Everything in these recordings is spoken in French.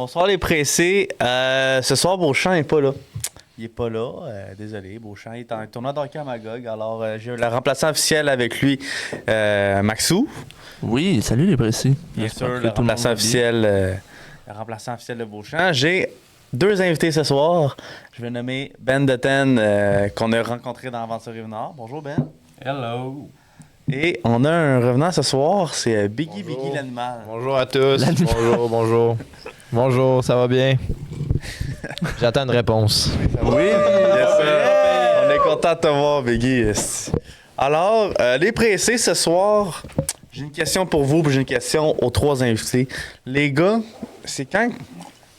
Bonsoir les pressés. Ce soir, Beauchamp n'est pas là. Il est pas là. Désolé, Beauchamp est en tournoi d'hockey à Magog. Alors, j'ai le remplaçant officiel avec lui, Maxou. Oui, salut les pressés. Bien sûr, le remplaçant officiel de Beauchamp. J'ai deux invités ce soir. Je vais nommer Ben Deten, qu'on a rencontré dans Aventure Nord. Bonjour Ben. Hello. Et on a un revenant ce soir, c'est Biggie l'animal. Bonjour à tous. Bonjour. Bonjour, ça va bien? J'attends une réponse. Oui, yes, on est content de te voir, Biggie. Alors, les pressés ce soir, j'ai une question pour vous, puis j'ai une question aux trois invités. Les gars, c'est quand,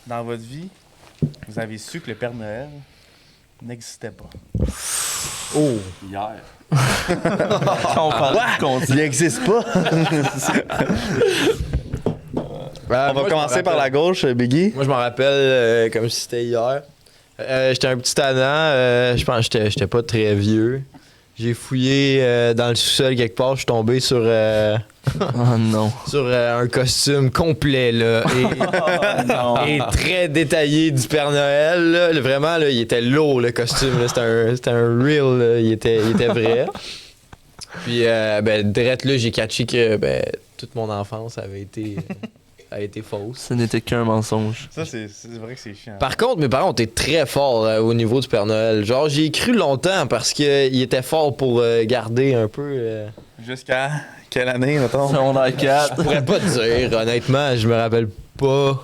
dans votre vie, vous avez su que le Père Noël n'existait pas? Oh! Hier. On parle Il n'existe pas? On va commencer par la gauche, Biggie. Moi, je m'en rappelle comme si c'était hier. J'étais un petit tannant. Je pense que j'étais pas très vieux. J'ai fouillé dans le sous-sol quelque part. Je suis tombé sur, Oh non. sur un costume complet là, et très détaillé du Père Noël. Là. Vraiment, là, il était lourd le costume. Là. C'était un real. Là. Il était vrai. Puis, direct là, j'ai catché que toute mon enfance avait été fausse. Ce n'était qu'un mensonge. Ça, c'est vrai que c'est chiant. Par contre, mes parents ont été très forts au niveau du Père Noël. Genre, j'y ai cru longtemps parce qu'ils étaient forts pour garder un peu... Jusqu'à quelle année, mettons? Secondaire 4. Je pourrais pas te dire, honnêtement, je me rappelle pas.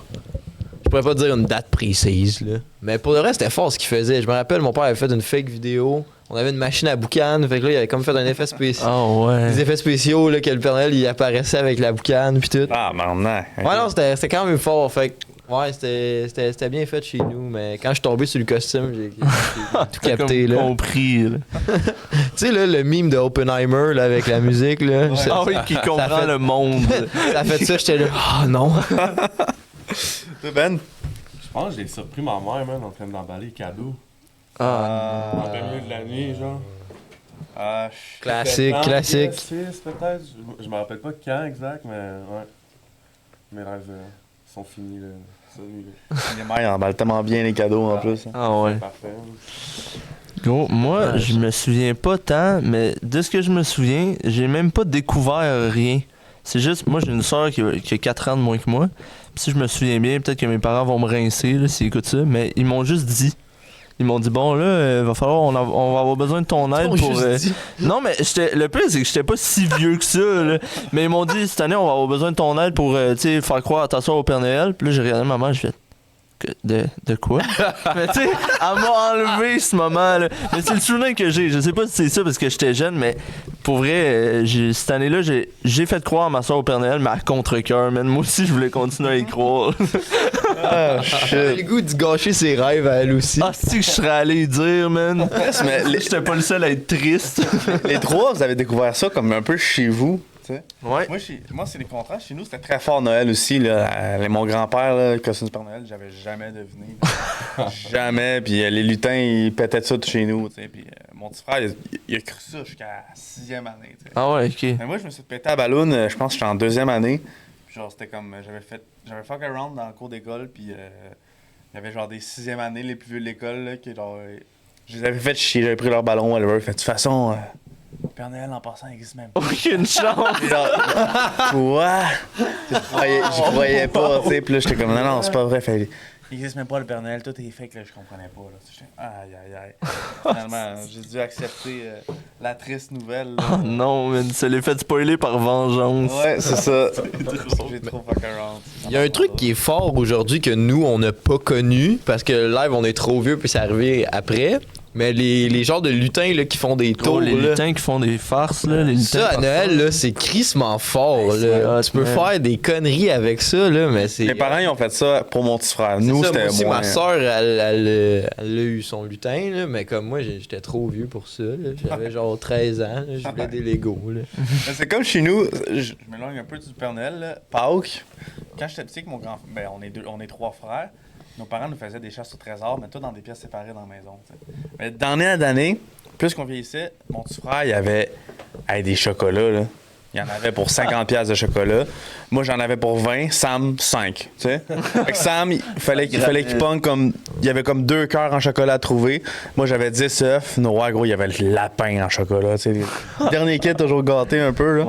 Je pourrais pas te dire une date précise, là. Mais pour le reste, c'était fort ce qu'ils faisaient. Je me rappelle, mon père avait fait une fake vidéo. On avait une machine à boucan, fait que là, il avait comme fait un effet spécial. Oh ouais. Des effets spéciaux, là, que le Père Noël, il apparaissait avec la boucane, pis tout. Ah, maintenant. Ouais, non, c'était quand même fort. Fait que, ouais, c'était bien fait chez nous, mais quand je suis tombé sur le costume, j'ai tout capté, Comme là. compris. Là. Tu sais, là, le mime de Oppenheimer, là, avec la musique, là. Ouais. Ah oui, qui comprend le monde. Ça fait ça, j'étais là, ah non. Toi, Ben? Je pense que j'ai surpris ma mère, man, en train d'emballer les cadeaux. Ah, En plein milieu de l'année, genre. Classique, Peut-être classique. 6 peut-être. Je me rappelle pas quand exact, mais ouais. Mes rêves sont finis, là. Ça, lui, là. Les mères emballent tellement bien les cadeaux en plus. hein. ah ouais. Parfait. Gros, moi, je me souviens pas tant, mais de ce que je me souviens, j'ai même pas découvert rien. C'est juste, moi, j'ai une soeur qui a 4 ans de moins que moi. Puis si je me souviens bien, peut-être que mes parents vont me rincer là, s'ils écoutent ça, mais ils m'ont juste dit. Ils m'ont dit, bon, là, va falloir, on va avoir besoin de ton aide pour. Non, mais le pire, c'est que j'étais pas si vieux que ça, là. Mais ils m'ont dit, cette année, on va avoir besoin de ton aide pour, tu sais, faire croire à ta soeur au Père Noël. Puis là, j'ai regardé ma mère, je fais. De quoi? Mais tu sais, elle m'a enlevé ce moment-là. Mais c'est le souvenir que j'ai. Je sais pas si c'est ça parce que j'étais jeune, mais pour vrai, cette année-là, j'ai fait croire à ma soeur au Père Noël, mais à contre-cœur, man. Moi aussi, je voulais continuer à y croire. Ah, J'ai le shit. goût de gâcher ses rêves à elle aussi. Ah, c'est que je serais allé y dire, man. Mais J'étais pas le seul à être triste. les trois, vous avez découvert ça comme un peu chez vous. tu sais. Ouais. Moi, c'est les contrastes. Chez nous, c'était très fort Noël aussi. Là. Mon grand-père, là, le costume du Père Noël, j'avais jamais deviné. Jamais. Puis les lutins, ils pétaient ça de chez nous. tu sais. Puis mon petit frère, il a cru ça jusqu'à la 6e année. tu sais. Ah ouais, ok. Mais moi, je me suis pété à la balloune, je pense que j'étais en 2e année. Puis genre, c'était comme, j'avais fuck around dans le cours d'école, puis il y avait genre des 6e années, les plus vieux de l'école, là, qui genre, je les avais fait chier, j'avais pris leur ballon, whatever. Fait de toute façon, le Père Noël, en passant, il existe même pas. Aucune chance. Puis genre, quoi? J'y croyais pas, tu sais. Puis là, j'étais comme, non, c'est pas vrai. Fait, il existe même pas le Père Noël, tout est fake, là, je comprenais pas. Là. J'étais, aïe, aïe, aïe. Finalement, j'ai dû accepter la triste nouvelle. là. Oh non, man, ça l'est fait spoiler par vengeance. Ouais, c'est ça. J'ai trop fuck around. Il y a un truc qui est fort aujourd'hui que nous, on n'a pas connu, parce que live, on est trop vieux, puis c'est arrivé après. Mais les genres de lutins là, qui font des tours. Oh, les là, lutins qui font des farces, là. Les lutins ça, à par Noël, farce. là, c'est crissement fort. c'est Là. hot, Tu peux man. faire des conneries avec ça, là, mais c'est. Mes parents, ils ont fait ça pour mon petit frère. C'est Nous, ça, moi c'était aussi, moins. ma soeur, elle a eu son lutin, là, mais comme moi, j'étais trop vieux pour ça. Là. J'avais genre 13 ans, là, je voulais des Legos. Là. Mais c'est comme chez nous, je m'éloigne un peu du Père Noël, là. Pâques, quand j'étais petit avec mon grand ben on est 3 frères, nos parents nous faisaient des chasses au trésor, mais tout dans des pièces séparées dans la maison. tu sais. Mais d'année à d'année, plus qu'on vieillissait, mon petit frère, il avait des chocolats, là. il y en avait pour 50$ de chocolat. Moi, j'en avais pour 20, Sam, 5. Tu sais? Fait que Sam, il fallait qu'il pogne comme. Il y avait comme 2 cœurs en chocolat à trouver. Moi, j'avais 10 œufs. Noah, gros, il y avait le lapin en chocolat. Tu sais? Le dernier kit, toujours gâté un peu. Là.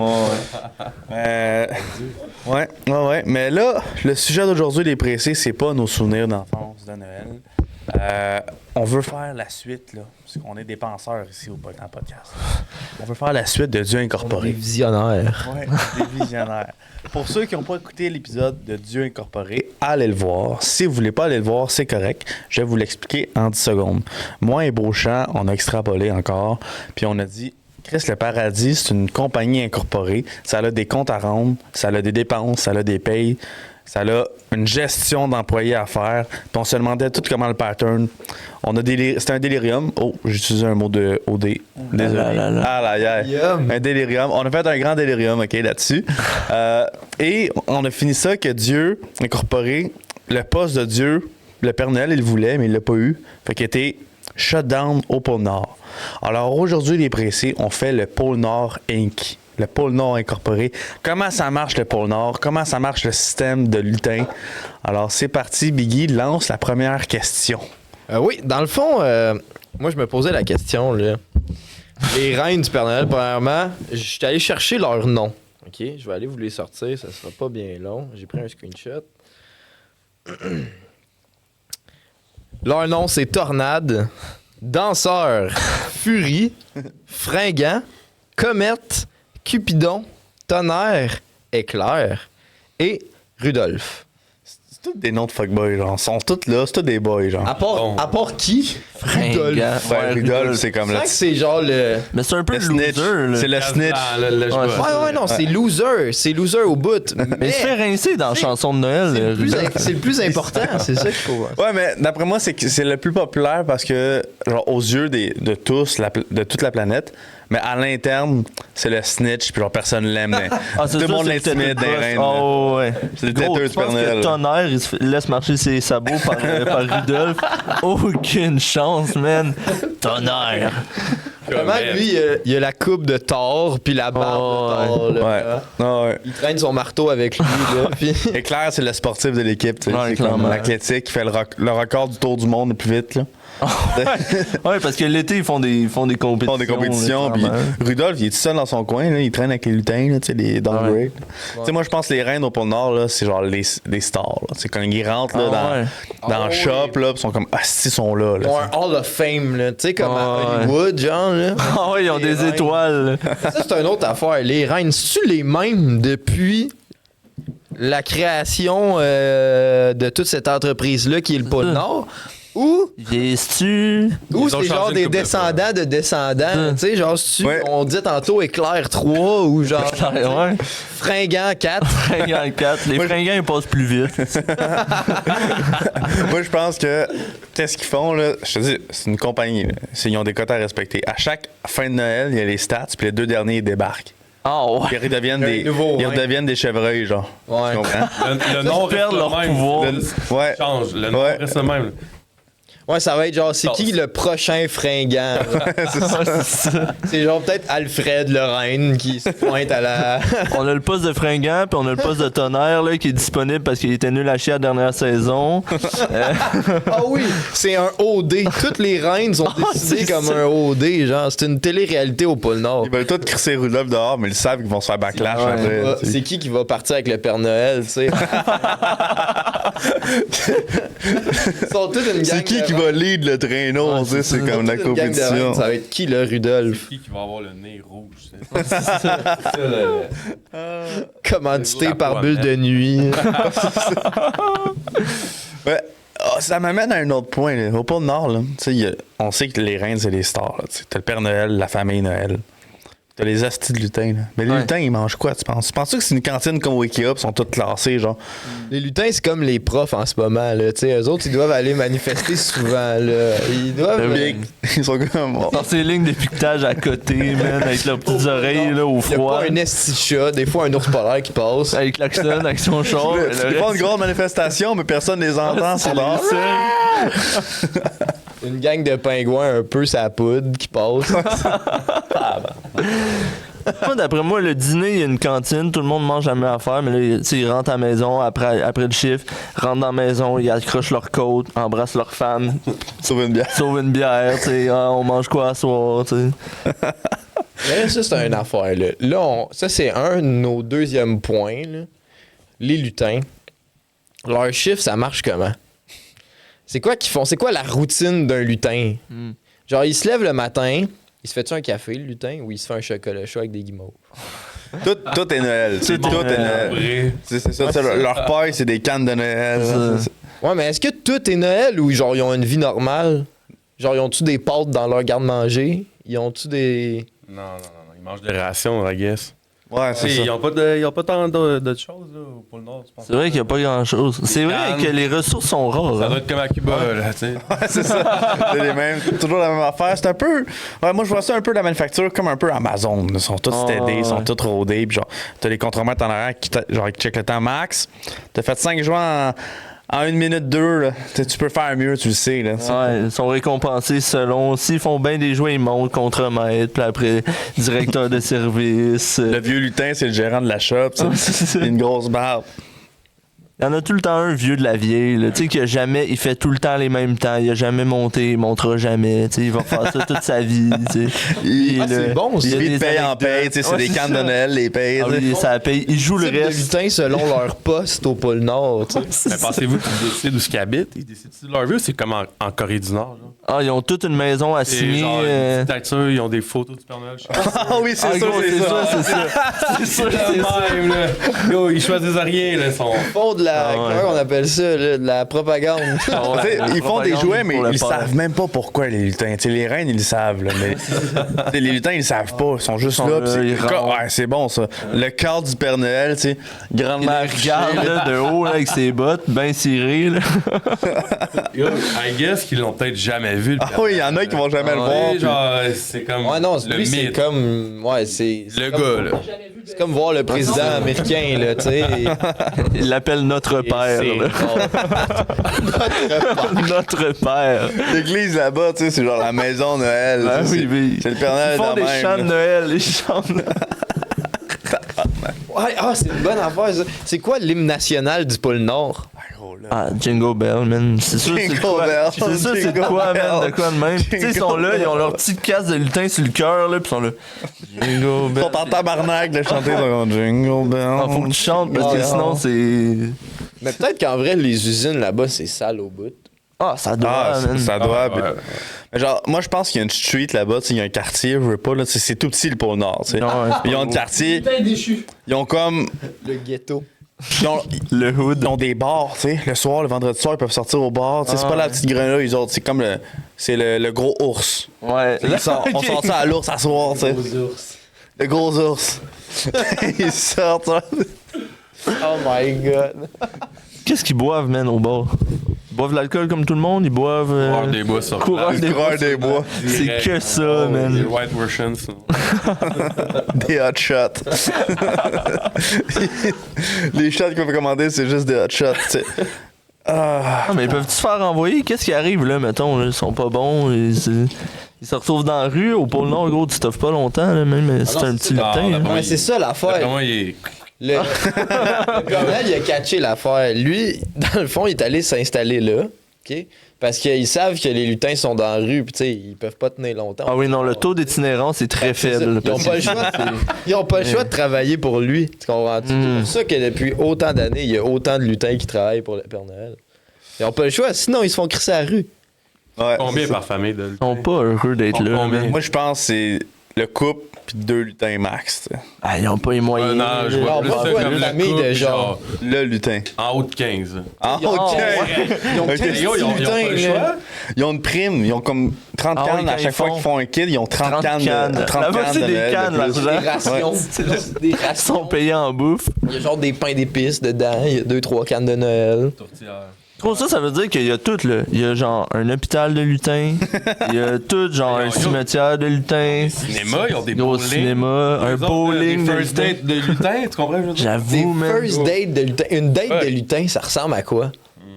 Ouais. Mais là, le sujet d'aujourd'hui, les pressés, c'est pas nos souvenirs d'enfance de Noël. On veut faire la suite, là. Parce qu'on est des penseurs ici dans le podcast. On veut faire la suite de Dieu incorporé. Des visionnaires. Ouais, des visionnaires. Pour ceux qui n'ont pas écouté l'épisode de Dieu incorporé, allez le voir. Si vous voulez pas aller le voir, c'est correct. Je vais vous l'expliquer en 10 secondes. Moi et Beauchamp, on a extrapolé encore, puis on a dit Chris le Paradis, c'est une compagnie incorporée. Ça a des comptes à rendre, ça a des dépenses, ça a des payes, ça a une gestion d'employés à faire. Puis on se demandait tout comment le pattern. C'était un délirium. Oh, j'ai utilisé un mot de OD. Désolé. Un délirium. On a fait un grand délirium, OK, là-dessus. Et on a fini ça que Dieu incorporé le poste de Dieu. Le Père Noël, il le voulait, mais il l'a pas eu. Fait qu'il était shut down au pôle Nord. Alors aujourd'hui, les pressés, on fait le pôle Nord Inc. Le pôle Nord incorporé. Comment ça marche le pôle Nord? Comment ça marche le système de lutin? Alors c'est parti, Biggie, lance la première question. Oui, dans le fond, moi je me posais la question, là. Les reines du Père Noël, premièrement, je suis allé chercher leur nom. OK? Je vais aller vous les sortir, ça sera pas bien long. J'ai pris un screenshot. Leur nom, c'est Tornade, Danseur, Furie, Fringant, Comète, Cupidon, Tonnerre, Éclair et Rudolph. C'est tous des noms de fuckboys, genre. Ils sont tous là, c'est tous des boys, genre. À part qui? Rudolph. Ouais, Rudolph, c'est comme Je le. sens que c'est genre le... Mais c'est un peu Le le snitch. loser, là. C'est le snitch. Ouais, non, c'est loser. C'est loser au bout. Mais il se fait rincer dans la c'est- chanson de Noël, Rudolph. C'est le plus important, c'est ça qu'il faut voir. Ouais, mais d'après moi, c'est le plus populaire parce que, genre, aux yeux de tous, de toute la planète, mais à l'interne, c'est le snitch, puis genre, personne l'aime. Ah, c'est Tout le ça, monde c'est l'intimide peut-être des le reines. boss. Oh, ouais. C'est le Gros, têteux tu du Père penses que Noël. Tonnerre, il laisse marcher ses sabots par Rudolph. Aucune chance, man. Tonnerre. Vraiment, lui, il a la coupe de Thor, puis la barbe de Thor. Là, Ouais. Ah ouais. Il traîne son marteau avec lui. Là, puis... Éclair, c'est le sportif de l'équipe. Tu sais. Ouais, C'est comme clairement. l'athlétique qui fait le record du tour du monde le plus vite. Là. Ouais, parce que l'été, ils font des compétitions. Ils font des compétitions. là, Puis clairement. Rudolph, il est tout seul dans son coin. Là, il traîne avec les lutins, là, tu sais, les downgrades. Ouais. Tu sais, moi, je pense que les reines au pôle Nord, là, c'est genre les stars. Là. C'est quand ils rentrent là, dans Ah le shop, là, puis ils sont comme ah, si, ils sont là. Ils ont un Hall of Fame, là, tu sais, comme à Hollywood, genre. Là. Ah ouais, ils ont Les des reines. étoiles. Ça, c'est une autre affaire. Les reines, c'est-tu les mêmes depuis la création de toute cette entreprise-là qui est le pôle Nord? Ou Vieilles-tu? Ou Ils ont c'est genre changé des une couple de descendants de descendants. Tu sais, genre, si Ouais. on dit tantôt Éclair 3 ou genre Ouais. Fringant 4. Fringant 4. Les fringants, ils passent plus vite. Moi, je pense que qu'est-ce qu'ils font, là? Je te dis, c'est une compagnie. Là. Ils ont des quotas à respecter. À chaque fin de Noël, il y a les stats, puis les 2 derniers, ils débarquent. Ah ouais. Puis ils redeviennent Un nouveau, ils ouais. redeviennent des chevreuils, genre. Ouais. Tu comprends? Le nom Ils perdent reste le leur même. pouvoir. Ouais. Change. Le nom Ouais. reste le même. Ouais, ça va être genre, c'est qui le prochain Fringant? C'est genre peut-être Alfred Lorraine qui se pointe à la. On a le poste de fringant, puis on a le poste de tonnerre là, qui est disponible parce qu'il était nul à chier la dernière saison. Ah oui, c'est un OD. Toutes les reines sont décidées c'est comme ça. un OD, genre. C'est une télé-réalité au pôle Nord. Ils veulent tous crisser Rudolph dehors, mais ils savent qu'ils vont se faire backlash Ouais. après. Ah, tu sais. c'est qui va partir avec le Père Noël, tu sais? Ils sont toutes une gang. C'est qui de va lead le traîneau? Ouais, tu sais, c'est c'est ça. comme la toute une gang de reines. compétition. Ça va être qui, le Rudolph? Qui va avoir le nez rouge? Commandité La par poêle, Bulle de Nuit. Ouais. Ah, ça m'amène à un autre point. Là. Au pôle Nord, là, tu sais, on sait que les reines, c'est les stars. Là, tu sais. T'as le Père Noël, la famille Noël. T'as les astis de lutins. Là. Mais les Ouais. lutins, ils mangent quoi, tu penses? Penses-tu que c'est une cantine comme au Ikea, puis ils sont toutes classés, genre? Les lutins, c'est comme les profs en ce moment, là. Tu sais, eux autres, ils doivent aller manifester souvent, là. Ils doivent. Bien, ils sont comme. Oh. Dans ces lignes d'épiquetage à côté, man, avec leurs petites oreilles là, au Il y a froid. pas un esti de chat, des fois un ours polaire qui passe. Avec l'action, avec son char. Là, le C'est pas reste- une grande manifestation, mais personne les entend. c'est C'est dehors. Une gang de pingouins un peu sa poudre qui passe. Moi, d'après moi, le dîner, il y a une cantine, tout le monde mange la même affaire, mais là, tu sais, ils rentrent à la maison après le chiffre, rentrent dans la maison, ils accrochent leur côte, embrassent leur femme, Sauve une bière. sauvent une bière, tu sais, ah, on mange quoi à soir, tu sais. Mais là, ça, c'est une affaire. Là, ça, c'est un de nos deuxièmes points. Là. Les lutins. Leur chiffre, ça marche comment? C'est quoi qu'ils font? C'est quoi la routine d'un lutin? Genre, il se lève le matin, il se fait-tu un café, le lutin, ou il se fait un chocolat chaud avec des guimauves? Tout est Noël. Tout est Noël. C'est ça. Leur paille, c'est des cannes de Noël. Ouais, mais est-ce que tout est Noël ou genre, ils ont une vie normale? Genre, ils ont-tu des pâtes dans leur garde-manger? Ils ont-tu des... Non. Ils mangent des rations, I guess. Ouais, c'est ça. Ils ont pas tant de choses là, au pôle Nord, tu penses? C'est vrai qu'il n'y a pas grand-chose. C'est vrai cannes. que les ressources sont rares. Ça hein. doit être comme à Cuba, là, tu sais. Ouais, c'est ça. C'est les mêmes, toujours la même affaire. C'est un peu. Ouais, moi, je vois ça un peu la manufacture comme un peu Amazon. Ils sont tous stédés, ils sont tous rodés. Puis genre, t'as les contremaîtres en arrière qui check le temps max. T'as fait 5 joints en 1 minute 2. Là. Tu peux faire mieux, tu le sais. Là. Ouais, ils sont récompensés selon. S'ils font bien des jouets, ils montent contre-maître. Puis après, directeur de service. Le vieux lutin, c'est le gérant de la shop. Tu sais. Il a une grosse barbe. Il y en a tout le temps un vieux de la vieille, là, tu sais, qui a jamais, il fait tout le temps les mêmes temps, il a jamais monté, il montera jamais, tu sais, il va faire ça toute sa vie, tu sais. c'est bon, Il ça. vit de paye en paye, tu sais, c'est Ouais, des c'est cannes de ça. Noël, les payes. Ah oui, ça paye, il joue le Type de reste. lutins selon leur poste au pôle Nord, tu sais. Mais pensez-vous qu'ils décident où ce qu'ils habitent? Ils décident de leur vie ou c'est comme en Corée du Nord, genre? Ah, ils ont toute une maison à C'est signer. genre une dictature, ils ont des photos du Père Noël. Je sais pas. Ah oui, c'est Ah, ça, gros, c'est ça. c'est ça. C'est ça, C'est c'est ça. le même, là. Yo, ils choisissent rien, là. Sont... Ils font de la... Ah ouais. Comment on appelle ça, là? De la propagande. Ah ouais, Tu sais, la ils font des propagande jouets, mais pour le ils père. savent même pas pourquoi les lutins. Tu sais, les reines, ils le savent, là, mais tu sais, les lutins, ils le savent pas. Ils sont juste Ils sont là. là, pis c'est- ils rentrent. Ouais, c'est bon, ça. Le cadre du Père Noël, tu sais, Il grandement les regarde là, de haut là, avec ses bottes, bien cirées. Là. Yo, I guess qu'ils l'ont peut-être jamais vu, le Ah Père oui, il y en a qui vont jamais le Ah voir. Ouais, puis- genre, c'est comme Ouais, non, le lui, c'est mythe. comme... Ouais, c'est Le comme- gars, là. C'est comme voir le président américain, là, tu sais. Il l'appelle notre père. C'est là. drôle. Notre père. L'église là-bas, tu sais, c'est genre la maison de Noël. Ah tu sais, oui, oui. c'est le Père Noël Ils font dans des même, chants de là. Noël, ils chantent. Ouais, ah, c'est une bonne affaire, ça. C'est quoi l'hymne national du pôle Nord? Ah, gros, là. Ah, Jingle Bell, man. C'est sûr, c'est de Jingle quoi. Bell, C'est sûr, c'est de Jingle quoi, man. Bell. De quoi de même. Tu sais, ils sont là, ils ont leur petite casse de lutin sur le cœur, là, pis ils sont là. Jingle Ils Bell. sont en tabarnak de chanter dans Jingle Bell. Ah, faut que tu chantes parce que Ouais. sinon c'est. Mais peut-être qu'en vrai, les usines là-bas, c'est sale au bout. Ah, ça doit, Ah, man. ça doit. Ah, puis- ouais. Mais genre, moi, je pense qu'il y a une street là-bas, tu sais, il y a un quartier, je veux pas, là, c'est tout petit le pôle Nord, tu sais. Non, ouais, c'est Ils ont pas un gros. quartier, ils ont comme. Le ghetto. Ils ont, Le hood. ils ont des bars, tu sais. Le soir, le vendredi soir, ils peuvent sortir au bar. Tu sais, c'est Ah, pas la ouais. petite grenouille, les autres. C'est comme le. C'est le gros ours. Ouais. On sort ça à l'ours à soir, tu sais. ours. Le gros ours. Ils sortent, ça. Oh my god. Qu'est-ce qu'ils boivent, man, au bar? Ils boivent de l'alcool comme tout le monde, ils boivent. Coureur des bois sur Coureur place. des Le coureur des bois. C'est Direct. que ça, Oh, Des man. White Russians. sinon. Des hot shots. Les shots qu'on peut commander, c'est juste des hot shots, tu sais. Ah. Ah, mais peuvent-tu se faire envoyer? Qu'est-ce qui arrive, là, mettons? Là? Ils sont pas bons. Ils se retrouvent dans la rue. Au pôle Nord, gros, tu t'offres pas longtemps, là, même. C'est un petit ça. lutin. Ah, hein. d'abord, Ouais, c'est ça D'après l'affaire. moi, il est... Le Père Noël, il a catché l'affaire. Lui, dans le fond, il est allé s'installer là, OK? Parce qu'ils savent que les lutins sont dans la rue, puis tu sais, ils peuvent pas tenir longtemps. Ah oui, non, le taux d'itinérance est très C'est ça. faible. Ils ont pas le choix. Ils ont pas le choix de travailler pour lui. Tu comprends? C'est pour ça que depuis autant d'années, il y a autant de lutins qui travaillent pour le Père Noël. Ils ont pas le choix, sinon ils se font crisser à la rue. Ouais, Combien c'est ça. par famille de Ils sont pas heureux d'être là. Combien? man. Moi, je pense que c'est le couple puis 2 lutins max, tu sais. Ah, ils ont pas les moyens. Non, je vois Non, plus moi, ça je vois comme une la famille coupe, de genre- Le lutin. en haut de 15. Ah, Ils ont- ok. Ils ont Ok. 15 Yo, ils ont pas lutins, le là. choix. Ils ont une prime, ils ont comme 30 Ah oui, cannes à quand chaque ils fois font qu'ils font un kid, ils ont 30 cannes de 30 Là-bas, cannes c'est de des Noël de cannes, plus. l'argent. Des rations. Des Ils rations. sont payés en bouffe. Il y a genre des pains d'épices dedans. Il y a 2-3 cannes de Noël. Tourtière. Trop ça veut dire qu'il y a tout, là. Il y a genre un hôpital de lutins. Il y a tout, genre un Yo, yo. cimetière de lutins. Cinéma, ils ont des Gros bowling. cinéma, un Eux autres, bowling Des de first lutin. date de lutin, tu comprends? Je veux dire? Des J'avoue, man. first dates de lutin. Une date Ouais. de lutin, ça ressemble à quoi?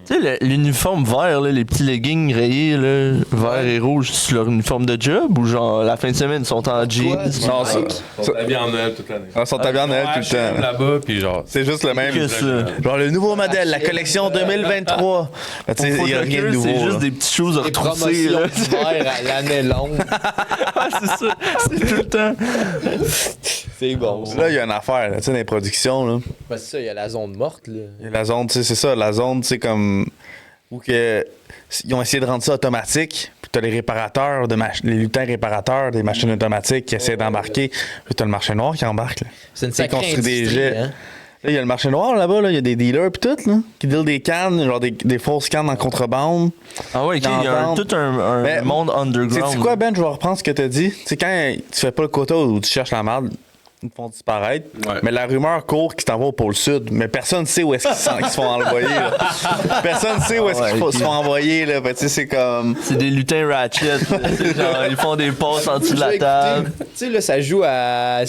Tu sais, l'uniforme vert, là, les petits leggings rayés, là, vert et rouge, c'est leur uniforme de job ou genre la fin de semaine ils sont en jeans? Non, ça. Ils sont habillés en Noël toute l'année. Ils sont habillés en Noël tout le temps. Là-bas, puis genre. C'est juste le même. Que ça. Genre le nouveau modèle, la collection 2023. Tu sais, il y a rien de nouveau. C'est là. juste des petites choses à Des retrousser. promotions Là. d'hiver à l'année longue. Ouais, c'est ça. C'est tout le temps. C'est bon. Là, il y a une affaire, là, tu sais, dans les productions, là. C'est ça, il y a la zone morte, là. Il y a la zone, tu sais, c'est ça, la zone, tu sais, comme. Où que. Ils ont essayé de rendre ça automatique. Puis t'as les réparateurs, les lutins réparateurs des machines automatiques qui essaient d'embarquer. Puis t'as le marché noir qui embarque, là. C'est une Qui sacrée construit des industrie, jets. hein. Là, il y a le marché noir là-bas, là. Il y a des dealers pis tout, là. Qui dealent des cannes, genre des fausses cannes en contrebande. Ah ouais, ok, il y a D'entendre. tout un Mais, monde underground. Sais-tu quoi, Ben? Je vais reprendre ce que t'as dit. Tu sais, quand tu fais pas le quota où tu cherches la merde, ils te font disparaître. Ouais. Mais la rumeur court qu'ils t'en vont au pôle sud. Mais personne ne sait où est-ce qu'ils se font envoyer. Là. Personne ne sait où est-ce qu'ils se font envoyer. Là. Ben, tu sais, c'est comme. C'est des lutins ratchet. Genre, ils font des passes en dessous de la table. Tu sais, là, ça joue à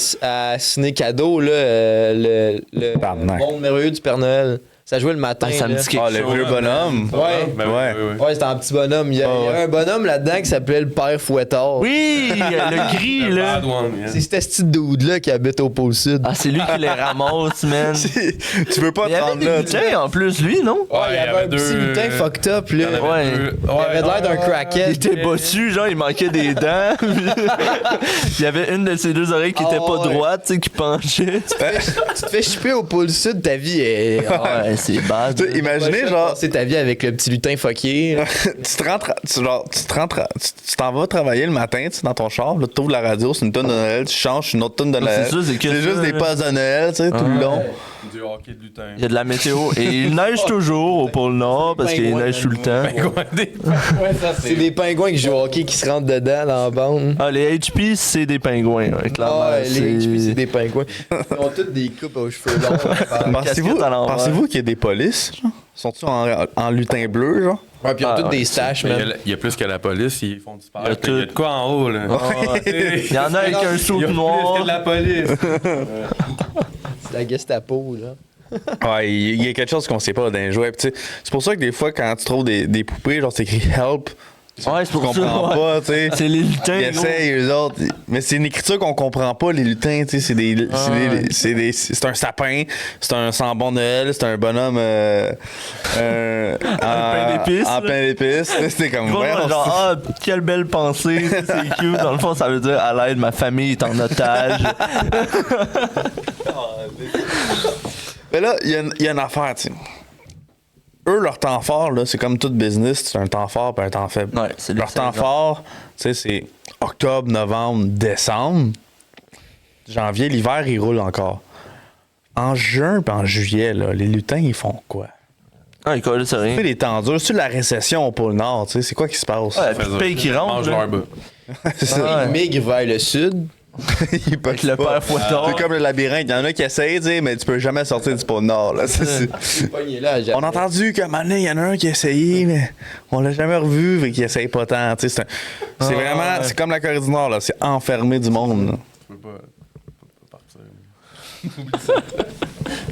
Ciné Cadeau, là, le Tabarnak. monde merveilleux du Père Noël. Ça jouait le matin. Ça me là. dit quelque Ah, le chose. vieux bonhomme. Ouais. Ben Ouais. Ouais, c'était un petit bonhomme. Il y avait un bonhomme là-dedans qui s'appelait le Père Fouettard. Oui, le gris, là. Bad one, yeah. C'est cet petit dude-là qui habite au pôle sud. Ah, c'est lui qui les ramasse, man. Tu veux pas Il y te avait rendre des là. tu sais. lutins en plus, lui, non? Ouais, il y avait un petit lutin fucked up, là. Il y en avait Ouais. deux. Il avait l'air d'un Il crackhead. était bossu, genre, il manquait des dents. Il y avait une de ses deux oreilles qui était pas ouais. droite, tu sais, qui penchait. Tu te fais chipper au pôle sud, ta vie est. Ouais, c'est bad. Tu sais, imaginez, genre, C'est ta vie avec le petit lutin fucké. tu t'en vas travailler le matin, tu sais, dans ton char, là, tu ouvres la radio, c'est une tonne de Noël, tu changes une autre tonne de Noël. c'est ça, c'est que C'est juste ça, des là. postes de Noël, tu sais, tout le long. Du hockey de lutin. Il y a de la météo. Et il neige toujours au pôle Nord parce qu'il neige tout le temps. C'est des pingouins qui jouent au hockey qui se rentrent dedans dans la bande. Ah, les HP, c'est des pingouins, ouais, clairement. Ah, les HP, c'est des pingouins. Ils ont toutes des coupes aux cheveux longs. Casquette à l'envers. Pensez-vous qu'il y a des polices, genre? Sont-ils en lutin bleu, genre? Ouais, puis ils ont Ah, toutes ouais, des staches, Mais man. il y a plus que la police, ils font disparaître. Il y a Il y a de quoi en haut, là. Il y en a avec un Il saut y a plus noir. que de la police. C'est la Gestapo, là. Ouais, il y a quelque chose qu'on sait pas dans les jouets. Puis, tu sais, c'est pour ça que des fois, quand tu trouves des poupées, genre c'est écrit help, Ouais, c'est tu pour ça. comprends ouais. pas, tu sais. C'est les lutins. Ils gros. essayent, eux autres. Mais c'est une écriture qu'on comprend pas, les lutins, tu sais. C'est un sapin, c'est un sambon Noël, c'est un bonhomme. pain d'épices, En là. pain d'épices. C'était comme. Gros, voyons, genre, ah, quelle belle pensée, c'est cute. Dans le fond, ça veut dire à l'aide, ma famille est en otage. Mais là, il y a une affaire, tu sais. Eux, leur temps fort, là, c'est comme tout business, c'est un temps fort et un temps faible. Ouais, c'est Leur temps fort, tu sais, c'est octobre, novembre, décembre. Janvier, l'hiver, il roule encore. En juin et en juillet, là, les lutins, ils font quoi? Ah, école, c'est Tu sais, rien. les temps durs, c'est la récession au pôle Nord, tu sais, c'est quoi qui se passe? Ouais, puis le pays qui rentre. Mange là. leur bas. C'est ça. Ils migrent vers le sud. Ils peuvent Avec le pas. père Fouettard. C'est comme le labyrinthe, il y en a qui essayent, tu sais, mais tu peux jamais sortir du pôle Nord. Là. Pogné là, On a entendu qu'à un moment donné, il y en a un qui a essayé, mais on l'a jamais revu, fait qu'il essaye pas tant. Tu sais, c'est vraiment, c'est comme la Corée du Nord, là, c'est enfermé du monde. Là. Tu peux pas partir. Oublie ça.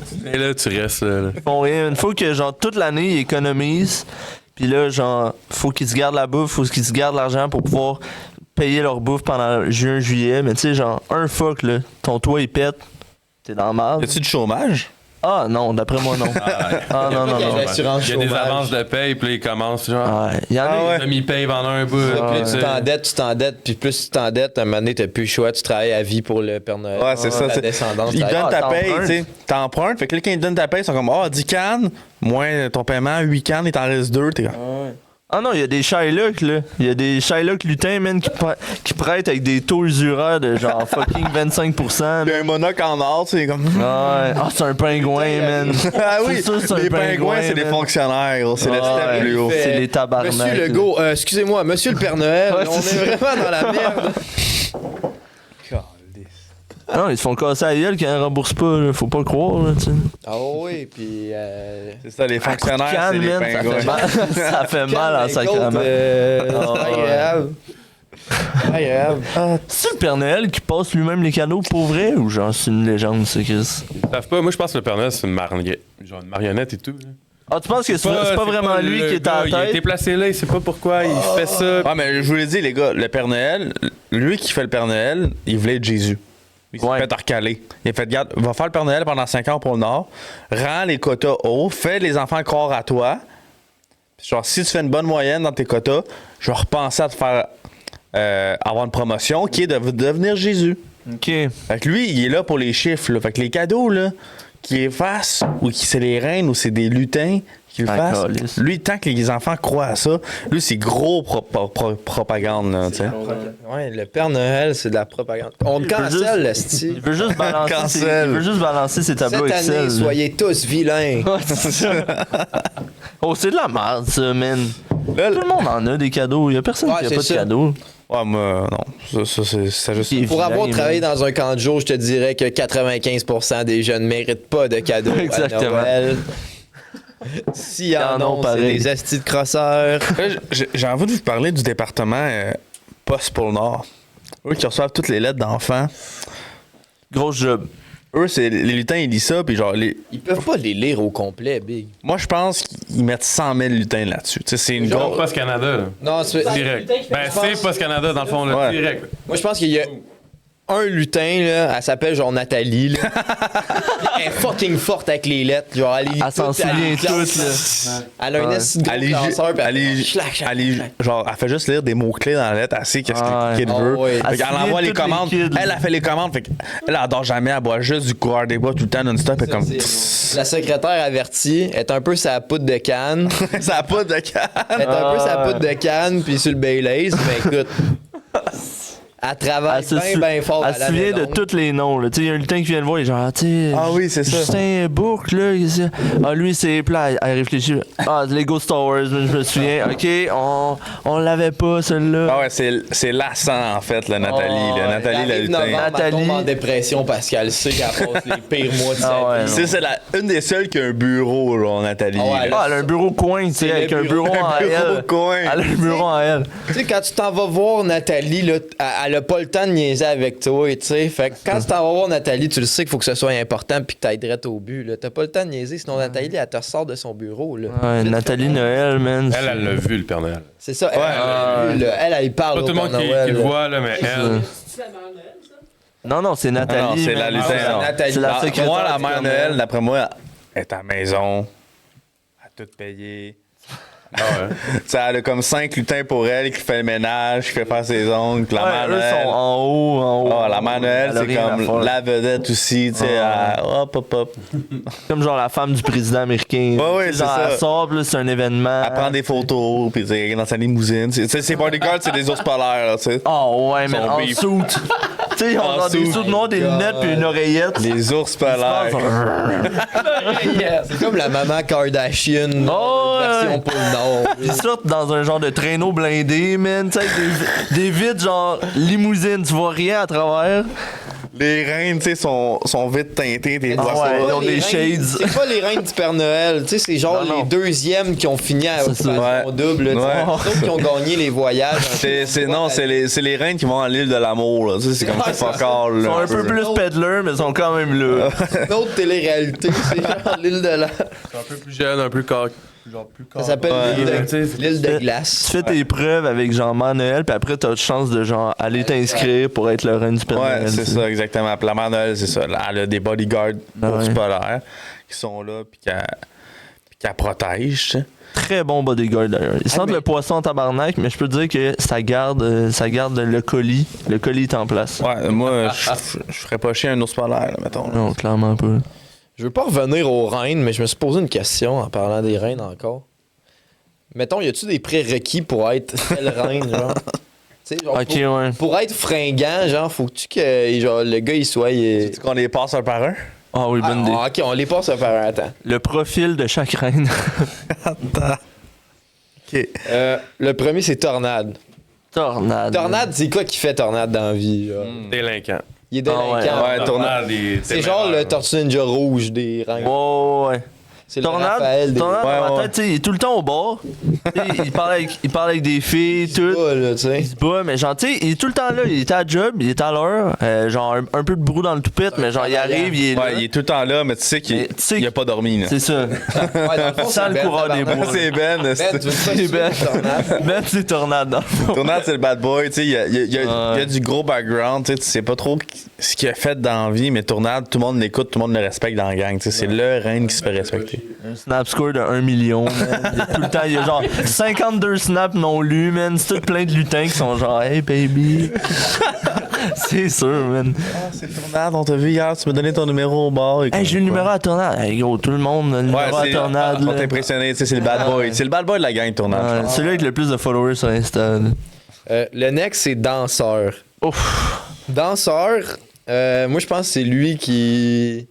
Tu viens là, tu restes là. Ils font rien. Une fois que, genre, toute l'année, ils économisent. Puis là, genre, faut qu'ils se gardent la bouffe, faut qu'ils se gardent l'argent pour pouvoir payer leur bouffe pendant juin, juillet. Mais tu sais, genre, un fuck, là, ton toit, il pète. T'es dans le mal. Y a-tu du chômage? Ah non, d'après moi, non. Ah non, non, Il y a non. de l'assurance Il y a des chômage. avances de paye, puis là, ils commencent, genre. Ouais. Il y en a. Ah ouais. Ils payent pendant un bout. Puis là, tu sais. tu t'endettes, puis plus tu t'endettes, à un moment donné, t'as plus le choix, tu travailles à vie pour le Père Noël. Ouais, c'est ça. La c'est- descendance. Ils donnent ta paye, t'empruntes. tu sais. T'empruntes, fait que là, quand ils te donnent ta paye, ils sont comme, 10 cannes, moins ton paiement, 8 cannes, il t'en reste 2. T'es comme, Ah non, il y a des Shylock, là. Il y a des Shylock lutins, man, qui prêtent avec des taux usuraires de genre fucking 25%. il y a un monocle en or, tu sais, comme. Ouais. Ah, c'est un pingouin, man. Ah oui, C'est sûr, c'est un les pingouins, c'est des man. fonctionnaires, gros, c'est le step Ouais, plus haut. fait- C'est les tabarnak. Monsieur là. Legault, excusez-moi, Monsieur le Père Noël, Ouais, on c'est est vraiment dans la merde. Non, ils se font casser la gueule quand ils remboursent pas, là. Faut pas le croire, là, tu sais. Ah oui, puis... C'est ça, les fonctionnaires, c'est les Cannes, man, ça fait pingouins. mal, ça fait mal en sacrement. C'est Ah, agréable. Agréable. C'est le Père Noël qui passe lui-même les cadeaux pour vrai ou genre c'est une légende, c'est Chris? Ils savent pas, moi je pense que le Père Noël c'est une marionnette et tout. Là. Ah, tu penses que c'est pas vraiment lui qui est à la Il a été tête? placé là, il sait pas pourquoi il fait ça. Ouais, mais je vous l'ai dit, les gars, le Père Noël, lui qui fait le Père Noël, il voulait être Jésus. Il s'est fait recaler. Il a fait, regarde, va faire le Père Noël pendant 5 ans pour le Nord, rends les quotas hauts, fais les enfants croire à toi. Puis genre, si tu fais une bonne moyenne dans tes quotas, je vais repenser à te faire avoir une promotion qui est de devenir Jésus. Ok. Fait que lui, il est là pour les chiffres. Là. Fait que les cadeaux, là, qu'il fasse, ou qui c'est les reines, ou c'est des lutins qu'il fasse, calice. lui, tant que les enfants croient à ça, lui, c'est gros propagande, là, tu sais. Ouais, le Père Noël, c'est de la propagande. On le Il veut cancelle, juste- le Il style. veut juste balancer, Cancel. il veut juste balancer ses tableaux Cette Excel. année, là. soyez tous vilains. Ouais, c'est ça. Oh, c'est de la merde, ça, man. Là, Tout le monde en a des cadeaux. Il y a personne Ouais, qui a c'est pas de ça. cadeaux. ouais, moi, non. Ça c'est juste. Il est Pour avoir vilain, travaillé man. dans un camp de jour, je te dirais que 95% des jeunes ne méritent pas de cadeaux Exactement. à Noël. S'il y en Ils en ont ont, c'est pareil. des astis de crosseurs. Là, j'ai envie de vous parler du département Poste pour le Nord. Eux qui reçoivent toutes les lettres d'enfants. Gros job. Eux, c'est les lutins, ils lisent ça, puis genre, Ils peuvent pas les lire au complet, Big. moi, je pense qu'ils mettent 100 000 lutins là-dessus. Tu sais, c'est une Genre grosse. Post Canada, là. Non, Direct. Ben, c'est Post Canada, dans le fond, là. Ouais. Direct. moi, je pense qu'il y a un lutin, là, elle s'appelle genre Nathalie. Là. Elle est fucking forte avec les lettres. Genre, elle, lit Elle s'en toutes, elle souvient les classe. toutes, là. Elle a un Ouais. esti de gros classeur, puis elle fait schlac, schlac, schlac. genre, elle fait juste lire des mots-clés dans la lettre, elle sait qu'est-ce que Ouais. le kid Ah veut. ouais. Fait Elle qu'elle se envoie souvient les de tous les commandes. kids. Elle a fait les commandes, fait qu'elle adore jamais, elle boit juste du coureur des bois tout le temps non-stop. Elle est comme. La secrétaire avertie est un peu sa poudre de canne. Ça a pas de canne. Elle est un peu sa poudre de canne, puis sur le Baileys. Mais écoute, elle travaille bien fort. Elle se souvient de tous les noms. Là. Tu sais, il y a un lutin qui vient le voir, il est genre, tu sais. Ah oui, c'est ça. Justin Bourque, là. Ah, lui, c'est plat. Elle réfléchit. Ah, Lego Star Wars, je me souviens. Ok, on l'avait pas, celui-là. Ah ouais, c'est lassant en fait, la Nathalie. Oh, là. Nathalie, la lutin. Nathalie Nathalie. tombe en dépression parce qu'elle sait qu'elle passe les pires mois de sa Ah ouais, vie. C'est une des seules qui a un bureau, là, Nathalie. Ah ouais, là. Ah, elle a un bureau coin, tu sais, C'est avec le un bureau en Un bureau elle. coin. Elle a un bureau en elle. Tu sais, quand tu t'en vas voir Nathalie, là, elle a pas le temps de niaiser avec toi, tu sais. Fait que quand tu t'en vas voir Nathalie, tu le sais qu'il faut que ce soit important puis que t'ailles direct au but, là. T'as pas le temps de niaiser, sinon Nathalie, elle te ressort de son bureau, là. Ouais, Nathalie Noël, man. Elle l'a vu, le Père Noël. C'est ça, elle parle Pas au tout le Père monde qui Noël, le là. voit, là, mais elle. Non, c'est Nathalie. Non, c'est man. la lutin. c'est non. Nathalie. C'est la Ah, secrétaire moi, la du mère Père Noël, Noël. d'après moi, elle est à la maison. Elle a tout payé. Ah ouais. Tu sais, elle a comme 5 lutins pour elle qui fait le ménage, qui fait faire ses ongles. Puis la Ouais, mère eux Noël. sont en haut. Ah, la mère Noël, Elle a c'est rien à faire. comme la vedette aussi, tu sais. Hop. Comme genre la femme du président américain. Ouais, ouais, Tu sais, genre, c'est ça. Elle sort, puis là, c'est un événement. Elle prend des photos, puis tu sais, dans sa limousine. Tu sais, ses bodyguards, c'est des ours polaires, là, tu sais. Oh ouais, mais Son en beef. soute. Tu sais, ils ont En genre des soute. sauts noirs, des lunettes, puis une oreillette. Les ours polaires. C'est comme la maman Kardashian, Oh, version ouais. pôle Nord. Ils sortent dans un genre de traîneau blindé, man. Tu sais, avec des vides genre limousine, tu vois rien à travers. Les reines, tu sais, sont vite teintées, des Ah vois ouais, ça. ils ont Les des reines- shades. C'est pas les reines du Père Noël, tu sais, c'est genre Non, non. les deuxièmes qui ont fini à C'est ça. Occupation Double, tu sais. Ouais. Les autres qui ont gagné les voyages. C'est les reines qui vont à l'île de l'amour, là. Tu sais, c'est comme Ouais, fuck c'est ça. all, Ils là. sont un peu plus peddlers, mais ils sont quand même là. Une autre télé-réalité, c'est genre l'île de la... C'est un peu plus jeune, un peu genre plus Ça s'appelle l'île Ouais. de- l'île de Tu glace. fais tes preuves avec genre Mère Noël, puis après t'as de chance de genre aller t'inscrire pour être le reine du Père Noël. Ouais, c'est tu sais. ça, exactement. Puis la mère Noël, c'est ça. Elle a des bodyguards Ah ours ouais. polaires qui sont là, puis qu'elle protège, tu sais. Très bon bodyguard d'ailleurs. Ils sentent mais- le poisson en tabarnak, mais je peux te dire que ça garde le colis. Le colis est en place. Ouais, moi, je ferais pas chier un ours polaire, là, mettons. là. Non, clairement pas. Je veux pas revenir aux reines, mais je me suis posé une question en parlant des reines encore. Mettons, y a-tu des prérequis pour être telle reine, genre? Tu sais, genre, Ok, ouais. pour être fringant, genre, faut-tu que genre, le gars, il soit... Tu qu'on les passe un par un? Ah oui, bonne idée. ok, on les passe à faire un temps. Le profil de chaque reine. Ok. Le premier, c'est Tornade. Tornade. Tornade, c'est quoi qui fait Tornade dans la vie? Genre? Délinquant. Il est Ah ouais, délinquant. ouais, Tornade. C'est genre le Tortue Ninja rouge des reines. Ouais, ouais. C'est le Tornade, Raphaël des... Tornade, Ouais, dans ma ouais. tête, tu sais, il est tout le temps au bar. Tu sais, il parle avec des filles, tout. Pas, là, tu sais. Il se bat, mais genre, tu sais, il est tout le temps là. Il est à la job, il est à l'heure. Genre, un peu de brou dans le toupette, mais genre, il arrive, il est là. Ouais, il est tout le temps là, mais tu sais qu'il Mais tu sais il a pas dormi. Là. C'est ça. Ouais, dans le fond, Sans c'est le Ben, coureur des tabarnak. bois. C'est Ben. Ben, tu veux pas C'est suivre Ben. Tornade? Ben, c'est Tornade, dans le fond. Tornade, c'est le bad boy. Tu sais, il y a Ouais. du gros background. Tu sais pas trop ce qu'il a fait dans la vie, mais Tornade, tout le monde l'écoute, tout le monde le respecte dans la gang. Tu sais, c'est le reine qui se fait respecter. Un snap score de 1 million, man. Il y a tout le temps, il y a genre 52 snaps non lus, man. C'est tout plein de lutins qui sont genre, hey baby. C'est sûr, man. Ah, c'est Tornade, on t'a vu hier, tu m'as donné ton numéro au bar. Hey, j'ai le numéro à Tornade. Hey, gros, tout le monde a le numéro à Tornade. On là. t'a impressionné, tu sais, c'est le bad boy. C'est le bad boy de la gang, Tornade. je Ouais, pense. celui avec le plus de followers sur Insta. là. Le next, c'est Danseur. Ouf. Danseur, moi, je pense que c'est lui qui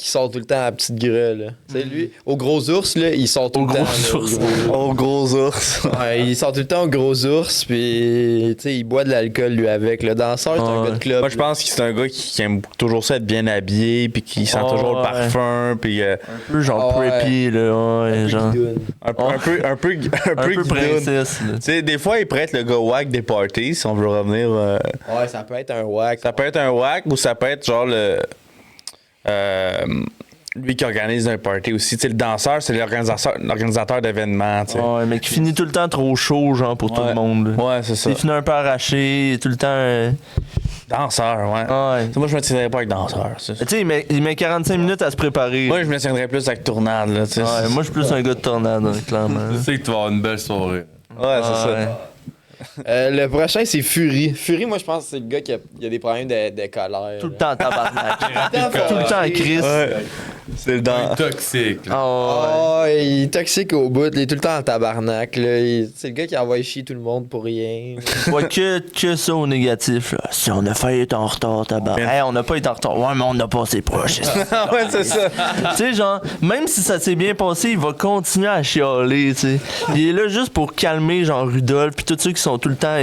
sort tout le temps à la petite grue, là. Tu sais, lui, au gros ours, là, il sort tout Au le temps. gros là, ours. Oh, gros ours. Ouais, il sort tout le temps au gros ours, puis, tu sais, il boit de l'alcool, lui, avec. Le danseur, c'est un Ouais. gars de club. Moi, je pense que c'est un gars qui aime toujours ça être bien habillé, puis qui sent Oh, toujours le ouais. parfum, puis Un peu genre Ah ouais. preppy, là. Ouais, genre. un peu Un peu guidoune. princesse, là. Tu sais, des fois, il pourrait être le gars wack des parties, si on veut revenir. Ouais, ça peut être un whack. Ça peut être un wack ou ça peut être genre le. Lui qui organise un party aussi. Tu sais, le danseur, c'est l'organisateur d'événements. Tu sais. Ouais, mais qui finit tout le temps trop chaud, genre, pour tout Ouais. le monde. là. Ouais, c'est ça. Il finit un peu arraché, il est tout le temps. Danseur, ouais. Ouais. Tu sais, moi, je me tiendrais pas avec danseur. ça. Tu sais, il met 45 minutes à se préparer. Moi, je me tiendrais plus avec Tournade. Là, tu sais. Ouais, moi, je suis plus un gars de tornade, hein, clairement. Tu sais que tu vas avoir une belle soirée. Ouais, c'est Ouais. ça. Le prochain, c'est Fury. Fury, moi, je pense que c'est le gars qui a des problèmes de colère. Tout le temps en tabarnak. temps Tout le temps en crise. Ouais. C'est le dans. Toxique. là. Ah ouais. Oh, il est toxique au bout, il est tout le temps en tabarnak. Là. C'est le gars qui envoie chier tout le monde pour rien. Ouais, que ça au négatif. Là. Si on a failli être en retard, tabarnak. Hey, on n'a pas été en retard. Ouais, mais on n'a pas assez proche. tu Ouais, c'est ça. sais, genre, même si ça s'est bien passé, il va continuer à chialer, tu sais. Il est là juste pour calmer, genre, Rudolph, puis tous ceux qui sont tout le temps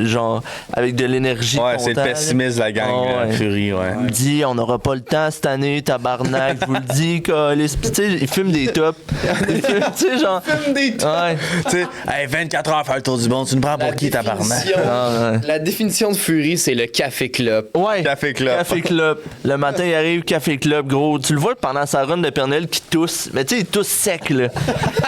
genre, avec de l'énergie. Ouais, c'est le content, là. pessimiste de la gang, Ah ouais. Fury, ouais. Il me dit, on n'aura pas le temps cette année, tabarnak. Je vous le dis, câlisse. Puis, tu sais, il fume des tops. Tu sais, genre. Ouais. Tu sais, hey, 24 heures à faire le tour du monde, tu me prends pour qui, tabarnak? Ah, ouais. La définition de Fury, c'est le café club. Ouais. Café Club. Café Club. Le matin, il arrive, Café Club, gros. Tu le vois pendant sa run de Pernel qui tousse. Mais tu sais, il tousse sec, là.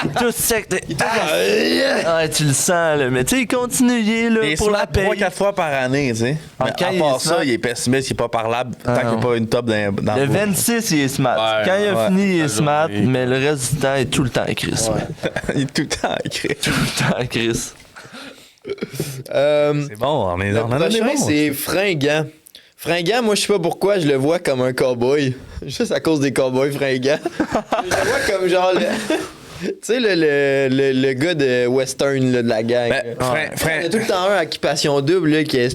Il tousse sec. Ouais, tu le sens, là. Mais tu sais, il continue, il est là Il est pour la smart paye. 3-4 fois par année, tu sais. Ah, Mais quand à il part est ça, smart- il est pessimiste, il est pas parlable tant qu'il n'y a non. pas une top dans Le le 26, il est smart. Ouais, Quand il a ouais. fini, il est La smart. journée. Mais le reste du temps, il est tout le temps écrit. Il est tout le temps écrit. Tout le temps écrit. C'est bon, on est Le on en a des prochain, bons. c'est Fringant. Fringant, moi, je sais pas pourquoi je le vois comme un cowboy. Juste à cause des cowboys fringants. Je le vois comme genre le... Tu sais, le gars de western là, de la gang. Ben, Il y a tout le temps un à occupation double là, qui est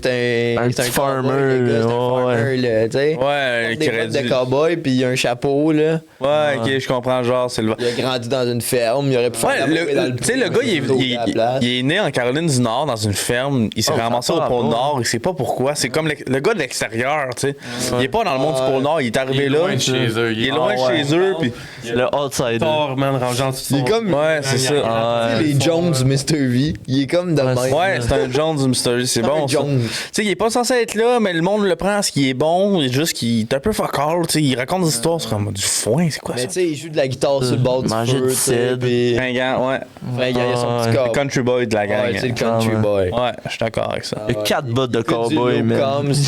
Un petit cowboy, farmer, le gars, c'est un ouais. farmer, là, tu sais. Ouais, Des qui aurait bottes de dû- cowboy, puis il a un chapeau, là. Ouais, ok, je comprends, genre, c'est le. Il a grandi dans une ferme, il aurait pu Ouais, faire l'amour dans tu sais, le gars, il est né en Caroline du Nord, dans une ferme. Il s'est Oh, ramassé ça au a pas pôle rapport. Nord. Il sait pas pourquoi. C'est comme le gars de l'extérieur, tu sais. Il est pas dans le monde du pôle Nord. Il est Il arrivé est là. loin de chez eux. Il est loin de chez eux. Puis... Le outsider. Tort, man, rangeant tout Il est comme Ouais, c'est ça. Ouais. les Jones du Mr. V. Il est comme de Ouais, même. Ouais, c'est un Jones du Mystery. C'est bon, ça. Jones. Tu sais, il est pas censé être là, mais le monde le prend à ce qui est bon. Il est juste qu'il est un peu fuck all. Tu sais, il raconte des histoires sur comme du foin. C'est quoi Mais ça? tu sais, il joue de la guitare sur le bord du Manger feu. du tu sais, cèdre. puis- Fringant, ouais. Fait, il y a son petit Ouais. corps. Le country boy de la gang. Ouais, c'est le Ah, country ouais. boy. Ouais, je suis d'accord avec ça. Il y a 4 bottes de Écoute du cowboy, Low man. Coms. Tu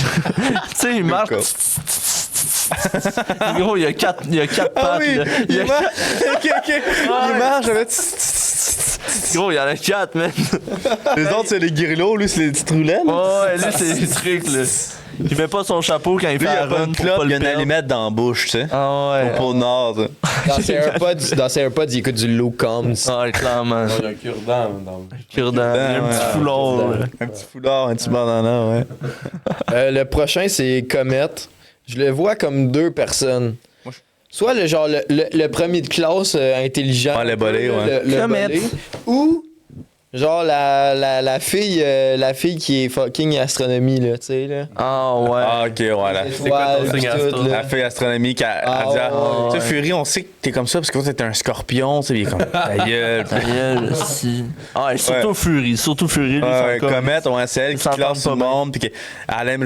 sais, il marche. Cool. Gros, il y a 4 pattes. Ah oui, là. il marche. Ok, ok. Il marche avec. Gros, il y en a 4, man. Les autres, c'est les guerrillos, lui, c'est les petites roulettes. Ouais, lui, c'est des trucs, là. Il met pas son chapeau quand il Lui, fait il la a pas run de pour clope, pas il y a le une perdre. allumette dans la bouche, tu sais. Ah ouais. Au pôle Nord, ça. Dans ses AirPods, il écoute du Low Coms. Ouais, clairement. Il y a un cure-dent dans le... Cure-dent. Il y a un petit Ouais, foulard, là. Un petit foulard, un petit bandana, ouais. Le prochain, c'est Comet. Je le vois comme deux personnes. Soit le genre le premier de classe intelligent. Ouais, le bolé, ouais. Le Comet. bolé, ou Genre la fille qui est fucking astronomie, là, tu sais, là. Ah ouais. Ah, ok, voilà. C'est quoi ton signe astro? La fille astronomique, elle dit, tu sais, Fury, on sait que t'es comme ça parce que toi, t'es un scorpion, tu sais, il est comme, ta gueule. Ta gueule, si. Ah, et surtout Fury, lui, Ouais, c'est Comet, on c'est elle qui s'entend classe tout pas le monde, puis elle aime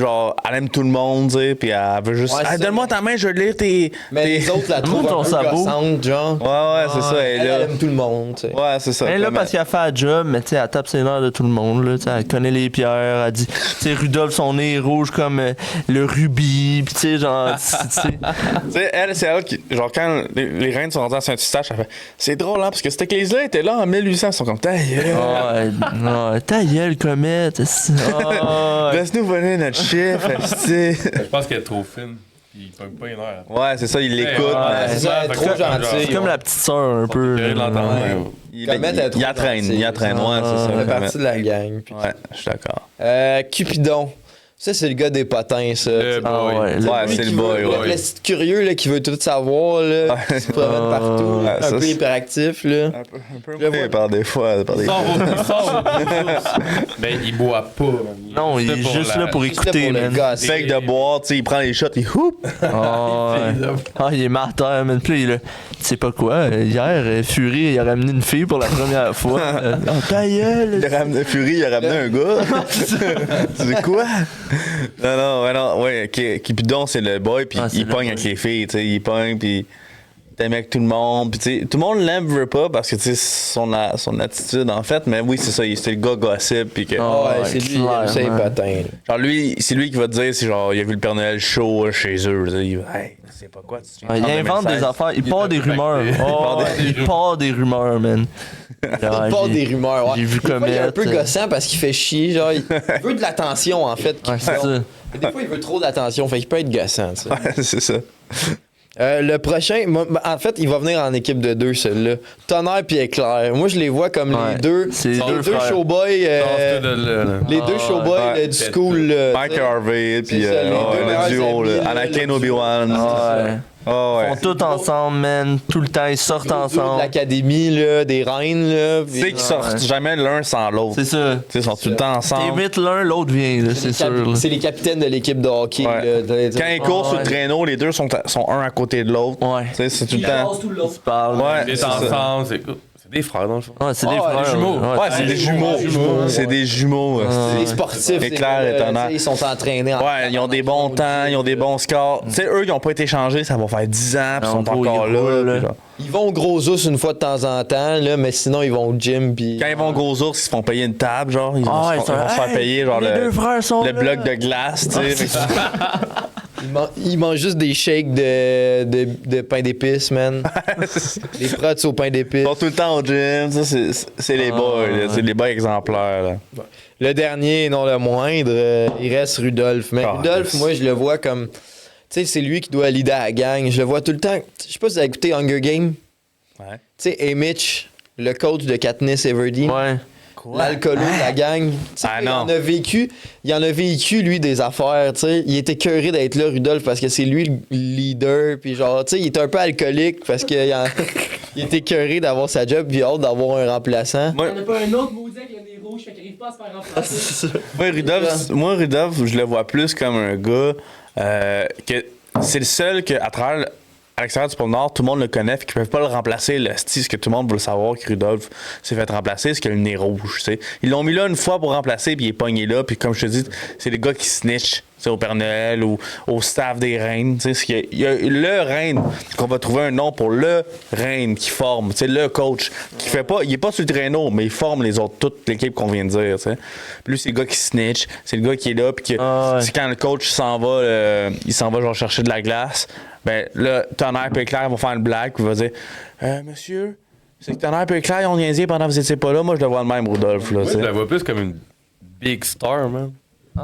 elle aime tout le monde, tu sais, puis elle veut juste, Ouais, c'est ça, donne-moi ta main, je veux lire tes. Mais les autres la trouvent ton un peu sabot. gossante, genre. Ouais, c'est ça, elle est Elle là. aime tout le monde, tu sais. Ouais, c'est ça. Elle est là Comet. parce qu'elle fait un job, mais tu sais, elle tape ses nerfs de tout le monde. Là, tu sais, elle connaît les pierres. Elle dit, tu sais, Rudolph, son nez est rouge comme le rubis. Puis tu sais, genre, tu sais. Tu sais, elle, c'est elle qui, genre, quand les reines sont rendues à Saint-Eustache, elle fait, c'est drôle, hein, parce que cette église-là était là en 1800, ils sont comme, ta gueule. Ouais, ta gueule, comète. Laisse-nous voler notre chiffre, esti. Je pense qu'elle est trop fine. Puis il pogne pas une heure. Ouais, c'est ça, il l'écoute. Ouais, c'est ça, elle est trop gentille. C'est comme la petite sœur un peu. Je là. l'entendre. Comet, elle est trop Il entraîne, gentille. ouais, c'est ça. Elle fait Comet. partie de la gang. Puis- Ouais, je suis d'accord. Cupidon. Ça, c'est le gars des potins, ça. Le Ah boy. ouais, Ouais, c'est le boy, Le ouais. petit curieux là, qui veut tout savoir, là, qui se promène partout, Ouais, un ça, peu c'est- hyperactif. Là. Un peu Je le vois. par des fois. Par des Il sort Mais il boit pas. Non, il est juste là pour Juste là écouter, pour le man. gars. Fake de boire, tu sais, il prend les shots, il hoop. Ah, ouais. Ah, il est martyr, man. Puis là, il est là. Tu sais pas quoi, hier, Fury, il a ramené une fille pour la première fois. Oh, ta gueule! Il a ramené Fury, il a ramené un gars. C'est quoi? Non, ouais, Cupidon, c'est le boy, puis Ah, c'est il le pogne boy. avec les filles, tu sais, il pogne, puis t'aimes avec tout le monde, puis tu sais, tout le monde l'aime, veut pas, parce que, tu sais, son attitude, en fait, mais oui, c'est ça, c'est le gars gossip, puis que, Ah ouais, ouais, c'est lui, il aime ça, les clairement. potins. là. genre, lui, c'est lui qui va te dire, si genre, il a vu le Père Noël chaud chez eux, tu sais, il va, hey, c'est pas quoi, tu Ah, il invente des affaires, il part des rumeurs. Oh, il part des rumeurs, man. Il part des rumeurs, ouais. J'ai vu Des fois, il est un Comet, peu gossant parce qu'il fait chier, genre, il veut de l'attention, en fait. Ouais, c'est ça. Mais des fois, il veut trop d'attention, fait qu'il peut être gossant, tu sais. Ouais, c'est ça. Le prochain, en fait, il va venir en équipe de deux, celui-là. Tonnerre puis Éclair. Moi, je les vois comme Ouais, les deux. c'est les les deux deux frères. showboys. Les deux showboys ouais. du school. là, Mike tu sais. Harvey, puis C'est ça, les deux le meilleurs duo, amis, là, là, Anakin le Obi-Wan. Ouais. Oh, ouais. Ils sont tous ensemble, man. Tout le temps, ils sortent Duo de ensemble. l'académie, là, des reines. Là, Tu sais qu'ils sortent jamais l'un sans l'autre. C'est ça. Tu sais, ils sont tout le temps ensemble. T'évites l'un, l'autre vient, là, c'est sûr. là. C'est les capitaines de l'équipe de hockey. Ouais. Là, Quand ils courent sur le ouais. traîneau, les deux sont un à côté de l'autre. Ouais. Tu sais, c'est tout le Il temps. ramasse tout le long. Ils parlent. Ouais, Ils c'est sont ça. ensemble, c'est des frères dans le fond. Ouais, c'est des Ah, frères. des jumeaux. Ouais, c'est des jumeaux. C'est des jumeaux. C'est des sportifs. Éclair ces et gars-là, Tonnerre. tu sais, ils sont entraînés. Ouais, ils ont des bons temps, ils ont des bons scores. Tu sais, eux, ils n'ont pas été changés, ça va faire 10 ans, puis ils sont gros, encore ils là. roulent, puis genre. Ils vont au gros ours une fois de temps en temps, là, mais sinon, ils vont au gym. Puis Quand ils vont au gros ours, ils se font payer une table, genre. Ils vont, Ah, ils vont se faire payer, genre, les deux frères sont le là. bloc de glace, tu sais. Fait que- Ils mangent juste des shakes de pain d'épices, man. Des prots au pain Ils d'épices. sont tout le temps au gym, ça, c'est les boys, là, c'est les boys exemplaires, là. Le dernier, non le moindre, il reste Rudolph. Mais Ah, Rudolph, yes. moi, je le vois comme. Tu sais, c'est lui qui doit leader la gang. Je le vois tout le temps. Je sais pas si vous avez écouté Hunger Games. Ouais. Tu sais, et Mitch, le coach de Katniss Everdeen. Ouais. L'alcoolo de la gang. Tu sais, Ah, il non. en a vécu, lui, des affaires, tu sais. Il était cœuré d'être là, Rudolph, parce que c'est lui le leader, puis genre, tu sais, il était un peu alcoolique, parce qu'il il était cœuré d'avoir sa job, puis hâte d'avoir un remplaçant. Il n'y en a pas un autre maudit avec le nez rouge, fait qu'il n'arrive pas à se faire remplacer. Moi, Rudolph, je le vois plus comme un gars que c'est le seul que, à travers, à l'extérieur du pôle Nord, tout le monde le connaît, puis qu'ils peuvent pas le remplacer. Le style, ce que tout le monde veut le savoir, que Rudolph s'est fait remplacer, c'est qu'il a le nez rouge. Tu sais. Ils l'ont mis là une fois pour remplacer, puis il est pogné là, puis comme je te dis, c'est les gars qui snitch. Tu sais, au Père Noël ou au staff des reines. Tu sais, il y a le reine, qu'on va trouver un nom pour le reine qui forme, tu sais, le coach, qui fait pas, il est pas sur le traîneau, mais il forme les autres, toute l'équipe qu'on vient de dire. Tu sais. Puis lui, c'est le gars qui snitch, c'est le gars qui est là, puis ouais. c'est quand le coach il s'en va genre chercher de la glace, ben là, Tonnerre et Éclair vont faire une blague, puis il va dire monsieur, c'est que Tonnerre et Éclair ils ont niaisé pendant que vous étiez pas là, moi je le vois le même, Rudolph. Là, Moi, tu je sais. la vois plus comme une big star, man.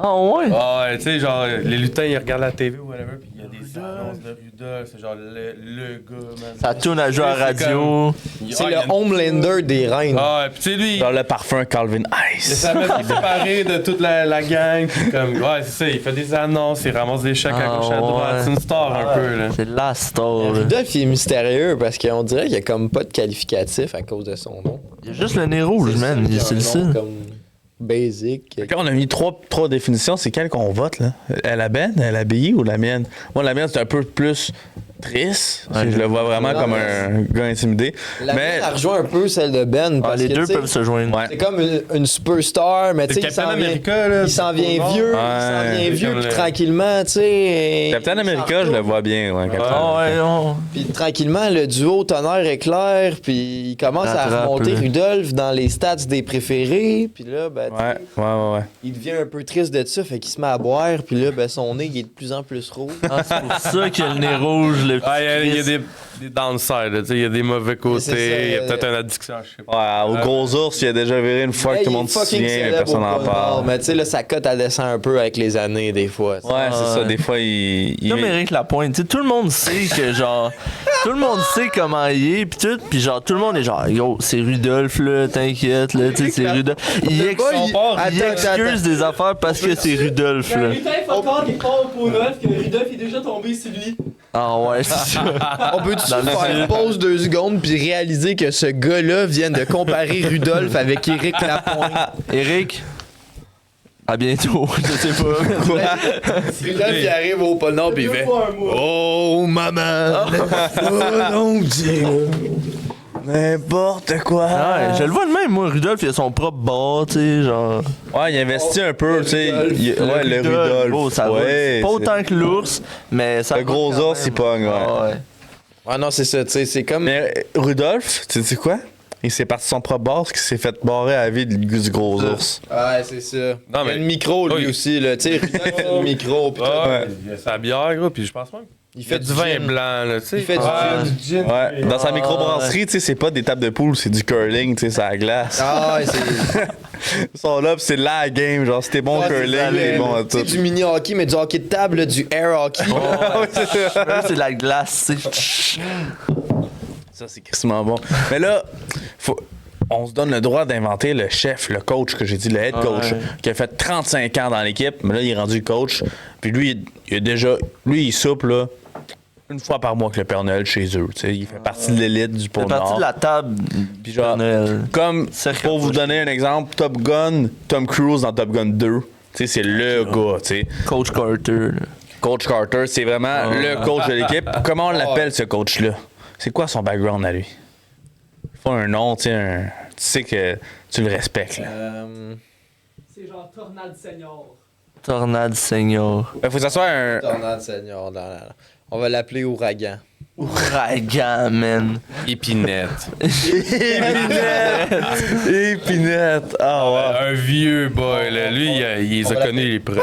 Ah ouais? Ah ouais, tu sais, genre, les lutins, ils regardent la TV ou whatever, puis il y a des annonces de Rudolph, c'est genre le gars, man. Ça tourne à jouer à la C'est radio. C'est il y a le Homelander des reines. Ah ouais, puis tu sais, lui, Genre le parfum Calvin il Ice. s'est séparé de toute la gang, puis comme, ouais, c'est ça, il fait des annonces, il ramasse des chèques à gauche à droite, ouais. c'est une star un peu, là. C'est la star. là. Rudolph, il est mystérieux parce qu'on dirait qu'il y a comme pas de qualificatif à cause de son nom. Il y a juste le nez rouge, man. C'est le un nom seul. comme basic. Quand on a mis trois définitions, c'est quelle qu'on vote, là? La Ben, la BI ou la mienne? Moi, la mienne, c'est un peu plus triste. Ouais, Je le vois vraiment non, comme mais un gars intimidé. La mais mienne, elle rejoint un peu celle de Ben. Ah, Parce les que, deux tu sais, peuvent se joindre. ouais. c'est comme une superstar, mais tu sais, C'est il s'en Captain vient, America, là. il s'en vient c'est vieux, Ouais. il s'en vient C'est vieux, comme puis le- tranquillement, tu sais. Captain il America, s'en je le retourne. vois bien, ouais. Captain Ah America. ouais, non. Puis tranquillement, le duo tonnerre-éclair, puis il commence à Rattrape, remonter là. Rudolph dans les stats des préférés, puis là, ben, tu sais, Ouais. il devient un peu triste de ça, fait qu'il se met à boire, puis là, ben, son nez, il est de plus en plus rouge. Ah, c'est pour ça qu'il y a le nez rouge, le petit Ah, il y a Chris. des downsides, là, tu sais, il y a des mauvais c'est côtés, ça, il y a peut-être une addiction, je sais pas. Ouais, au gros ours, il a déjà viré une fois Là, que tout il le est monde se fucking souvient, célèbre personne au n'en Pôle Nord, parle. mais tu sais, là, sa cote, elle descend un peu avec les années, des fois. tu sais. Ouais, c'est ça. Ouais. Des fois, il Comme Éric Lapointe, tu sais, tout le monde sait que genre, tout le monde sait comment il est pis tout, pis genre tout le monde est genre yo, c'est Rudolph là, t'inquiète là, tu sais c'est Rudolph. Il gars, il- excuse des affaires parce que c'est Rudolph Il y a un là. lutin fuck qui part au pot neuf que Rudolph est déjà tombé sur lui. Ah ouais, c'est ça. On peut-tu Dans le faire sud. une pause 2 secondes puis réaliser que ce gars-là vient de comparer Rudolph avec Éric Lapointe? Éric, à bientôt, je sais pas. Rudolph, il arrive au pôle Nord puis il Deux fait fois un mois. Oh maman! Oh non, Dieu! N'importe quoi. Ouais, je le vois de même, moi, Rudolph, il a son propre bar, tu sais, genre. Ouais, il investit un peu, tu sais. Ouais, le Rudolph. Oh, ça va. Ouais, Pas c'est- autant que l'ours, mais ça Le va gros quand ours, même. il pogne, ouais. Ah ouais. Ouais, non, c'est ça, tu sais, c'est comme. Mais Rudolph, tu sais quoi? Il s'est parti de son propre bar parce qu'il s'est fait barrer à la vie du gros ours. Ouais, c'est ça. Non, Il y a mais- le micro, lui Oui. aussi, là. Tu sais, Rudolph, il a le micro, pis tout. Ouais, il y a sa bière, gros, puis je pense même. Il Il fait du du vin gin. blanc, là, tu sais. Il fait du gin. Ouais, dans sa Ah, microbrasserie, tu sais, c'est pas des tables de poule, c'est du curling, tu sais, c'est à la glace. Ah, ouais, c'est. Ils sont là, pis c'est la game, genre, si t'es bon au Ouais, curling, c'est t'es bon à tu sais, tout. du mini hockey, mais du hockey de table, là, du air hockey. Ouais, c'est ça. Là, c'est de la glace, tu sais. Ça, c'est crissement bon. Mais là, on se donne le droit d'inventer le chef, le coach que j'ai dit, le head coach, Ouais. qui a fait 35 ans dans l'équipe, mais là, il est rendu coach. Puis lui, il a déjà. Lui, il soupe, là, une fois par mois avec le Père Noël chez eux. Tu sais, il fait partie de l'élite du C'est pôle parti Nord. de la table Puis du genre, Père Noël. Comme, Sérieux, pour vous moi, donner un exemple, Top Gun, Tom Cruise dans Top Gun 2. Tu sais, c'est le gars, tu sais. Coach Carter, là. Coach Carter, c'est vraiment le coach de l'équipe. Comment on l'appelle, ce coach-là? C'est quoi son background à lui? Il faut un nom, tu sais que tu le respectes, là. C'est genre Tornade Senior. Tornade Senior. Il faut que ça soit un... Tornade Senior. On va l'appeler Ouragan. Ouragan, man. Épinette. Épinette! Ah ouais. Un vieux boy, là. Lui, il les a connus les premiers.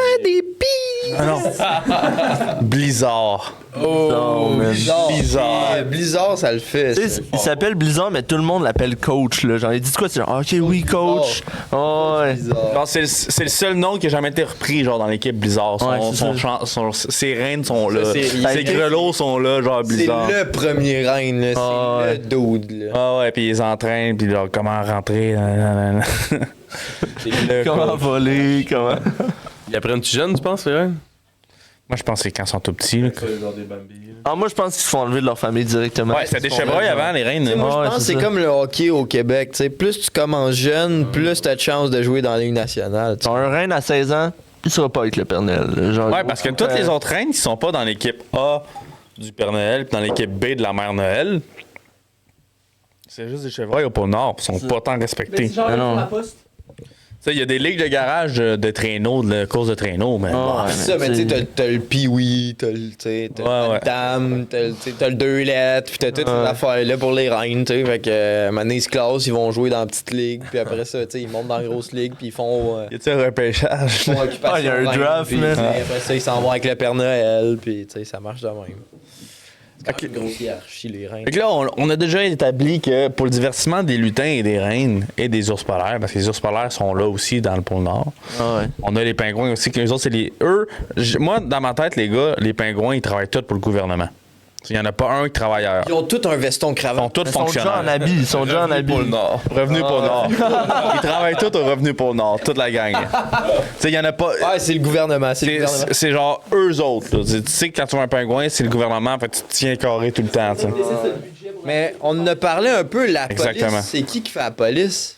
Ah non. Blizzard. Oh, man. Blizzard. Blizzard, ça le fait. Tu sais, il s'appelle Blizzard, mais tout le monde l'appelle coach, là. Genre, il dit quoi? C'est genre, ok, oui, coach. Oh, ouais. Blizzard. Non, c'est le seul nom qui a jamais été repris, genre, dans l'équipe Blizzard. Ouais, c'est Ses reines sont là. Ça, c'est- Ses grelots sont là, genre, C'est Blizzard. le premier reine, là. Ah, C'est ouais. le dude, là. Ah ouais, puis ils entraînent, puis genre, comment rentrer. C'est le Comment coach. voler, comment. Ils apprennent-tu jeune, tu penses, c'est vrai? Moi, je pense que c'est quand ils sont tout petits. Là. Genre des bambis. Ah, moi, je pense qu'ils se font enlever de leur famille directement. Ouais, c'était des chevreuils avant, les reines. Tu sais, moi, Ouais, je pense que c'est c'est ça. comme le hockey au Québec. Tu sais, plus tu commences jeune, plus tu as de chances de jouer dans la Ligue nationale. tu sais. Genre, un reine à 16 ans, il sera pas avec le Père Noël. là. Genre, Ouais, parce que toutes les autres reines qui sont pas dans l'équipe A du Père Noël, puis dans l'équipe B de la Mère Noël, c'est juste des chevreuils au pôle Nord, ils sont pas tant Mais respectés. c'est genre Ah non. la poste. Tu sais, il y a des ligues de garage de traîneaux, de courses de traîneaux, mais. Ah, ouais, C'est ça, mais tu sais, t'as le pee-wee, t'as le, tu sais, t'as Ouais, le dame, t'as le deux lettres, puis t'as toutes ces affaires-là pour les reines, tu sais. Fait que, maintenant, ils se classent, ils vont jouer dans la petite ligue, puis après ça, tu sais, ils montent dans la grosse ligue, puis ils font. Y a-tu un repêchage? Occupation Ah, il y a un reine, draft, puis, man. tu sais, après ça, ils s'en vont avec le Père Noël, puis tu sais, ça marche de même. C'est une grosse hiérarchie, les reines. Fait que là, on a déjà établi que pour le divertissement des lutins et des reines et des ours polaires, parce que les ours polaires sont là aussi dans le pôle Nord. Ah ouais. On a les pingouins aussi, que les autres, c'est les. Moi, dans ma tête, les gars, les pingouins, ils travaillent tous pour le gouvernement. Il n'y en a pas un qui travaille ailleurs. Ils ont tous un veston Ils sont cravate. tous Ils sont déjà fonctionnaires. en habit. Ils sont déjà en habit. Pôle Nord. Revenu pour le Nord. Ils travaillent tous au Revenu pour le Nord, toute la gang. Tu sais, il y en a pas. Ouais, c'est le gouvernement. C'est le gouvernement. C'est genre eux autres. Là. Tu sais que quand tu vois un pingouin, c'est le gouvernement, fait que tu te tiens carré tout le temps. Tu sais. Mais on en a parlé un peu, la Exactement. police. C'est qui fait la police?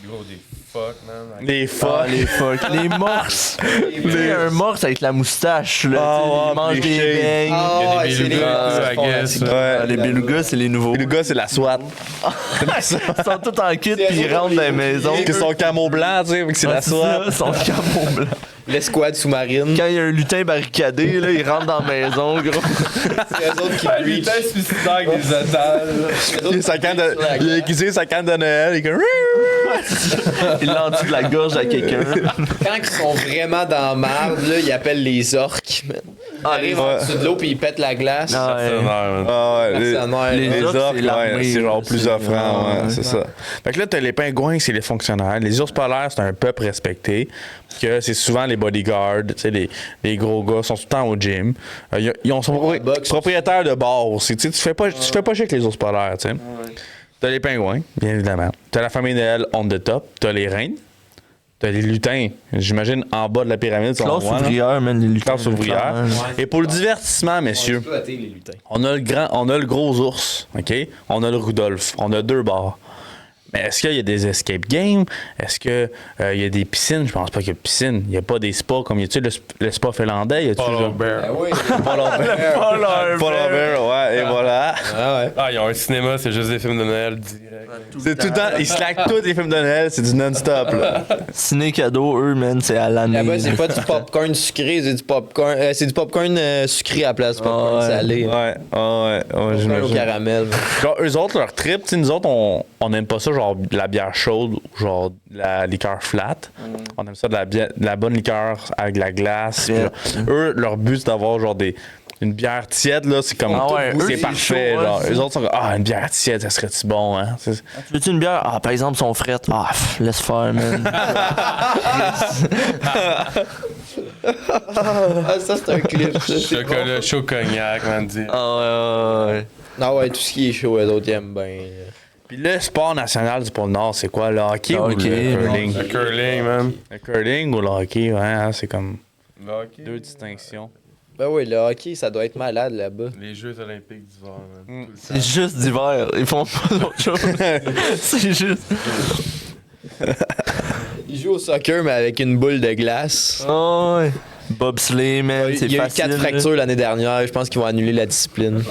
Gros, des fuck, man. Les Ah, fuck. les fuck. Les morses. Un morse avec la moustache, là. Ah, tu sais, ouais, ils mangent les des shades. beignes. Ah, ouais, c'est les belugas, I guess. Ouais. Les belugas, c'est les nouveaux. Le gars, c'est la SWAT. Ils sont tous en kit puis ils rentrent dans les maisons. Qui sont camo blanc, tu sais, fait que c'est la SWAT. Ils sont camo blanc. L'escouade sous-marine. Quand il y a un lutin barricadé, là, ils rentrent dans la maison, gros. C'est eux autres qui Lui, breach. t'es suicidaire avec des otages. Il a aiguisé sa canne de Noël. Il est comme. Ils l'enduit de la gorge à quelqu'un. Quand ils sont vraiment dans la marde, là, ils appellent les orques. Man. Ils arrivent en dessous de l'eau puis ils pètent la glace. Ah, ouais. Ah ouais, Mercenaires. les orques, orques, c'est l'armée, ouais, c'est genre là, plus c'est- offrant, ouais, ouais. c'est ça. Fait que là, t'as les pingouins, c'est les fonctionnaires. Les ours polaires, c'est un peuple respecté. Que c'est souvent les bodyguards, tu sais, les gros gars sont tout le temps au gym. Ils sont boxe. propriétaires de bars aussi. Tu sais, tu fais pas chier avec les ours polaires, tu sais. T'as les pingouins, bien évidemment. T'as la famille Noël on the top. T'as les reines. T'as les lutins, j'imagine, en bas de la pyramide. si on Classe voit, là. ouvrière, man, les lutins. Classe ouvrière. Et pour le divertissement, messieurs, Les lutins. on a le gros ours, OK? On a le Rudolph. On a 2 bars. Mais est-ce qu'il y a des escape games? Est-ce qu'il y a des piscines? Je pense pas qu'il y a de piscine. Il n'y a pas des spas comme y a-tu le spa finlandais? Y a-tu Polo genre- Bear. Ah oui. Polar Bear. Polar Bear, ouais, et voilà. Ah ouais. Ah, ils ont un cinéma, c'est juste des films de Noël direct. C'est tout le temps, ils slackent tous les films de Noël, c'est du non-stop, là. Ciné cadeau, eux, man, c'est à l'année. Là-bas, c'est pas du popcorn sucré, c'est du popcorn, sucré à la place du popcorn ouais. salé. Ouais, ouais, Popcorn au j'imagine. caramel. Genre, eux autres, leur trip, tu sais, nous autres, on aime pas ça, genre, de la bière chaude, genre, de la liqueur flat. On aime ça, de la bonne liqueur avec de la glace. Yeah. Puis là, eux, leur but, c'est d'avoir, genre, une bière tiède, là, c'est comme. Ah ouais, eux, c'est c'est parfait, chaud, ouais, genre. c'est- Eux autres sont comme, ah, une bière tiède, ça serait-tu bon, hein? Tu veux-tu une bière? Ah, par exemple, son frettes. Ah, laisse faire, man. Ah, ça, c'est un clip, ça. Chocolat chaud cognac, man, dire. Ah, ouais. Ah ouais, tout ce qui est chaud, eux autres, ils aiment bien. Puis le sport national du pôle Nord, c'est quoi? Le hockey Le ou hockey, le curling? Le curling, man. Le curling ou le hockey, ouais, hein, c'est comme Le hockey. 2 distinctions. Ben oui, le hockey, ça doit être malade là-bas. Les Jeux olympiques d'hiver, man. Tout le C'est juste d'hiver. Ils font pas d'autre chose. C'est juste. Ils jouent au soccer, mais avec une boule de glace. Ah, ouais. Bobsleigh, man, c'est Il y a eu facile. 4 fractures l'année dernière, je pense qu'ils vont annuler la discipline.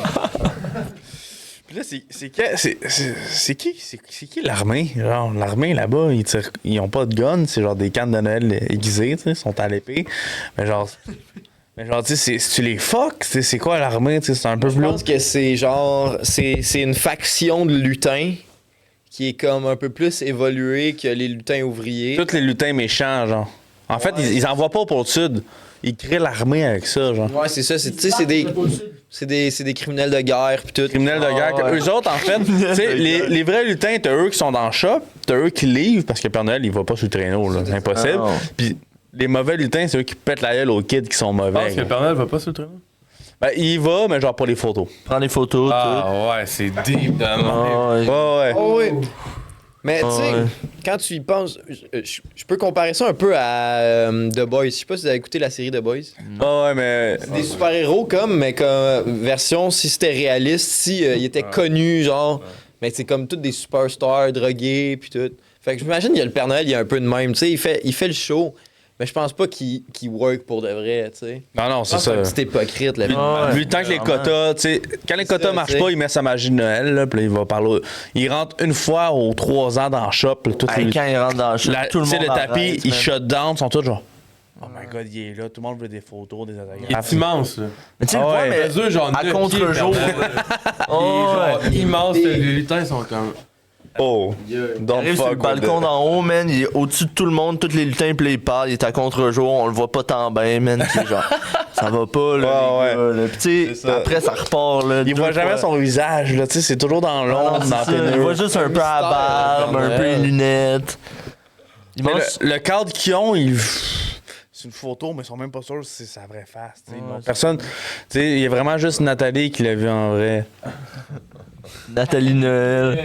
Puis là, c'est qui l'armée? Genre, l'armée là-bas, ils ont pas de gun, c'est genre des cannes de Noël aiguisées, tu sais, ils sont à l'épée. Mais genre, tu sais, tu les fuck, c'est quoi l'armée, tu sais, c'est un peu Je plus pense que c'est genre. C'est une faction de lutins qui est comme un peu plus évoluée que les lutins ouvriers. tous les lutins méchants, genre. En fait, ils envoient pas pour le sud. Ils créent l'armée avec ça, genre. Ouais, c'est ça. Tu sais, c'est des criminels de guerre pis tout. Criminels de guerre. Ah, ouais. Eux autres, en fait, tu sais, les vrais lutins, t'as eux qui sont dans le shop, t'as eux qui livrent parce que Père Noël, il va pas sur le traîneau, là. C'est impossible. Ah, non. Puis les mauvais lutins, c'est eux qui pètent la gueule aux kids qui sont Je mauvais. pense que le Père Noël va pas sur le traîneau. Ben, il y va, mais genre pour les photos. Prends des photos, tout. Ah ouais, c'est deep de Ah, même. ouais. Ouais. Oh oui. Mais tu sais, ouais. quand tu y penses, je peux comparer ça un peu à The Boys. Je sais pas si vous avez écouté la série The Boys. Ouais, mais. C'est des super-héros mais comme version si c'était réaliste, si ils étaient connus, genre. Mais c'est comme tous des superstars, drogués, puis tout. Fait que j'imagine qu'il y a le Père Noël, il y a un peu de même. Tu sais, il fait le show, mais je pense pas qu'il work pour de vrai, tu sais. Non, c'est ça. C'est un petit hypocrite, là. Ah, ouais. Lui, tant que les quotas, tu sais, quand les quotas ça, marchent tu sais. pas, il met sa magie de Noël, là, puis là, il va parler. Il rentre une fois aux 3 ans dans le shop, là, tout Hey, quand ils rentrent dans le shop, tout le tu sais, monde le tapis, arrête, ils man. shut down, ils sont tous genre. Oh my god, il est là, tout le monde veut des photos, des Il autographes. est immense, là. Mais tu sais, Ah le ouais. mais Les eux, genre, à 9 contre-jour. pieds, Père Noël. Oh, Il est genre ouais. immense, les lutins sont comme. Oh, Il don't arrive sur le fuck with balcon it. d'en haut, man. Il est au-dessus de tout le monde, tous les lutins, puis là, il parle. Il est à contre-jour, on le voit pas tant bien, man. Puis genre, ça va pas, là. Ouais, les gars, là. Puis tu C'est sais, ça. après, ça repart, là. Il voit jamais son visage, là, tu sais, c'est toujours dans Ah non, l'ombre, c'est dans la ça. Il pénombre. voit juste un peu à la barbe, un peu les lunettes. Il Mais mange. le cadre qu'ils ont, c'est une photo, mais ils sont même pas sûrs si c'est sa vraie face. Tu sais. Ouais, Personne. Tu sais, il y a vraiment juste Nathalie qui l'a vu en vrai. Nathalie Noël.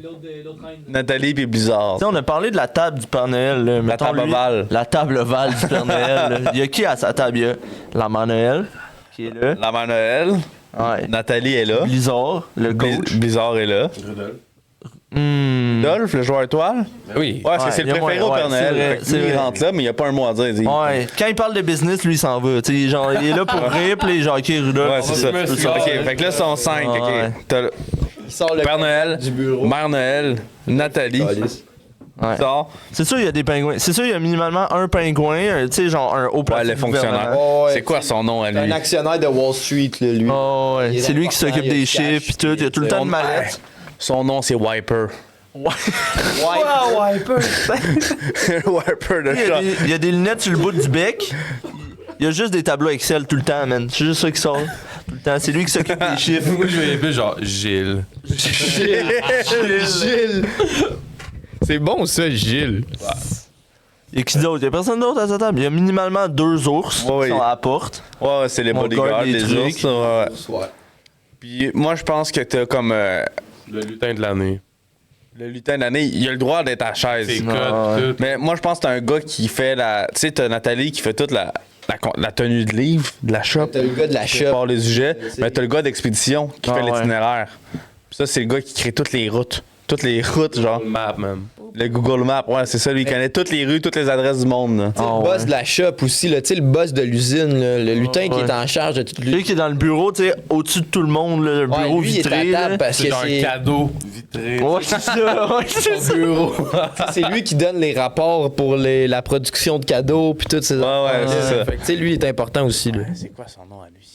L'autre reine. Nathalie puis Blizzard. Tu sais, on a parlé de la table du Père Noël. Là. Mettons, table lui, ovale. La table ovale du Père Noël. Là. Il y a qui à sa table? Il y a la Mère Noël, qui est là. La mère Noël. Ouais. Nathalie est là. Blizzard, le coach. Blizzard est là. Rudolph. Dolph, le joueur étoile. Oui. Ouais, c'est il le y a préféré moins- au Père ouais, c'est Noël. vrai, Fait que c'est lui, il vrai. rentre là, mais il n'y a pas un mot à dire. Il dit- Ouais. Quand il parle de business, lui, il s'en va. Tu sais, genre, il est là pour rire, puis les gens, ok, Rudolph. Ouais, c'est ça. fumer un Ok, cigare, fait que là, ils sont 5. Ouais. T'as le Il sort le Père Noël, du bureau. Mère Noël, Nathalie. Ouais. Sort. C'est sûr, il y a des pingouins. C'est sûr, il y a minimalement un pingouin, tu sais, genre un haut Ouais, placé le du fonctionnaire. gouvernement. Ouais, C'est quoi son nom à C'est un lui? actionnaire de Wall Street, là, lui. Oh, ouais. Il est C'est lui qui important, s'occupe il y a des du chiffres cash, puis tout. Il y a tout le temps de mallette. Son nom, c'est Wiper. Wiper. Wiper de Il y, a chat. il y a des lunettes sur le bout du bec. Il y a juste des tableaux Excel tout le temps, man. C'est juste ça qui sort. Tout le temps. C'est lui qui s'occupe des chiffres. Moi, je vais appeler genre Gilles. Gilles. C'est bon, ça, Gilles. Et qui d'autre? Il y a personne d'autre à sa table. Il y a minimalement 2 ours Ouais, qui sont ouais. à la porte. Ouais, c'est les On bodyguards, garde les les trucs. ours. Ouais. Puis moi, je pense que t'as comme Le lutin de l'année. le lutin de l'année, il a le droit d'être à la chaise. C'est Non, code, tout. Mais moi, je pense que t'as un gars qui fait la. Tu sais, t'as Nathalie qui fait toute la tenue de livre, de la shop. T'as le gars de la Qui shop. part les sujets. Mais t'as le gars d'expédition qui Ah, fait ouais. l'itinéraire. Puis ça, c'est le gars qui crée toutes les routes. Toutes les routes, genre. Map, man. Le Google Maps, ouais, c'est ça, lui, il connaît toutes les rues, toutes les adresses du monde. Là. Tu sais, Ah, le boss ouais. de la shop aussi, là, tu sais, le boss de l'usine, là, le lutin qui ouais. est en charge de toute Lui l'usine. qui est dans le bureau, tu sais, au-dessus de tout le monde, là, le bureau lui, il est vitré. à là. table parce C'est que genre un c'est cadeau vitré. Ouais, c'est ça. Ouais, c'est ça. bureau. C'est lui qui donne les rapports pour la production de cadeaux puis toutes ces Ouais, ouais, c'est ça. Fait que, tu sais, lui, il est important aussi. Là. C'est quoi son nom à lui?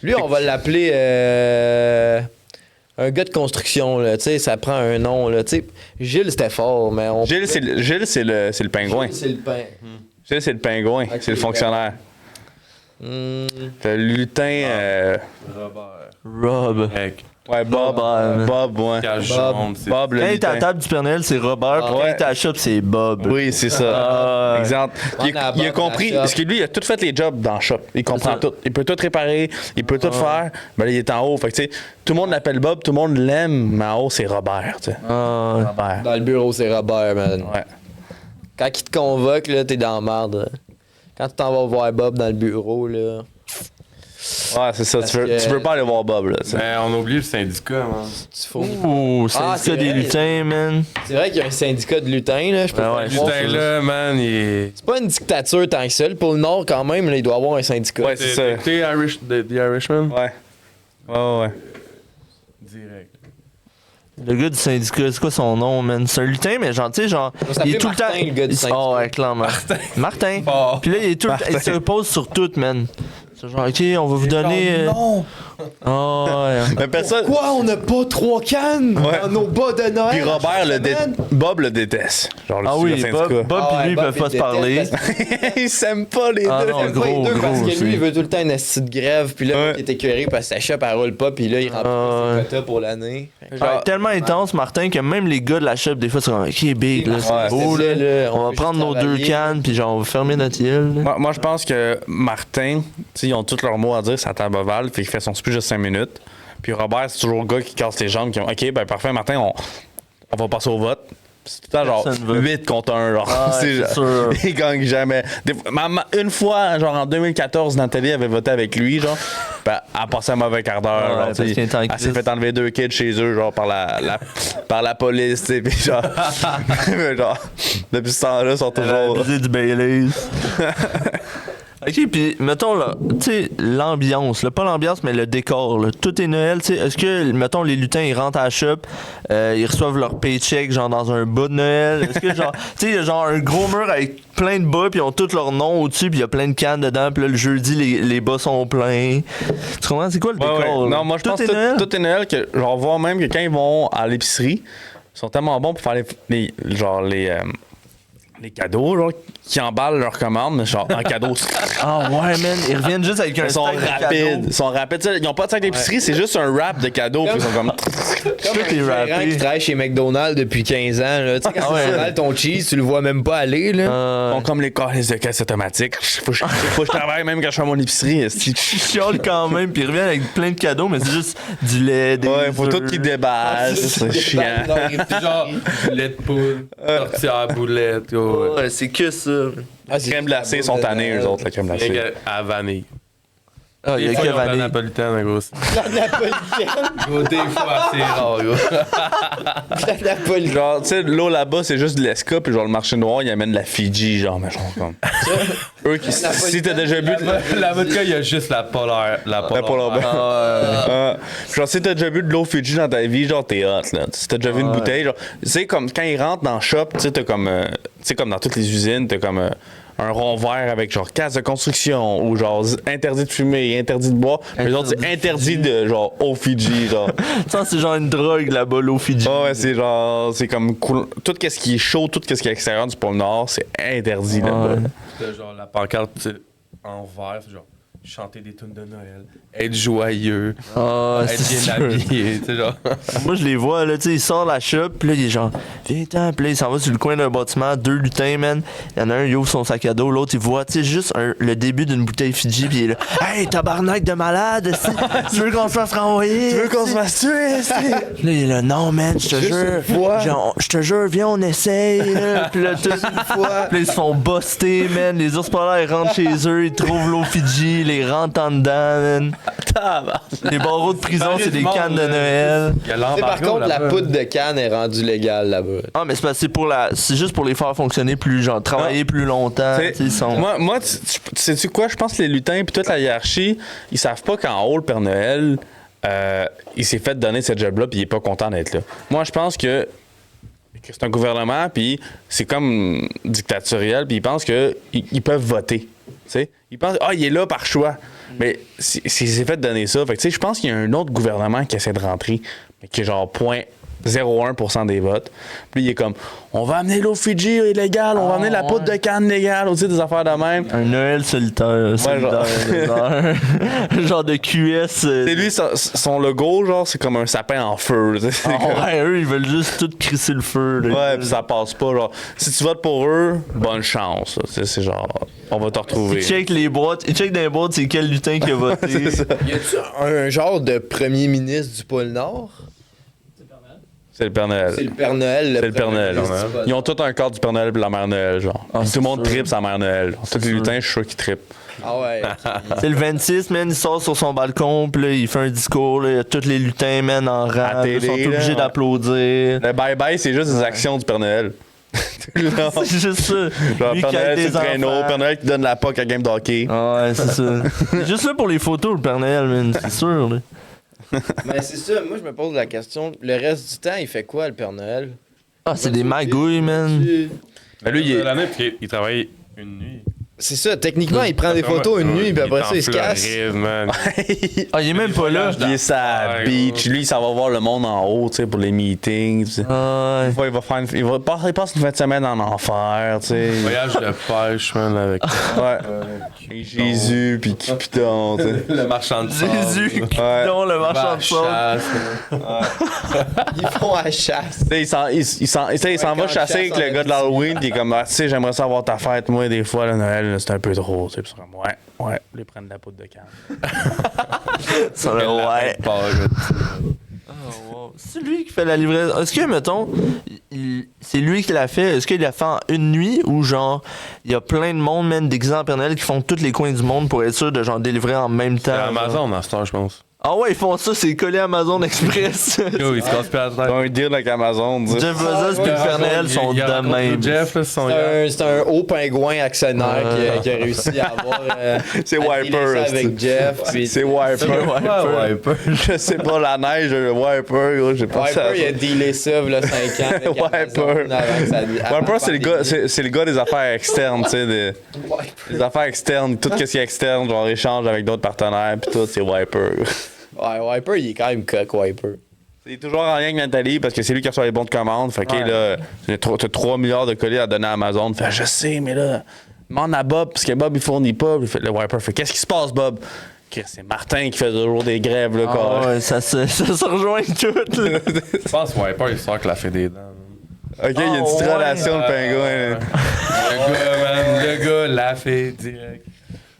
Lui, on va l'appeler un gars de construction, là, tu sais, ça prend un nom, là, tu sais. Gilles, c'était fort, mais on... Gilles, c'est le pingouin. Gilles, c'est le pain. Gilles, c'est le pingouin. Ok, C'est le fonctionnaire. Le lutin. Robert. Rob. Heck. Ouais, Bob. Bob. Bob, ouais. Cage Bob. jaune, c'est. Bob, le Quand il est à la lutin. table du Père Noël, c'est Robert. Puis quand ouais. il est à la shop, c'est Bob. Oui, c'est ça. Ah, ouais. Exemple. Il On a a Bob compris. dans la Parce que lui, il a tout fait les jobs dans le shop. Il comprend ça. tout. Il peut tout réparer. Il peut tout faire. Mais là, il est en haut. Fait que, tu sais, tout le monde l'appelle Bob. Tout le monde l'aime. Mais en haut, c'est Robert, tu sais. Ah, ouais. Robert. Dans le bureau, c'est Robert, man. Ouais. Quand il te convoque, là, t'es dans la merde. Quand tu t'en vas voir Bob dans le bureau, là... Ouais, c'est ça. Parce Tu que- peux pas aller voir Bob, là. tu sais. Mais on a oublié le syndicat, man. Tu faut... Ouh, c'est Ah, ça c'est des vrai. lutins, man. C'est vrai qu'il y a un syndicat de lutins, là. Je peux Ben pas ouais, le Le voir. lutin, là, man, il est. C'est pas une dictature tant que ça. Pour le Nord, quand même, là, il doit avoir un syndicat. Ouais, c'est ça. T'es The Irishman? Ouais. Ouais, ouais. Direct. Le gars du syndicat, c'est quoi son nom, man? C'est un lutin, mais genre, tu sais, genre. Il va s'appeler Il est tout le temps. Martin, le gars du syndicat. Ah, ouais, clairement. Martin. Fort. Puis là, il est tout le temps. Il se repose sur tout, man. C'est genre, ok, on va vous donner. Non! Ah, ouais. Mais personne. Quoi, on n'a pas 3 cannes Ouais. dans nos bas de Noël? Puis Robert, Bob le déteste. Genre, le Ah oui, syndicat. Bob Ah et ouais, lui, ils Bob, peuvent pas il se parler. déteste parce Ils s'aiment pas, les Ah deux. non, C'est pas les gros, deux parce gros que aussi. lui, il veut tout le temps une esti de grève, puis là, Ouais. il est écœuré parce que sa shop, elle roule pas, puis là, il remplit Ah, ses ouais. quotas pour l'année. Ouais, tellement intense, Martin, que même les gars de la shop, des fois, sont comme, ok, big, là, c'est Ouais, beau, c'est là. ça, là, On va peut prendre juste nos 2 travailler. cannes, puis genre, on va fermer notre île. là. Moi, je pense que Martin, tu sais, ils ont tous leurs mots à dire, c'est à table ovale, fait qu'il fait son speech juste 5 minutes. Puis Robert, c'est toujours le gars qui casse les jambes, qui ont, ok, ben parfait, Martin, on va passer au vote. C'est tout le temps genre Personne veut. 8 contre 1, genre. Ah, C'est c'est genre- sûr. Il gagne jamais. Une fois, genre en 2014, Nathalie avait voté avec lui, genre. Ben, elle a passé un mauvais quart d'heure. Ah ouais, genre, parce tu sais. qu'il était en Elle s'est crise. fait enlever 2 kids chez eux, genre par la police, tu sais. Puis genre, mais genre, depuis ce temps-là, ils sont toujours. Abuser du Baileys. Ok, puis mettons là, tu sais, l'ambiance, là, pas l'ambiance, mais le décor, là, tout est Noël, tu sais, est-ce que, mettons, les lutins, ils rentrent à la shop, ils reçoivent leur paycheck, genre, dans un bas de Noël, est-ce que, genre, tu sais, il y a genre un gros mur avec plein de bas, puis ils ont tous leurs noms au-dessus, puis il y a plein de cannes dedans, puis là, le jeudi, les bas sont pleins. Tu comprends, c'est quoi le Ouais, décor, ouais. là? Non, moi, je pense est que Noël? tout est Noël, que genre, voir même que quand ils vont à l'épicerie, sont tellement bons pour faire les cadeaux, genre, qui emballent leurs commandes, mais genre, en cadeau. Ah ouais, man. Ils reviennent juste avec un Ils sont stack de rapides. cadeaux. Ils sont rapides. T'sais, ils ont pas de sac d'épicerie, c'est juste un wrap de cadeaux. Puis ils sont comme. Comme Tout est un gérant rappé. qui travaille chez McDonald's depuis 15 ans. Là. Tu sais, quand tu installes ton cheese, tu le vois même pas aller. Là. Ils sont comme les caisses de caisse automatiques. Faut que je travaille même quand je fais mon épicerie. esti. Ils chiolent quand même, puis ils reviennent avec plein de cadeaux, mais c'est juste du lait, des Ouais, faut œufs. tout qu'ils déballent. C'est chiant. Genre, lait de poule, tortillère, boulette, go. Ouais, c'est que ça. La crème glacée, ils sont tannés, eux autres, la crème glacée. Rien qu'à vanille. Ah, il y a Des fois, que ils ont de la vanille. napolitaine, gros. La napolitaine. Gros, des fois, c'est rare, gros. La napolitaine. Genre, tu sais, l'eau là-bas, c'est juste de l'Esca, puis genre, le marché noir, il amène de la Fiji, genre, mais genre, comme. Eux qui. Si t'as déjà bu. La vodka, il y a juste la polaire. La Polar polaire. Bear. Genre, si t'as déjà bu de l'eau Fiji dans ta vie, genre, t'es hot, là. Si t'as déjà vu une bouteille, genre. Tu sais, comme quand ils rentrent dans le shop, tu sais, t'as comme. Tu sais, comme dans toutes les usines, t'as comme. Un rond vert avec genre case de construction ou genre interdit de fumer, interdit de boire. Les autres, c'est interdit de genre eau Fiji, genre. Ça, c'est genre une drogue là-bas, l'eau Fiji. Ah ouais, c'est genre. C'est comme. Tout ce qui est chaud, tout ce qui est extérieur du pôle Nord, c'est interdit là-bas. Ouais. C'est genre la pancarte tu sais, en vert, c'est genre chanter des tunes de Noël, être joyeux, Ah, être c'est bien sûr. habillé, tu sais, genre. Moi, je les vois, là, tu sais, ils sortent la shop, puis là, il est genre, viens-t'en, puis là, il s'en va sur le coin d'un bâtiment, 2 lutins, man. Il y en a un, il ouvre son sac à dos, l'autre, il voit, tu sais, juste le début d'une bouteille Fiji, puis il est là, hey, tabarnak de malade, esti, tu veux qu'on se fasse renvoyer? Tu veux qu'on se fasse tuer, esti? Là, il est là, non, man, je te jure. Genre, je te jure, viens, on essaye, là. Puis là, tout une fois. Puis là, ils se font buster, man. Les ours polaires, ils rentrent chez eux, ils trouvent l'eau Fiji, ils les rentrent en dedans, man. Les barreaux de prison, c'est des cannes de Noël. Il y a Tu sais, par l'embargo contre, la là-bas. poudre de canne est rendue légale là-bas. Ah, mais c'est parce que c'est juste pour les faire fonctionner plus, genre, travailler plus longtemps. T'sais, tu sais, ils sont... Moi, tu sais-tu quoi? Je pense que les lutins puis toute la hiérarchie, ils savent pas qu'en haut, le Père Noël, il s'est fait donner cette job-là puis il est pas content d'être là. Moi, je pense que c'est un gouvernement puis c'est comme dictatorial puis ils pensent qu'ils peuvent voter. T'sais? Ils pensent, il est là par choix. Mais il s'est fait donner ça. Fait que, tu sais, je pense qu'il y a un autre gouvernement qui essaie de rentrer, mais qui est genre 0,1% des votes. Puis il est comme, on va amener l'eau Fiji illégale, on va amener la poudre de canne légale, aussi des affaires de même. Un Noël solitaire, solidaire, genre de QS. C'est lui, son logo, genre, c'est comme un sapin en feu. Tu sais, c'est comme- Ouais, eux, ils veulent juste tout crisser le feu. Là. Ouais, pis ça passe pas. Genre, si tu votes pour eux, bonne chance. Là. C'est genre, on va te retrouver. Ils checkent les boîtes, ils checkent dans les boîtes, c'est quel lutin qui a voté. C'est ça. Y a-tu un genre de premier ministre du pôle Nord? C'est le Père Noël. C'est le Père Noël. C'est le Père Noël. premier ministre du pôle Ils ont tous un corps du Père Noël et la Mère Noël, genre. Ah, Tout c'est le monde sûr. tripe sa Mère Noël. Tous les sûr. lutins, je suis sûr qu'ils trippent. Ah ouais. C'est le 26, man, il sort sur son balcon, puis là, il fait un discours, là, il y a tous les lutins, man, en rang, À là, ils télé, sont là, obligés ouais. d'applaudir. Le bye-bye, c'est juste des actions du Père Noël. Tout le long. C'est juste ça. Genre, Lui Père qui a Noël, des c'est le traîneau. enfants. Père Noël qui donne la POC à game de hockey. Ah ouais, c'est ça. C'est juste là pour les photos, le Père Noël, man, c'est sûr, là. Mais c'est ça, moi je me pose la question, le reste du temps, il fait quoi le Père Noël? Ah, c'est des magouilles, man. Mais lui, il est. L'année, puis il travaille une nuit. C'est ça, techniquement, il prend des photos une nuit, puis après ça, il se casse. Man. Ah, il est même pas là. Il est sa Ouais, beach. ouais. Lui, ça va voir le monde en haut, tu sais, pour les meetings. Tu sais. Ah, Des fois, il passe une fin de semaine en enfer, tu sais. Voyage de pêche, man, avec Ouais. Et Jésus, puis Cupidon, tu sais. le marchand de sable. Jésus, Ouais. non, le marchand de sable. chasse. Ils font à chasse. Tu sais, il s'en va quand chasser avec chasse le en gars de l'Halloween, puis il est comme, tu sais, j'aimerais ça avoir ta fête, moi, des fois, le Noël, là, c'est un peu trop, tu sais. Puis c'est comme, ouais, ils prennent de la poudre de canne. Ça, là, ouais. Ah, wow. C'est lui qui fait la livraison. Est-ce que, mettons, c'est lui qui l'a fait? Est-ce qu'il l'a fait en une nuit ou genre, il y a plein de monde, même d'exemples Père Noël qui font tous les coins du monde pour être sûr de genre délivrer en même temps? C'est genre? Amazon dans ce temps, je pense. Ah ouais, ils font ça, c'est collé Amazon Express. Yo, il se casse plus la Ils ont tête. un deal avec Amazon, tu sais. Jeff Bezos et le Père Noël sont Il y a de même. Jeff, là, son C'est un haut pingouin actionnaire qui a réussi à avoir. C'est à Wiper, dealer ça c'est- avec Jeff. Puis C'est Wiper. Wiper. Je sais pas, la neige, le Wiper, gros, j'ai pas ça. Wiper, il a dealé ça, là, 5 ans. Avec Wiper. Amazon, avant que ça- avant Wiper, c'est le la gars, pandémie. c'est le gars des affaires externes, tu sais, des affaires externes, tout ce qui est externe, genre échange avec d'autres partenaires, puis tout, c'est Wiper. Ouais, Wiper, il est quand même coq, Wiper. Il est toujours en lien avec Nathalie parce que c'est lui qui reçoit les bons de commande. Fait que là, t'as 3 milliards de colis à donner à Amazon. Fait je sais, mais là, demande à Bob parce que Bob il fournit pas. Il fait le wiper. Fait qu'est-ce qui se passe, Bob? C'est Martin qui fait toujours des grèves, là, quoi. Ouais, ça se rejoint tout, là. Je pense que Wiper, il sort que la fait des dents. Ok, il y a une petite relation, le pingouin. Le gars l'a fait direct.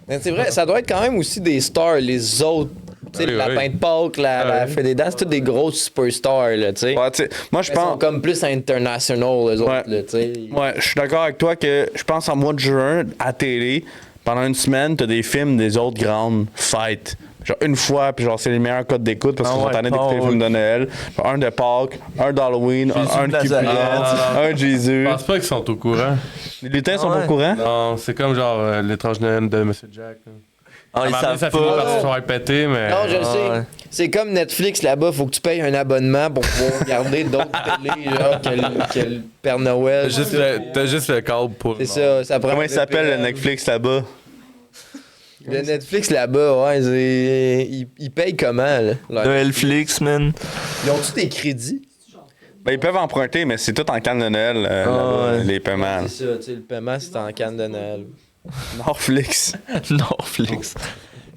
Mais c'est vrai, ça doit être quand même aussi des stars, les autres. Tu sais, le lapin de Pâques, la fait des dents, c'est toutes des grosses superstars, là, tu sais. Ouais, moi, je Ils sont pense. comme plus international, eux autres, là, tu sais. Ouais, je suis d'accord avec toi que je pense en mois de juin, à télé, pendant une semaine, t'as des films des autres grandes fêtes. Genre une fois, puis genre c'est les meilleurs codes d'écoute parce qu'ils sont tannés d'écouter les films de Noël. Genre, un de Pâques, un d'Halloween, un de Cupid, un de Jésus. Je pense pas qu'ils sont au courant. Les lutins sont pas au courant? Non, c'est comme genre l'étrange Noël de Monsieur Jack. Là. Ah, ils savent ça finit par pas. se faire péter, mais. Non, je le sais. ouais. C'est comme Netflix là-bas, faut que tu payes un abonnement pour pouvoir regarder d'autres télés, genre que le Père Noël. T'as juste le câble pour. C'est ça, ça prend. Comment il s'appelle le VPN. Netflix là-bas? Le Netflix là-bas, ouais, ils payent comment, là? Netflix, man. Ils ont-tu des crédits? Ben, ils peuvent emprunter, mais c'est tout en canne de Noël, là-bas, ouais. les paiements. C'est ça, tu sais, le paiement, c'est en canne de Noël. Netflix. Netflix.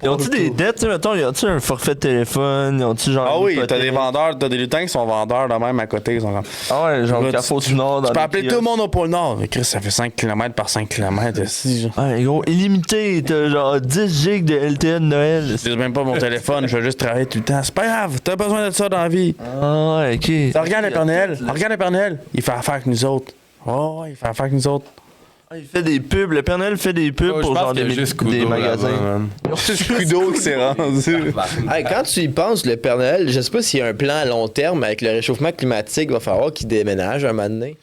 Ils ont-tu des dettes, tu sais, mettons, ils ont-tu un forfait de téléphone, ils ont-tu genre. Ah oui, une t'as des hypothèque? vendeurs, t'as des lutins qui sont vendeurs de même à côté. Ils sont comme, Ah ouais, genre Là, Carrefour du Nord. tu dans peux des appeler tout le kiosques. monde au pôle Nord. Mais Chris, ça fait 5 km par 5 km. Ouais, gros, illimité, t'as genre 10 gigs de LTE de Noël. Je dis même pas mon téléphone, je veux juste travailler tout le temps. C'est pas grave, t'as besoin de ça dans la vie. Ah ouais, ok. Regarde le Père Noël, regarde le Père Noël. Il fait affaire avec nous autres. Oh, ouais, il fait affaire avec nous autres. Ah, il fait des pubs, le Père Noël fait des pubs Je pour pense genre qu'il y a des, juste des Kudo magasins. là-bas, man. C'est Scudo qui s'est rendu. Hey, quand tu y penses, le Père Noël, je sais pas s'il y a un plan à long terme avec le réchauffement climatique, il va falloir qu'il déménage un moment donné.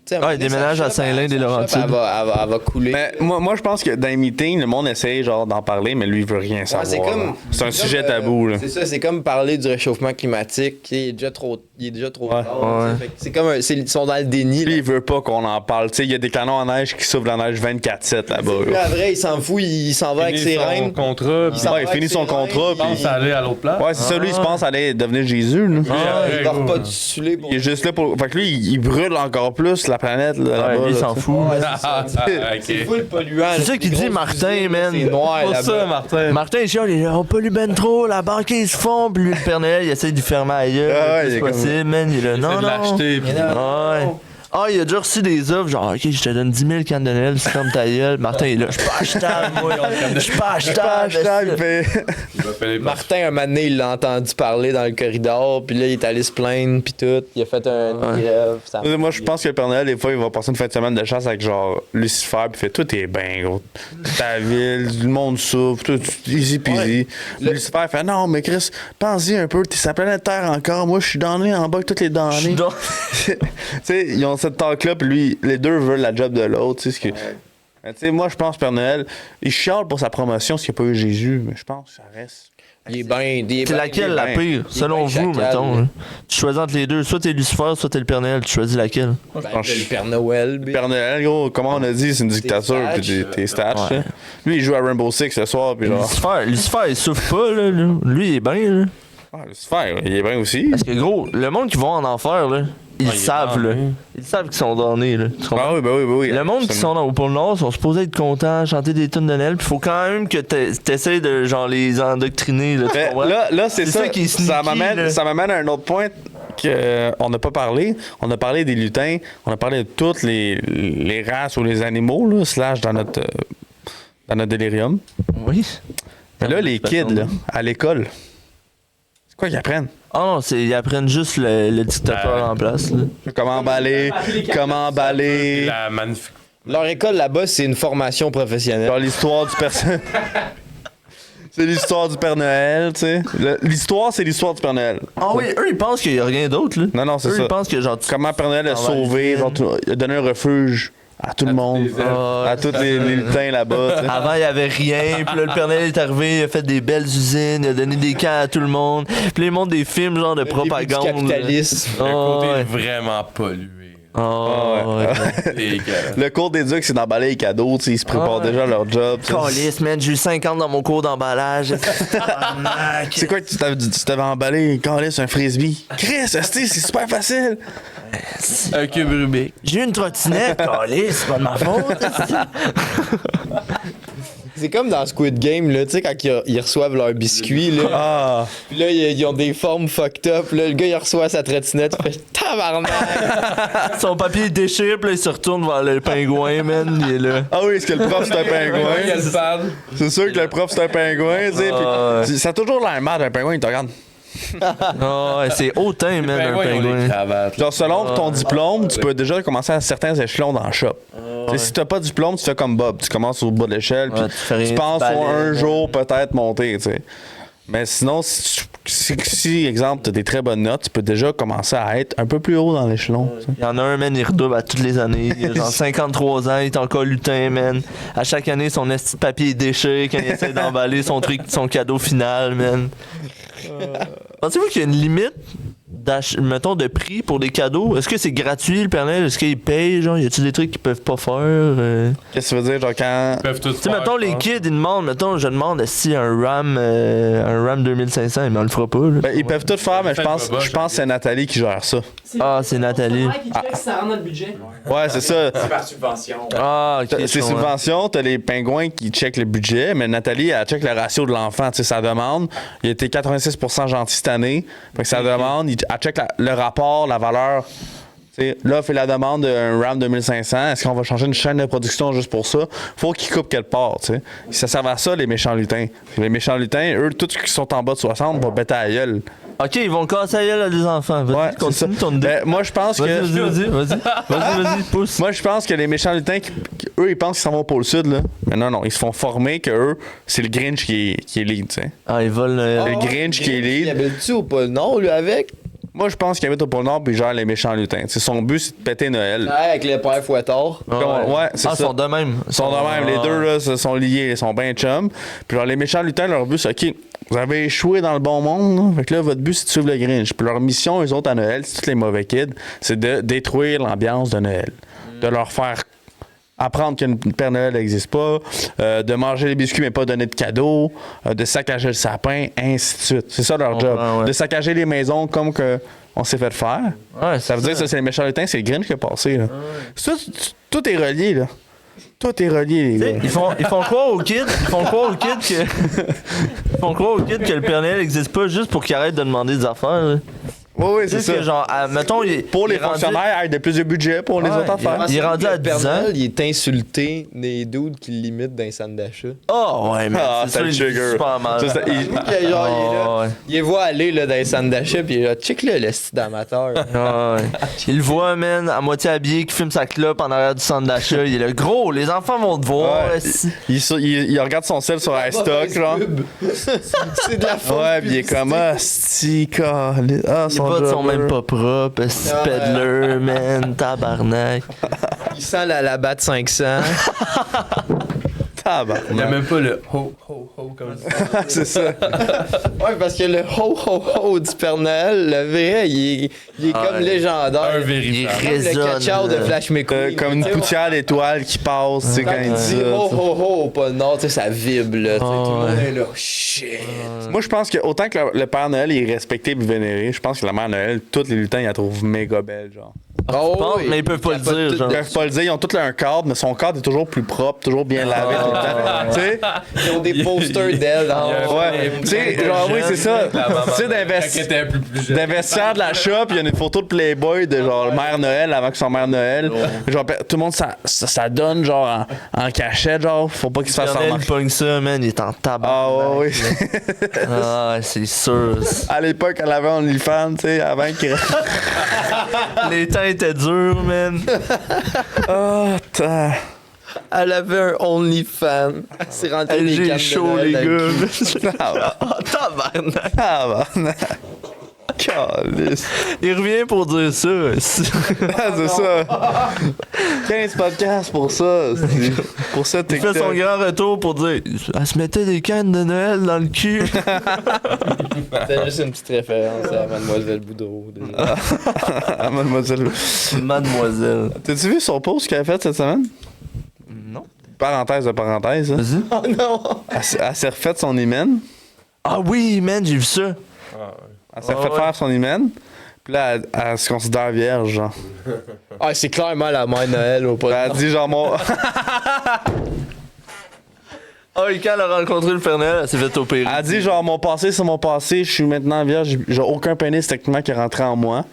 Tu sais, un moment il donné, déménage sa à shop, Saint-Lin-des-Laurentides. Elle va couler. Mais moi, je pense que dans les meetings, le monde essaye genre d'en parler, mais lui, il veut rien Ouais, savoir. c'est comme. là. C'est un comme, sujet tabou, là. C'est ça, c'est comme parler du réchauffement climatique. Il est déjà trop Ouais. tard. tu sais. Fait que C'est comme ils sont dans le déni. Lui, Là. il veut pas qu'on en parle. Tu sais, il y a des canons à neige qui souffrent la neige 24/7 là-bas. Lui, là. à vrai, il s'en fout, il s'en va avec Finit ses son reines. contrat, puis s'en Ouais, il va finit avec son ses contrat, reines, il pense puis. aller à l'autre place. Ouais, c'est ça, lui, il se pense aller devenir Jésus, là. Il va pas te saouler pour. Il est juste là pour. Fait que lui, il brûle encore plus la planète, là, là-bas. Ouais, lui, il là, s'en tu sais. fout. Ouais, c'est ça. Ah, C'est ok. full polluant. C'est là. ça Les qu'il dit, grosses Martin, usines, man. C'est noir Pour là-bas. ça, Martin. Martin, il chiale, on pollue ben trop, la banquise se fond, puis lui, le Père Noël, il essaie de lui fermer la gueule Ah ouais, le il est plus comme- possible, man. Il est là, non, de non. l'acheter, puis- Ouais. Ah, il a déjà reçu des offres, genre, ok, je te donne 10 000 cannes de Noël, c'est comme ta gueule. Martin, il est là, je suis pas achetable, moi. Je suis pas achetable. Hashtag, il fait- Il va faire les Martin, un moment donné, il l'a entendu parler dans le corridor, puis là, il est allé se plaindre, puis tout. Il a fait une grève. Ça... Moi, je pense que le Père Noël, des fois, il va passer une fin de semaine de chasse avec genre Lucifer, puis il fait tout est bien, gros. Ta ville, le monde souffre, tout easy peasy. Lucifer fait non, mais Chris, pense-y un peu, t'es sa planète Terre encore. Moi, je suis damné en bas avec toutes les damnés. Tu sais, ils ont cette talk-là, puis lui, les deux veulent la job de l'autre. Tu sais, ce que. Mais tu sais, moi, je pense Père Noël, il chiale pour sa promotion, s'il n'y a pas eu Jésus, mais je pense que ça reste. Il est bien. C'est laquelle la ben, pire, selon ben vous, chacal, mettons? là. Hein? Tu choisis entre les deux, soit t'es Lucifer, soit t'es le Père Noël, tu choisis laquelle? Le Père Noël. Le Père Noël, gros, comment on a dit, c'est une dictature, puis t'es stats. Ouais. là. Lui, il joue à Rainbow Six ce soir, puis genre. Lucifer, il souffre pas, là. Lui, il est bien, là. Ah, Lucifer, il est bien aussi. Parce que, gros, le monde qui va en enfer, là, ils il est savent, là. damné. Ils savent qu'ils sont donnés, là. Tu comprends? Ah oui, bah oui, bah oui. Le monde qui sont au pôle Nord sont supposés être contents, chanter des tunes de Noël, pis faut quand même que t'essayes de genre les endoctriner. Là, tu Mais comprends? là, c'est ça. qui est sneaky, là. Ça m'amène à un autre point qu'on n'a pas parlé. On a parlé des lutins, on a parlé de toutes les races ou les animaux, là, slash dans notre délirium. Oui. Mais là, les kids, là, à l'école, c'est quoi qu'ils apprennent? Ah non, ils apprennent juste le dictateur en place. Là. Comment emballer, comment emballer. La magnifique. Leur école là-bas, c'est une formation professionnelle. Genre l'histoire du personnage. C'est l'histoire du Père Noël, tu sais. L'histoire, c'est l'histoire du Père Noël. Ah oui, eux, ils pensent qu'il y a rien d'autre. Là. Non, non, c'est Eux, ça. ils pensent que genre. Comment Père Noël a Ah ouais, sauvé, je genre, il a donné un refuge à tout le monde. Ah, À tous les lutins là-bas, tu sais. Avant, il n'y avait rien. Puis là, le Père Noël est arrivé, il a fait des belles usines, il a donné des camps à tout le monde. Puis là, il montre des films genre de Le début du propagande. là. capitalisme. Le Ah, côté ouais. vraiment pollué. Oh, ouais. Les gars. Le cours d'éduc, c'est d'emballer les cadeaux, tu sais, ils se préparent déjà à leur job. tu sais. Calisse, man, j'ai eu 50 dans mon cours d'emballage. C'est quoi que tu t'avais emballé? Calisse, un frisbee. Chris, c'est super facile. Un cube Rubik. J'ai eu une trottinette, calisse, c'est pas de ma faute. C'est comme dans Squid Game, là, tu sais, quand ils reçoivent leurs biscuits, là. Ah. Puis là, ils ont des formes fucked up. Là, le gars, il reçoit sa trottinette, il fait tabarnak! Son papier déchire, puis là, il se retourne vers le pingouin, man, il est là. Ah oui, est-ce que le prof c'est un Il y a pingouin? le pad. C'est sûr que le prof c'est un pingouin, tu sais. Ah, puis ça a toujours l'air mal d'un pingouin, il te regarde. Oh, ouais, c'est hautain, man, un Pingouins, ils ont des pingouin. cravates. Genre, selon ton diplôme, tu peux déjà commencer à certains échelons dans le shop. Tu sais, si t'as pas de diplôme, tu fais comme Bob. Tu commences au bas de l'échelle, puis Ouais, tu fais rien, tu tu penses balais, sur un ouais. jour peut-être monter, tu sais. Mais sinon, si exemple, t'as des très bonnes notes, tu peux déjà commencer à être un peu plus haut dans l'échelon. tu sais. Il y en a un, man, il redouble à toutes les années. Il a genre 53 ans, il est encore lutin, man. À chaque année, son esti de papier est déchiré quand il essaie d'emballer son truc, son cadeau final, man. Pensez-vous qu'il y a une limite mettons, de prix pour des cadeaux? Est-ce que c'est gratuit, le Père Noël? Est-ce qu'il paye, genre? Y a-tu des trucs qu'ils peuvent pas faire? Qu'est-ce que tu veux dire, genre quand. Ils peuvent tout Tu sais, faire, mettons, je les pense. kids, ils demandent, mettons, je demande si un RAM 2500, mais on le fera pas, là. Ben, ils peuvent tout faire, mais je Faites pense, pas, je pense que c'est Nathalie qui gère ça. Ah, c'est Nathalie. qui check si ça rentre dans le budget. Ouais, c'est ça. C'est par subvention. Ah, ok. C'est je comprends. subventions, t'as les pingouins qui checkent le budget, mais Nathalie, elle check le ratio de l'enfant, tu sais, sa demande. Il a été 86% gentil cette année. Fait que sa demande, elle check le rapport, la valeur. Tu sais, là, fait la demande d'un RAM 2500. Est-ce qu'on va changer une chaîne de production juste pour ça? Faut qu'ils coupent quelque part, tu sais. Ça sert à ça, les méchants lutins. Les méchants lutins, eux, tous ceux qui sont en bas de 60 vont bêter à la gueule. Ok, ils vont casser la gueule à des enfants. Vas-y, Ouais, c'est ça. continue ton idée. Ben, moi, je pense Vas-y, que. vas-y, pousse. Moi, je pense que les méchants lutins, eux, ils pensent qu'ils s'en vont au pôle sud, là. Mais non, ils se font former que eux, c'est le Grinch qui est lead, tu sais. Ah, ils volent Le Grinch qui est Il lead. habite-tu au pôle Nord, lui, avec? Moi, je pense qu'il habite au pôle Nord puis il gère les méchants lutins. T'sais, son but, c'est de péter Noël. Ouais, avec le père fouettard. Ouais, c'est Ah, ça. ils sont de même. Ils sont de même. Les deux, là, se sont liés. Ils sont bien chums. Puis genre, les méchants lutins, leur but, c'est OK, vous avez échoué dans le bon monde. Là. Fait que là, votre but, c'est de suivre le Grinch. Puis leur mission, eux autres, à Noël, c'est tous les mauvais kids, c'est de détruire l'ambiance de Noël. De leur faire apprendre qu'un Père Noël n'existe pas, de manger les biscuits mais pas donner de cadeaux, de saccager le sapin, ainsi de suite. C'est ça leur job. Ouais. De saccager les maisons comme que on s'est fait faire. Ouais, Ça veut dire que ça, c'est les méchants lutins, c'est le Grinch qui est passé. Là. Tout est relié, là. Tout est relié, les gars. Ils font croire aux kids, ils font croire aux kids que ils font croire aux kids que le Père Noël n'existe pas juste pour qu'ils arrêtent de demander des affaires. Là. Oui, c'est Juste ça. que genre, mettons, Pour les fonctionnaires, il y a plus de budget pour les autres affaires. Il est rendu à Le Père 10 ans. Noël, il est insulté des dudes qui l'imitent dans les centres d'achat. Oh ouais, mais Ah, c'est c'est le sûr, il trigger. dit super mal. Ça, c'est- il- Genre, il est là. ouais. Il les voit aller là, dans les centres d'achat, puis il est là, check-le, le style d'amateur. Ah, ouais. Il le voit, man, à moitié habillé, qui fume sa clope en arrière du centre d'achat. Il est là, gros, les enfants vont te voir. Ouais, esti. il regarde son sel sur iStock, genre. C'est de la faute. Ouais, pis il est comme, ah, si, calé. Ah, Les bottes sont jobber. même pas propres. Esti peddler, man, tabarnak. Il sent la batte 500. Tabarnak. Il n'y a même pas le ho, ho, ho comme ça. C'est ça. Ouais, parce que le ho ho ho du Père Noël, le vrai, il est comme légendaire. Un Il véritable. Comme le résonne. catch-out de Flash McQueen. Comme une poutière d'étoiles qui passe, tu sais, quand il Quand dit il dit ho ça. ho ho au pôle Nord, tu sais, ça vibre, là. Tu sais, tout le monde ouais. est là, shit. Moi, je pense que autant que le Père Noël il est respecté et vénéré, je pense que la Mère Noël, tous les lutins, ils la trouvent méga belle, genre. Oh, penses? Mais ils peuvent pas le dire, genre. Ils peuvent pas le dire, ils ont tous un cadre, mais son cadre est toujours plus propre, toujours bien lavé tout le temps. Tu sais? Ils ont des posters d'elle dans Ouais, tu sais, genre, oui, c'est ça. Tu sais, d'investir de la shop, il y a une photo de Playboy de genre Mère Noël avant que son Mère Noël. Genre, tout le monde, ça donne genre en cachette, genre, faut pas qu'il se fasse Père Noël, il remarquer. pogne ça, man, il est en tabac. Ah, ouais, oui. Ah, ouais, c'est sûr. À l'époque, elle avait OnlyFans, tu sais, avant qu'il. Les temps étaient durs, man. Oh, t'as. Elle avait un OnlyFans. Elle s'est rentrée Hey, des j'ai cannes de chaud, Noël les dans le gars. cul. Ah, tabarnak. Tabarnak. Calisse. Il revient pour dire ça. C'est ça. 15 podcasts pour ça. Pour ça, Il TikTok. fait son grand retour pour dire elle se mettait des cannes de Noël dans le cul. C'était juste une petite référence à Mademoiselle Boudreau. Ah, mademoiselle. Mademoiselle. T'as-tu vu son post qu'elle a fait cette semaine? Non. Parenthèse de parenthèse. Hein? Vas-y. Oh non! Elle s'est refait son hymen. Ah oui, man, j'ai vu ça. Elle s'est Ah fait ouais. faire son hymen. Puis là, elle se considère vierge, genre. Ah, c'est clairement la mère Noël au Elle a dit, genre, mon. Ah, et quand elle a rencontré le Père Noël, elle s'est fait opérer. Elle a dit, genre, mon passé, c'est mon passé. Je suis maintenant vierge. J'ai aucun pénis, techniquement, qui est rentré en moi.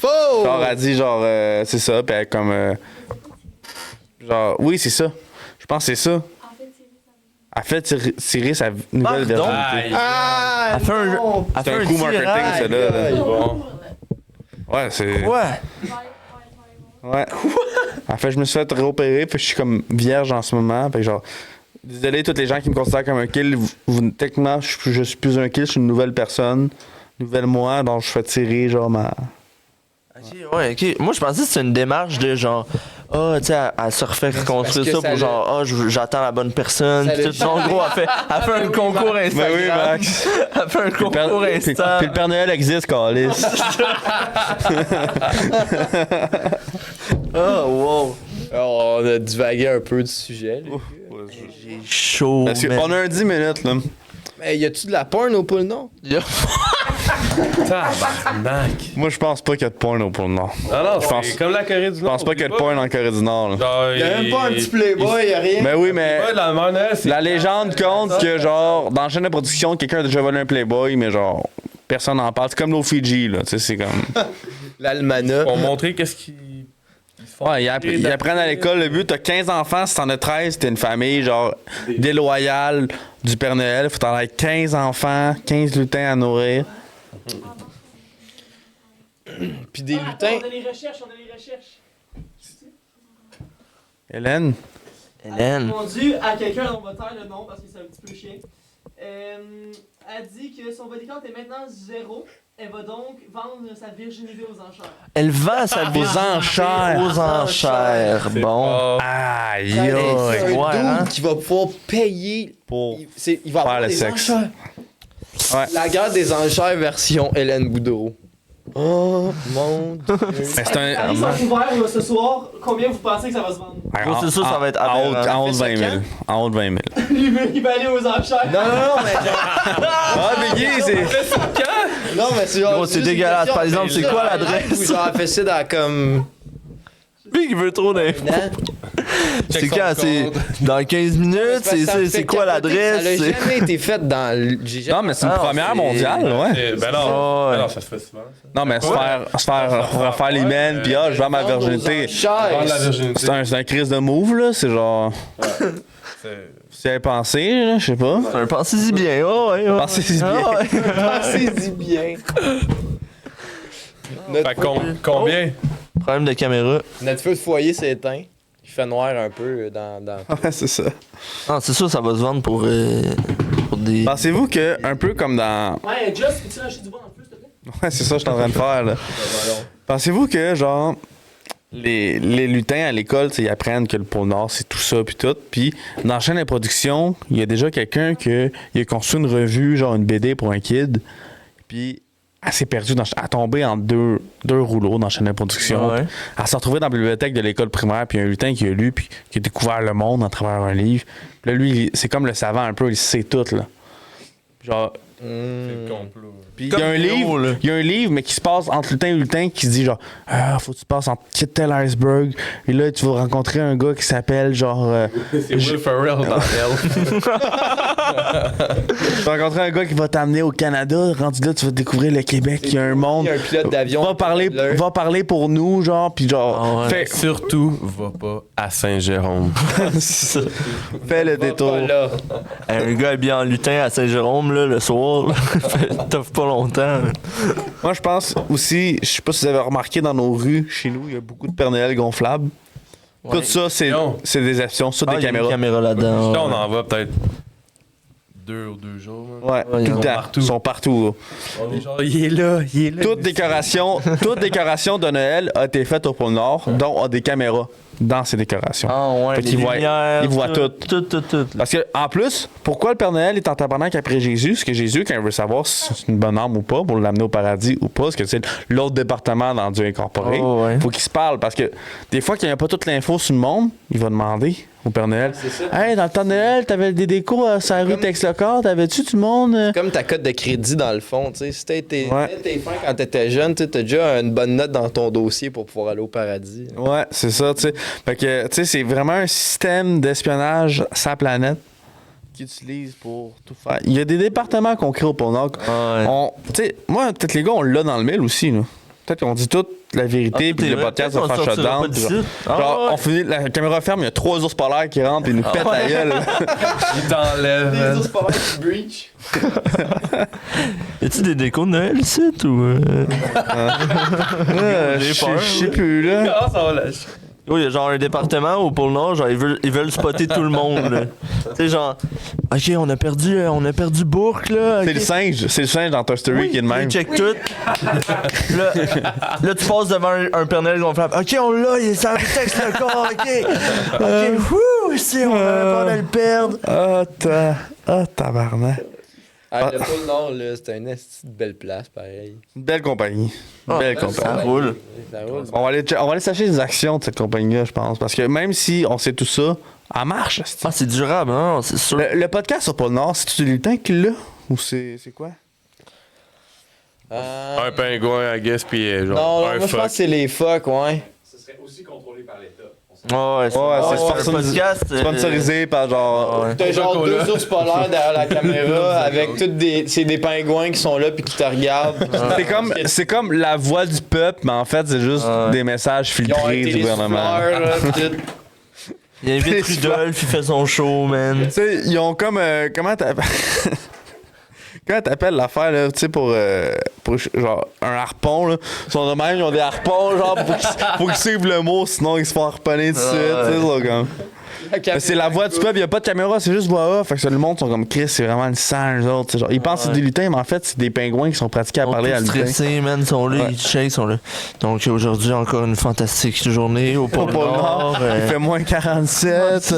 Faux! Genre, elle dit, genre, c'est ça. Puis elle, comme. Genre, oui, c'est ça. Je pense que c'est ça. Elle fait tirer sa nouvelle Pardon? virginité. Ah! Elle fait un, non! elle C'est fait un coup marketing, tirage. ça, là. Bon. Ouais, c'est. Ouais. Ouais. En fait, je me suis fait réopérer, puis je suis comme vierge en ce moment. Fait que genre, désolé tous les gens qui me considèrent comme un kill. Techniquement, je suis plus un kill, je suis une nouvelle personne, nouvelle moi, donc je fais tirer genre ma. Ok, ouais, ok. Moi, je pensais que c'était une démarche de genre, ah, tu sais, elle se refait reconstruire parce que ça pour ça genre, ah, j'attends la bonne personne. Ça Pis le- tout. En gros, elle fait un concours Ben Instagram. oui, Max. Elle fait un concours Puis Insta. le Père Noël existe, Calis. Oh, wow. Oh, on a divagué un peu du sujet. Là. J'ai chaud. Parce man. qu'on a un 10 minutes, là. Mais y a-tu de la porn au pôle Nord? Tabarnak. Moi, je pense pas qu'il y a de porn au pôle Nord. Non, non, Je pense- c'est comme la Corée du Je Nord. pense pas qu'il y a de porn en Corée du Nord, là. Genre, Y'a même pas un petit Playboy, y'a rien. Ben oui, mais. Ouais, la mère Noël, c'est. La légende compte que, genre, dans la chaîne de production, quelqu'un a déjà volé un Playboy, mais genre, personne n'en parle. C'est comme l'eau Fiji, là. Tu sais, c'est comme. L'almanach. Pour montrer qu'est-ce qu'ils font. Ouais, ils apprennent à l'école. Le but, t'as 15 enfants, si t'en as 13, t'es une famille, genre, déloyale du Père Noël. Faut t'en avoir 15 enfants, 15 lutins à nourrir. Pis des Ah, lutins. On a les recherches, on a les recherches. Hélène? Hélène. Répondu à quelqu'un, on va taire le nom parce que c'est un petit peu chien. A dit que son body count est maintenant 0. Elle va donc vendre sa virginité aux enchères. Elle vend sa vie Aux enchères. Aux enchères. C'est Bon. pas- Aïe, C'est aïe. un dude Ouais, hein? qui va pouvoir payer. Pour Il va faire avoir le des sexe. enchères. Ouais. La guerre des enchères version Hélène Boudreau. Oh mon Dieu. Mais c'est Les un. sont ouverts là, ce soir. Combien vous pensez que ça va se vendre? Gros, c'est sûr, ça va être en haut, aberrant. en haut de 20 000. En haut de 20 000. Il va aller aux enchères. Non, mais genre. Ah, mais Guy, c'est. Non, mais c'est genre. Gros, c'est juste une dégueulasse. question, Par exemple, mais c'est genre, quoi un l'adresse? live où genre, elle fait ça dans comme. Lui qui veut trop d'infos. Non? C'est Check quand? son C'est compte. dans 15 minutes? C'est quoi l'adresse? Ça a C'est- jamais été fait dans. J'ai jamais- Non, mais c'est une Ah, première c'est- mondiale, ouais. Ben non, Ouais. ben non, ça se fait souvent. Ça. Non, mais se faire refaire l'hymen, puis ah, je vends ma Vendre aux virginité. enchères. Vendre la virginité. C'est un crise de move, là. C'est genre. C'est- Si elle pensé, là, je sais pas. Pensez-y bien. Oh, ouais, ouais. Pensez-y bien. Ah, ouais. Pensez-y bien. Fait que combien? Problème de caméra. Notre feu de foyer s'est éteint. Il fait noir un peu dans. Ouais, c'est ça. Ah, c'est sûr, ça va se vendre pour des. Pensez-vous que, un peu comme dans. Ouais, Just, peux-tu lâcher du bois dans le feu, s'il te plaît? Ouais, c'est ça que je suis en train de faire, là. Pensez-vous que, genre, les lutins à l'école, tu sais, ils apprennent que le pôle Nord, c'est tout ça, puis tout. Puis, dans la chaîne de production, il y a déjà quelqu'un qui a construit une revue, genre une BD pour un kid. Puis, elle s'est perdue, elle a tombé en deux rouleaux dans la chaîne de production. Ouais. Elle s'est retrouvée dans la bibliothèque de l'école primaire, puis il y a un lutin qui a lu, puis qui a découvert le monde à travers un livre. Puis là, lui, c'est comme le savant un peu, il sait tout, là. Genre, C'est le complot. puis il y a un Néo, là. livre, il y a un livre, mais qui se passe entre lutin et lutin qui se dit genre, faut que tu passes entre tel iceberg, et là, tu vas rencontrer un gars qui s'appelle genre, C'est Will Ferrell dans Elle. tu vas rencontrer un gars qui va t'amener au Canada, rendu là, tu vas découvrir le Québec, il y a un monde. Il y a un pilote d'avion. Va parler pour nous, genre, puis genre, Ah ouais. Surtout, va pas à Saint-Jérôme. fais le détour. Voilà. Un gars habillé en lutin à Saint-Jérôme, là, le soir, là, t'offres pas longtemps. là. Moi, je pense aussi, je sais pas si vous avez remarqué dans nos rues, chez nous, il y a beaucoup de Père Noël gonflables. Ouais. Tout ça, c'est Non. des options, ça, Ah, des il y a une caméras. caméra là-dedans. Là, on ouais. en voit peut-être 2 ou 2 jours. man. Ouais, Ouais, tout ils le sont temps. partout. Ils sont partout. Là. On est genre, il est là. Toute décoration de Noël a été faite au pôle Nord, dont a des caméras dans ces décorations. Ah ouais, Fait les qu'ils voient- lumières, ils voient tout. Tout. Parce que, en plus, pourquoi le Père Noël est en tabarnak après Jésus? Parce que Jésus, quand il veut savoir si c'est une bonne âme ou pas, pour l'amener au paradis ou pas, parce que c'est l'autre département dans Dieu incorporé, Oh, ouais. faut qu'il se parle. Parce que des fois, qu'il n'y a pas toute l'info sur le monde, il va demander au Père Noël. Hey, dans le temps de Noël, t'avais des décos sur la rue Comme- Texlocor, t'avais-tu du monde? Comme ta cote de crédit dans le fond, tu sais. Si t'as été Ouais. fin quand t'étais jeune, tu t'as déjà une bonne note dans ton dossier pour pouvoir aller au paradis. Ouais, c'est ça, tu sais. Fait que, tu sais, c'est vraiment un système d'espionnage sur la planète qu'ils utilisent pour tout faire. Il y a des départements qu'on crée au pôle Nord. Ah ouais. Tu sais, moi, peut-être les gars, on l'a dans le mail aussi, là. Peut-être qu'on dit toute la vérité, puis le podcast va faire shutdown. puis genre, on finit, la caméra ferme, il y a 3 ours polaires qui rentrent et nous pètent la gueule. Il t'enlève. Les man. ours polaires qui breach. Y a-tu des décos de Noël ici ou. Je sais plus, là. Ah, ça va lâcher. Oh, il y a genre un département au pôle Nord, genre ils veulent spotter tout le monde. là. Tu sais, genre, ok, on a perdu Bourque là. C'est ok. le singe dans Toy Story qui est le même. Ils check tout. là, tu passes devant un Père Noël gonflable. Ok, on l'a, il est sans texte le corps, ok. Ok, wouh, si on avait peur de le perdre. Tabarnak. Ah, le pôle Nord, là, c'était une esti de belle place, pareil. Une belle compagnie. Belle Ça compagnie. roule. Ça roule. On va aller chercher les actions de cette compagnie-là, je pense. Parce que même si on sait tout ça, elle marche. c'est- Ah, c'est durable, hein, c'est sûr. Le podcast sur Pôle Nord, c'est-tu le temps qu'il l'a? Ou c'est quoi? Un pingouin, I guess, puis genre, Non, un moi, je pense fuck. que c'est les fuck, ouais. Ouais, c'est c'est un podcast. Sponsorisé par genre. Ouais. T'as genre Coca-Cola. 2 ours polaires derrière la caméra avec toutes des. C'est des pingouins qui sont là puis qui te regardent. C'est comme la voix du peuple, mais en fait, c'est juste Ouais. des messages Ils ont filtrés été du les gouvernement. souffleurs, là, pis tout. Il invite Rudolph, il fait son show, man. Tu sais, ils ont comme. Comment t'appelles. Comment t'appelles l'affaire, là, tu sais, pour genre un harpon, là. Ils sont de même, ils ont des harpons, genre, pour qu'ils suivent le mot, sinon ils se font harponner tout de suite, tu sais, ils sont comme. Mais c'est la voix du peuple, il n'y a pas de caméra, c'est juste voix off. Fait que ça, le monde sont comme Chris, c'est vraiment le sang, eux autres. Genre, ils pensent que c'est des lutins, mais en fait, c'est des pingouins qui sont pratiqués à Ils sont parler à tous lutins. stressés, man, ils sont là, Ouais. ils shake, ils sont là. Donc aujourd'hui, encore une fantastique journée au Au pôle pôle Nord. Nord, il fait moins 47.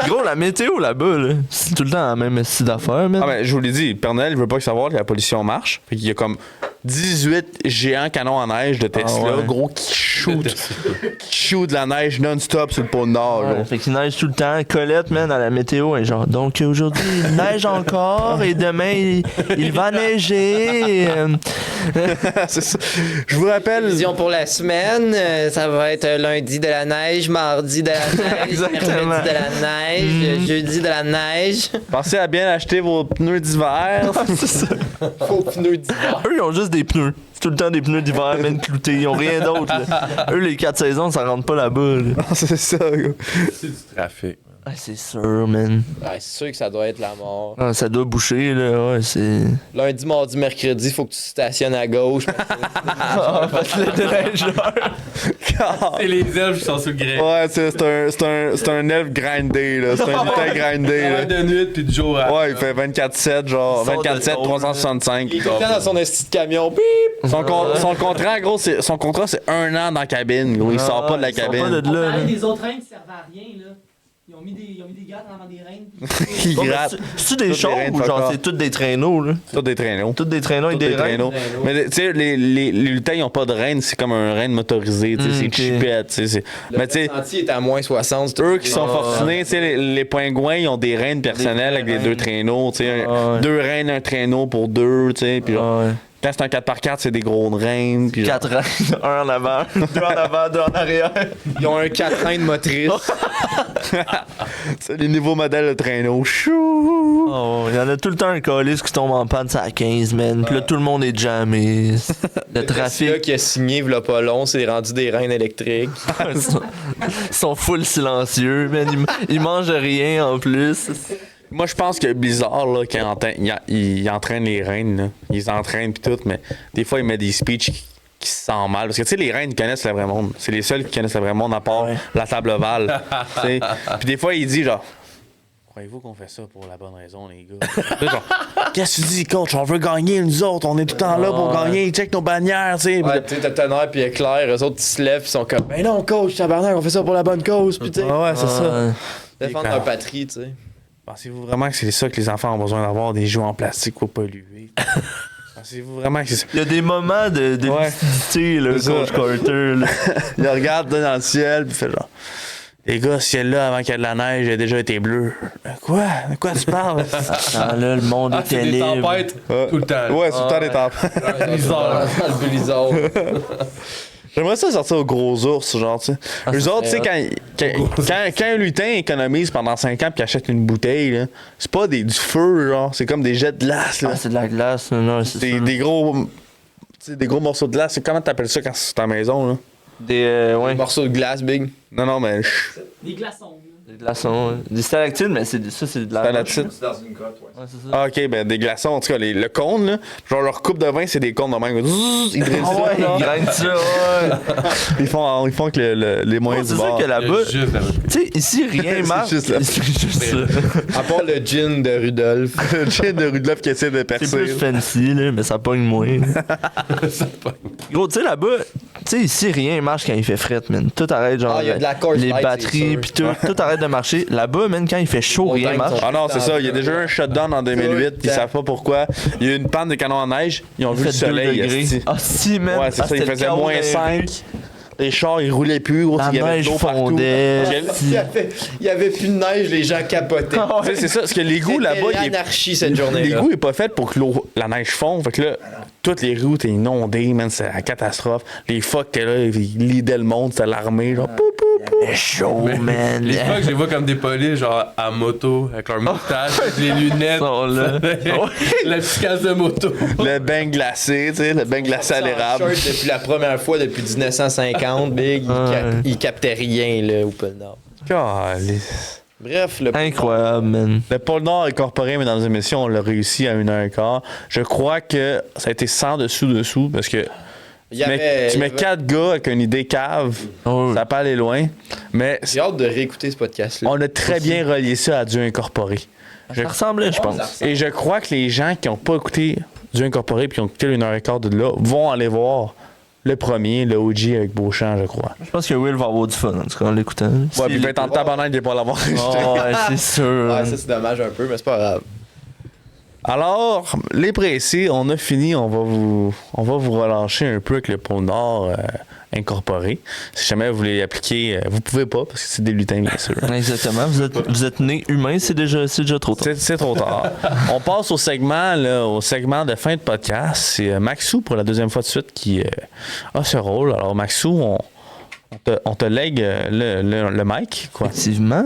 Gros, la météo là-bas, là, c'est tout le temps la même style d'affaires, man. Ah ben, je vous l'ai dit, le Père Noël, il veut pas savoir que la pollution marche. Fait qu'il y a comme 18 géants canons en neige de Tesla, ouais. gros, qui shoot de la neige non-stop sur le pôle Nord. Ouais, là. fait qu'il neige tout le temps. Colette, man, à la météo, et genre, donc aujourd'hui, il neige encore et demain, il va neiger. C'est ça. Je vous rappelle, Vision pour la semaine, ça va être lundi de la neige, mardi de la neige, Exactement. mercredi de la neige, jeudi de la neige. pensez à bien acheter vos pneus d'hiver. C'est ça. Faux pneus d'hiver. Eux, ils ont juste des pneus. C'est tout le temps des pneus d'hiver, man, cloutés. Ils ont rien d'autre, là. Eux, les 4 saisons, ça rentre pas là-bas, là. C'est ça, gars. C'est du trafic. Ah, c'est sûr, man. Ouais, c'est sûr que ça doit être la mort. Ah, ça doit boucher, là. Ouais, c'est. Lundi, mardi, mercredi, faut que tu stationnes à gauche. Ah, parce que le neigeur. C'est les elfes qui sont sur le grain. Ouais, c'est un elfe grindé, là. C'est un lutin grindé, Ouais, là. de nuit puis de jour à. Ouais, il fait 24-7, genre, Il sort de 24-7, tôle, 365. Il est tout le temps dans son esti de camion. Bip! Son contrat, gros, son contrat, c'est 1 an dans la cabine, gros. Il sort pas de la Ils sortent cabine. pas de On là, là. parlait des autres reins qui servaient à rien, là. Ils ont mis des gars en avant des reins. Il Bon, mais gratte. C'est-tu des Toutes les chars reines ou fuck genre off. c'est tous des traîneaux, là? Tous des traîneaux. Tous des traîneaux et Tous des des reines? traîneaux. Mais tu sais, les lutins, ils ont pas de reine, c'est comme un reine motorisé, tu sais, c'est ok. chipette, tu sais. Mais tu sais, Le sentier est à moins 60. eux qui sont Ah, fortunés, tu sais, les pingouins, ils ont des reines personnelles avec les reines. 2 traîneaux, tu sais. Ah, ouais. 2 reines, un traîneau pour 2, tu sais. Puis genre, Ah, ouais. quand c'est un 4x4, c'est des gros reines. Puis genre, 4 reines, un en avant, 2 en avant, 2 en arrière. Ils ont un 4 reins de motrice. c'est les nouveaux modèles de traîneau. Chou! Oh, il y en a tout le temps un calice qui tombe en panne, ça à 15, man. Puis là, tout le monde est jammé. Le Le Tesla trafic. qui a signé, v'là pas long, c'est rendu des reines électriques. Ils sont full silencieux, man. Ils mangent rien en plus. Moi, je pense que Blizzard, là, quand il entraîne les reines, là, ils les entraînent pis tout, mais des fois, il met des speeches qui se sentent mal. Parce que, tu sais, les reines, ils connaissent le vrai monde. C'est les seuls qui connaissent le vrai monde, à part la table ovale. Tu sais. Puis des fois, il dit, genre, croyez-vous qu'on fait ça pour la bonne raison, les gars? Là, genre, qu'est-ce que tu dis, coach? On veut gagner, nous autres. On est tout le temps là pour gagner. Check nos bannières, tu sais. Ouais, tu sais, t'as Tonnerre puis Éclair, eux autres, ils se lèvent, ils sont comme, ben non, coach, tabarnak, on fait ça pour la bonne cause, puis tu sais. Ouais, c'est ça. Défendre leur patrie, tu sais. Pensez-vous vraiment que c'est ça que les enfants ont besoin d'avoir, des jouets en plastique pour polluer? Pensez-vous vraiment que c'est ça? Il y a des moments de lucidité, là, C'est Coach ça. Carter. Là. Il regarde là, dans le ciel, puis il fait genre. Les gars, ce ciel-là, avant qu'il y ait de la neige, il a déjà été bleu. Quoi? De quoi tu parles? Ah, là, le monde Ah, était c'est des libre. tempêtes tout le temps. Ouais, c'est tout le temps des tempêtes. Le blizzard. J'aimerais ça sortir aux gros ours, genre, tu sais. Ah, Eux ça autres, tu sais, serait quand un lutin économise pendant 5 ans puis achète une bouteille, là, c'est pas du feu, genre, c'est comme des jets de glace, là. Ah, c'est de la glace, non, c'est C'est ça. des gros. Tu sais, des gros morceaux de glace. Comment t'appelles ça quand c'est sur ta maison, là? Des, ouais, Un morceau de glace, Big. Non, non, mais. Des glaçons. des glaçons, ouais. Des stalactites, mais ça, c'est de la Stalactite. roche, C'est dans une grotte, ouais. là. Ouais, c'est ça. Ah, ok, ben des glaçons. En tout cas, le cône, là. Genre, leur coupe de vin, c'est des cônes de même. Zzzz, ils drillent Ah ça. ouais, genre. ils grainent ça, ouais. Ils font avec les Ouais, moyens c'est du ça bord. que là-bas, tu Juste sais, ici, rien C'est marche. juste là. C'est juste ça. À part le gin de Rudolph. Le chien de Rudolph qui essaie de C'est percer. plus fancy, là, mais ça pogne moins. Gros, tu sais, là-bas, tu sais, ici, rien marche quand il fait fret, man. Tout arrête, genre, Ah, il y a de la Coors les Light, batteries, c'est pis tout arrête de marcher. Là-bas, man, quand il fait chaud, rien Montagne, marche. Ah non, c'est ça. Il y a déjà eu un shutdown en 2008. Ils savent pas pourquoi. Il y a eu une panne de canon à neige. Ils ont Il vu le fait 2 soleil. degrés. esti. Ah, si, man. Ouais, c'est Ah, ça. Il c'était le faisait chaos dans moins les 5. rues. Les chars, ils roulaient plus. Gros, La il y avait de neige l'eau partout. fondait. Il y avait plus de neige, les gens capotaient. Tu sais, c'est ça. Parce que l'égout là-bas, il est. L'anarchie cette journée-là. L'égout est pas fait pour que la neige fonde. Fait que là, toutes les rues étaient inondées, man. C'est la catastrophe. Les fuck étaient là, ils lidaient le monde, c'était l'armée. Genre, pou, pou, pou. C'est chaud, man. Les fois que je les vois comme des polices, genre à moto, avec leur moustache, avec les lunettes, Ils sont là. la petite casse de moto. Le bain glacé, tu sais, le bain glacé à l'érable. Shirt depuis la première fois depuis 1950, Big. Il captait rien, là, au pôle Nord. Calisse. Bref, le Incroyable, man. Le pôle Nord incorporé, mesdames et messieurs, on l'a réussi à 1h15. Je crois que ça a été 100 dessous, parce que il y avait, tu mets 4 gars avec une idée cave, Oh, ça peut aller loin, mais J'ai hâte de réécouter ce podcast-là. on a très bien relié ça à Dieu incorporé. ça ressemblait, je pense. Et je crois que les gens qui n'ont pas écouté Dieu incorporé puis qui ont écouté le 1h15 de là vont aller voir le premier, le OG avec Beauchamp, je crois. Je pense que Will va avoir du fun, en tout cas, en l'écoutant. Ouais, puis il va être en tabarnak de pas l'avoir Oh, ouais, c'est sûr. Ouais, ça c'est dommage un peu, mais c'est pas grave. Alors, les pressés, on a fini. On va vous relâcher un peu avec le pôle Nord incorporé. Si jamais vous voulez appliquer, vous pouvez pas parce que c'est des lutins, bien sûr. Exactement. Vous êtes né humain, c'est déjà trop tard. C'est trop tard. On passe au segment de fin de podcast. C'est Maxou pour la deuxième fois de suite qui a ce rôle. Alors, Maxou, on te lègue le mic, quoi. Effectivement.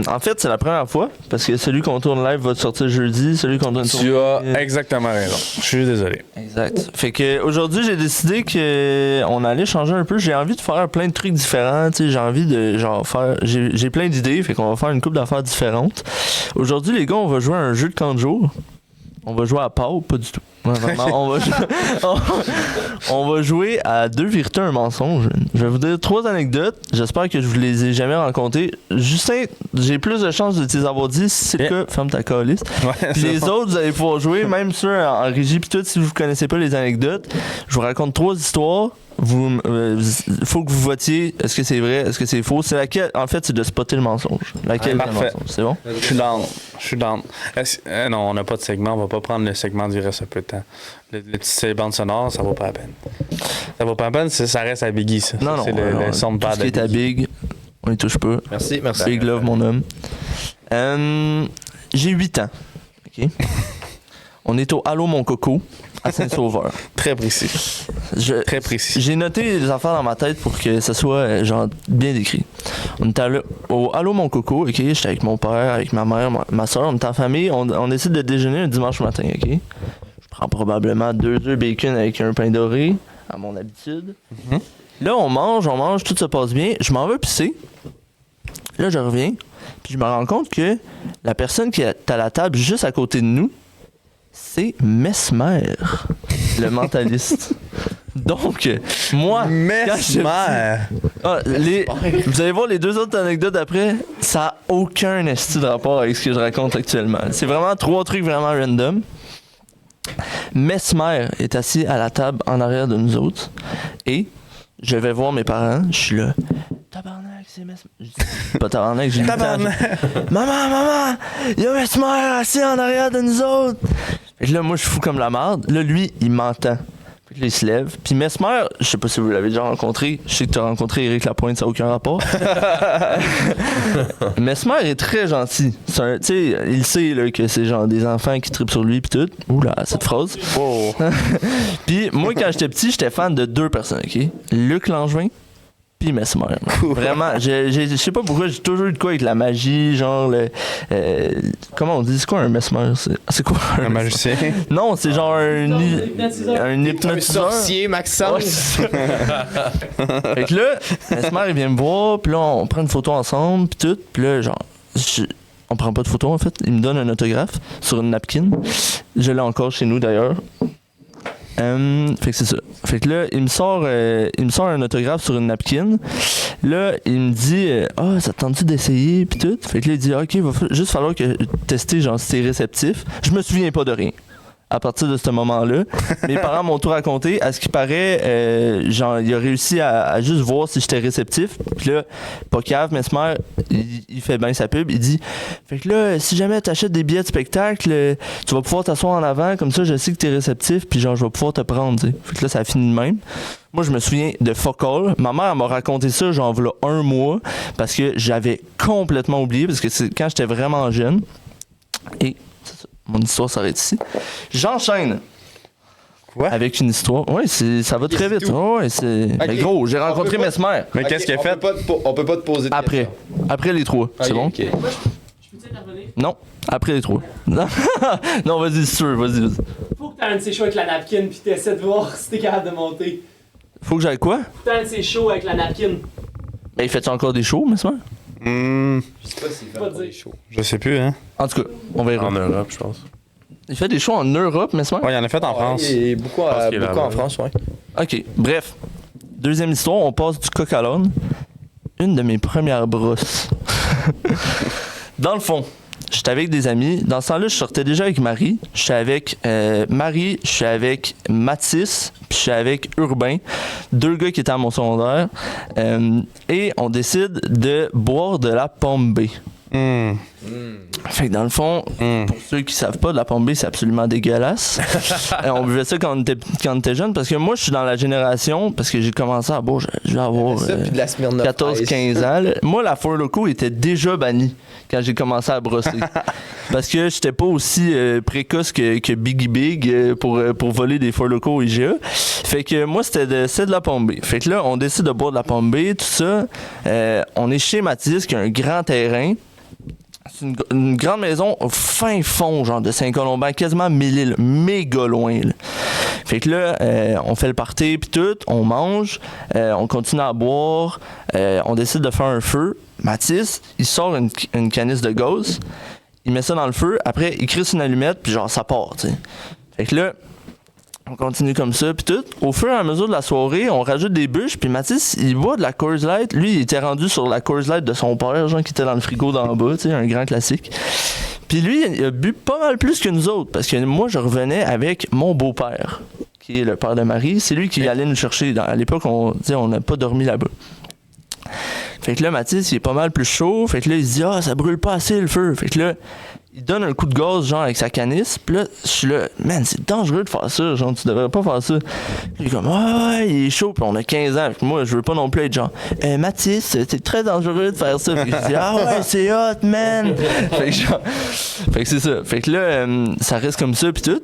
En fait, c'est la première fois, parce que celui qu'on tourne live va sortir jeudi, celui qu'on tourne Tu as exactement raison. Je suis désolé. Exact. Fait que aujourd'hui, j'ai décidé que on allait changer un peu. J'ai envie de faire plein de trucs différents. Tu sais, j'ai envie de genre faire. J'ai plein d'idées, fait qu'on va faire une couple d'affaires différentes. Aujourd'hui, les gars, on va jouer à un jeu de camp de jour. On va jouer à Pau, pas du tout. Ouais, vraiment, on va jouer à 2 vérités, un mensonge. Je vais vous dire 3 anecdotes. J'espère que je vous les ai jamais racontées. Justin, j'ai plus de chances de te les avoir dit. Si c'est le cas, ferme ta calice. Ouais, Puis les autres, vous allez pouvoir jouer, même ceux en régie puis tout, si vous connaissez pas les anecdotes. Je vous raconte 3 histoires. Faut que vous votiez. Est-ce que c'est vrai? Est-ce que c'est faux? C'est laquelle? En fait, c'est de spotter le mensonge. Laquelle est le parfait. mensonge? C'est bon? Je suis down. Non, on n'a pas de segment. On va pas prendre le segment du reste un peu de temps. Le petit bande sonore, ça vaut pas la peine. Ça vaut pas la peine, ça reste à Biggie, ça. Non, non. C'est le son de tout ce qui est à Big, on y touche pas. Merci. Big love, mon homme. J'ai 8 ans. OK? On est au Allô Mon Coco à Saint-Sauveur. Très précis. Très précis. J'ai noté les affaires dans ma tête pour que ça soit genre bien décrit. On était au Allô Mon Coco, ok? J'étais avec mon père, avec ma mère, ma soeur, on était en famille, on décide de déjeuner un dimanche matin, ok? Je prends probablement 2 œufs bacon avec un pain doré, à mon habitude. Mhm. Là, on mange, tout se passe bien. Je m'en vais pisser. Là, je reviens, puis je me rends compte que la personne qui est à la table juste à côté de nous, c'est Mesmer, le mentaliste. Donc, moi, quand je- Mesmer. Ah, vous allez voir les deux autres anecdotes après, ça n'a aucun esti de rapport avec ce que je raconte actuellement. C'est vraiment 3 trucs vraiment random. Mesmer est assis à la table en arrière de nous autres et je vais voir mes parents, je suis là. Tabarnak, c'est Mesmer. Je dis, pas tabarnak, j'ai dit Maman, il y a Mesmer assis en arrière de nous autres. Fait que là, moi, je suis fou comme la merde. Là, lui, il m'entend. Fait que là, il se lève. Puis Mesmer, je sais pas si vous l'avez déjà rencontré. Je sais que tu as rencontré Éric Lapointe, ça n'a aucun rapport. Mesmer est très gentil. Tu sais, il sait là, que c'est genre des enfants qui trippent sur lui puis tout. Oula, cette phrase. Oh. Puis moi, quand j'étais petit, j'étais fan de 2 personnes, OK? Luc Langevin puis Mesmer. Vraiment, je sais pas pourquoi, j'ai toujours eu de quoi avec la magie, genre comment on dit? C'est quoi un Mesmer? C'est quoi Un magicien. Non, c'est genre un Un hypnotiseur. sorcier, Maxence. Ouais. Fait que là, Mesmer, il vient me voir, puis là, on prend une photo ensemble, puis tout. Puis là, genre, on prend pas de photo, en fait. Il me donne un autographe sur une napkin. Je l'ai encore chez nous, d'ailleurs. Fait que c'est ça. Fait que là, il me sort un autographe sur une napkin. Là, il me dit ça te tente-tu d'essayer puis tout. Fait que là, il dit OK, il va juste falloir que tester genre si t'es réceptif. Je me souviens pas de rien. À partir de ce moment-là, mes parents m'ont tout raconté. À ce qui paraît, genre, il a réussi à juste voir si j'étais réceptif. Puis là, pas cave, Mesmer, il fait bien sa pub. Il dit fait que là, si jamais t'achètes des billets de spectacle, tu vas pouvoir t'asseoir en avant. Comme ça, je sais que t'es réceptif. Puis genre, je vais pouvoir te prendre. T'sais. Fait que là, ça a fini de même. Moi, je me souviens de fuck all. Ma mère m'a raconté ça, genre, voilà 1 mois. Parce que j'avais complètement oublié. Parce que c'est quand j'étais vraiment jeune. Et mon histoire s'arrête ici. J'enchaîne. Quoi? Avec une histoire. Oui, ça va très vite. Ouais, c'est. Ok. Mais gros, j'ai rencontré Mesmer. Mais qu'est-ce qu'il a fait? On peut pas te poser de Après. Après les 3. C'est bon? Ok. Je peux intervenir? Non. Après les 3. Non, non vas-y, c'est sûr. Vas-y. Faut que t'aies un de ces shows avec la napkin pis t'essaies de voir si t'es capable de monter. Faut que j'aille quoi? Faut que t'aies un de ces shows avec la napkin. Ben, il fait encore des shows, Mesmer? Hmm, Je sais pas s'il fait Pas encore dire. des shows. je sais plus, hein. En tout cas, on verra. En Europe, je pense. Il fait des shows en Europe, Mesmer? Ouais, il en a fait en France. Et beaucoup, pense qu'il est beaucoup là-bas. en France, ouais. Ok, bref. Deuxième histoire, on passe du coq à l'âne. Une de mes premières brosses. Dans le fond, j'étais avec des amis. Dans ce temps-là, je sortais déjà avec Marie. Je suis avec Marie, je suis avec Mathis, puis je suis avec Urbain. 2 gars qui étaient à mon secondaire. Et on décide de boire de la pomme B. Hmm. Fait que dans le fond, pour ceux qui savent pas, de la pomme B, c'est absolument dégueulasse. On buvait ça quand on était jeune, parce que moi, je suis dans la génération, parce que j'ai commencé à boire, je vais avoir Ça, puis de la Smirnoff 14-15 ans. Là. Moi, la Four Loko était déjà bannie quand j'ai commencé à brosser. Parce que j'étais pas aussi précoce que Biggie Big pour voler des Four Loko au IGA. Fait que moi, c'est de la pomme B. Fait que là, on décide de boire de la pomme B, tout ça. On est chez Mathis, qui a un grand terrain. C'est une grande maison au fin fond, genre de Saint-Colomban, quasiment 1000 îles, méga loin. Là. Fait que là, on fait le party puis tout, on mange, on continue à boire, on décide de faire un feu. Mathis, il sort une canisse de gaz, il met ça dans le feu, après il crisse une allumette puis genre ça part, tu sais. Fait que là, on continue comme ça, puis tout. Au fur et à mesure de la soirée, on rajoute des bûches, puis Mathis, il boit de la Coors Light. Lui, il était rendu sur la Coors Light de son père, genre, qui était dans le frigo d'en bas, tu sais, un grand classique. Puis lui, il a bu pas mal plus que nous autres, parce que moi, je revenais avec mon beau-père, qui est le père de Marie. C'est lui qui allait nous chercher. À l'époque, on n'a pas dormi là-bas. Fait que là, Mathis, il est pas mal plus chaud. Fait que là, il se dit, ça brûle pas assez le feu. Fait que là, il donne un coup de gaz, genre, avec sa canisse. Puis là, je suis là, man, c'est dangereux de faire ça. Genre, tu devrais pas faire ça. Puis il est comme, ouais, il est chaud. Puis on a 15 ans. Fait que moi, je veux pas non plus être genre, Mathis, c'est très dangereux de faire ça. Puis je dis, ouais, c'est hot, man. Fait que c'est ça. Fait que là, ça reste comme ça, puis tout.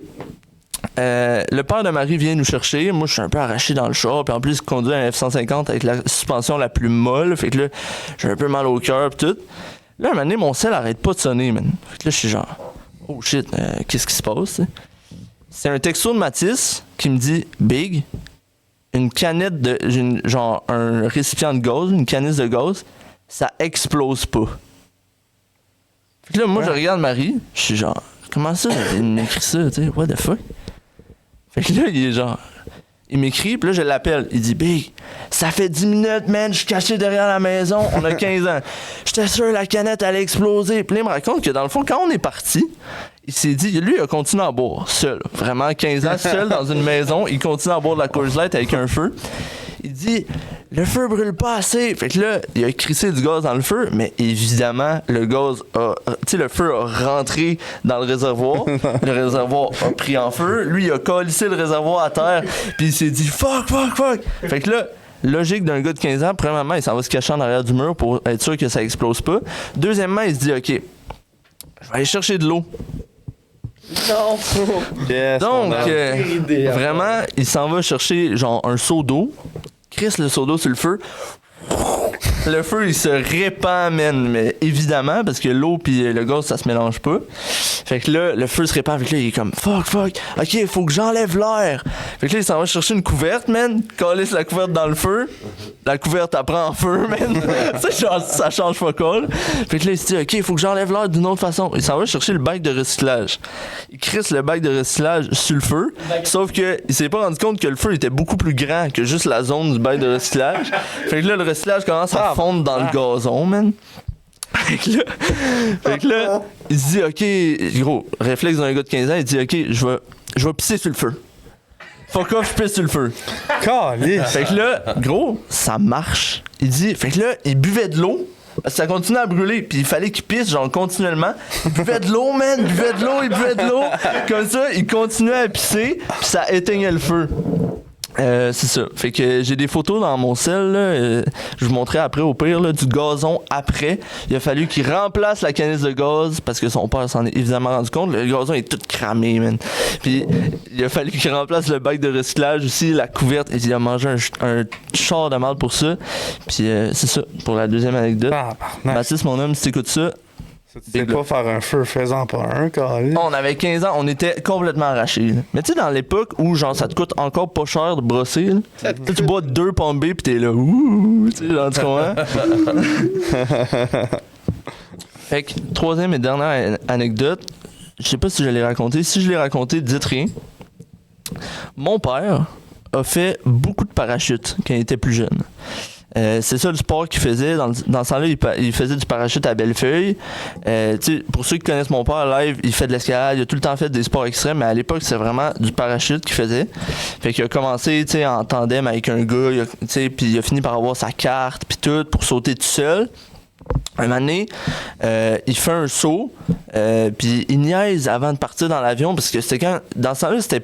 Le père de Marie vient nous chercher. Moi, je suis un peu arraché dans le char. Puis en plus, il conduit un F-150 avec la suspension la plus molle. Fait que là, j'ai un peu mal au cœur, puis tout. Là, un moment donné, mon sel arrête pas de sonner, man. Fait que là, je suis genre, oh shit, qu'est-ce qui se passe, t'sais? C'est un texto de Mathis qui me dit, Big, une canette de. Genre, un récipient de gaz, une canisse de gaz, ça explose pas. Fait que là, moi, je regarde Marie, je suis genre, comment ça, il m'écrit ça, tu sais, what the fuck? Fait que là, il est genre, Il m'écrit, puis là, je l'appelle. Il dit, Big, ça fait 10 minutes, man, je suis caché derrière la maison, on a 15 ans. J'étais sûr la canette allait exploser. Puis là, il me raconte que dans le fond, quand on est parti, il s'est dit, lui, il a continué à boire, seul. Vraiment, 15 ans, seul dans une maison, il continue à boire de la Coors Light avec un feu. Il dit, le feu brûle pas assez. Fait que là, il a crissé du gaz dans le feu, mais évidemment, le gaz a, tu sais, le feu a rentré dans le réservoir. Le réservoir a pris en feu. Lui, il a collissé le réservoir à terre, puis il s'est dit, fuck. Fait que là, logique d'un gars de 15 ans, premièrement, il s'en va se cacher en arrière du mur pour être sûr que ça explose pas. Deuxièmement, il se dit, OK, je vais aller chercher de l'eau. Non! Yes, Donc, mon homme. vraiment, il s'en va chercher genre un seau d'eau, crisse le seau d'eau sur le feu. Le feu, il se répand, man, mais évidemment, parce que l'eau puis le gaz, ça se mélange pas. Fait que là, le feu se répand, fait que là, il est comme fuck, ok, faut que j'enlève l'air. Fait que là, il s'en va chercher une couverte, man, calisse la couverte dans le feu. La couverte, elle prend en feu, man. ça change pas all. Fait que là, il se dit, ok, faut que j'enlève l'air d'une autre façon. Il s'en va chercher le bac de recyclage. Il crisse le bac de recyclage sur le feu, sauf que il s'est pas rendu compte que le feu était beaucoup plus grand que juste la zone du bac de recyclage. Fait que là, le recyclage commence à fondre dans le gazon, man. Fait que là, il se dit, OK, gros, réflexe d'un gars de 15 ans, il dit, OK, je vais pisser sur le feu. Fuck off, je pisse sur le feu. Calisse. Fait que là, gros, ça marche. Il dit, fait que là, il buvait de l'eau. Parce que ça continuait à brûler, puis il fallait qu'il pisse, genre, continuellement. Il buvait de l'eau, man, il buvait de l'eau. Comme ça, il continuait à pisser, puis ça éteignait le feu. C'est ça. Fait que j'ai des photos dans mon cell, là, je vous montrerai après au pire, là, du gazon après. Il a fallu qu'il remplace la canisse de gaz parce que son père s'en est évidemment rendu compte. Le gazon est tout cramé, man. Puis il a fallu qu'il remplace le bac de recyclage aussi, la couverte. Il a mangé un char de mal pour ça. Puis c'est ça, pour la deuxième anecdote. Mathis, mon homme, si t'écoutes ça, Tu sais pas faire un feu, fais-en pas un, calisse. on avait 15 ans, on était complètement arrachés. Là. Mais tu sais, dans l'époque où genre ça te coûte encore pas cher de brosser, là, tu bois 2 pommes B pis t'es là, ouh, tu sais, genre, tu comprends? Fait que, troisième et dernière anecdote, je sais pas si je l'ai raconté. Si je l'ai raconté, dites rien. Mon père a fait beaucoup de parachutes quand il était plus jeune. C'est ça le sport qu'il faisait. Dans ce temps-là, il faisait du parachute à Bellefeuille. Pour ceux qui connaissent mon père live, il fait de l'escalade, il a tout le temps fait des sports extrêmes, mais à l'époque, c'est vraiment du parachute qu'il faisait. Fait qu'il a commencé en tandem avec un gars, puis il a fini par avoir sa carte, puis tout, pour sauter tout seul. Un moment donné, il fait un saut, puis il niaise avant de partir dans l'avion parce que dans ce temps-là, c'était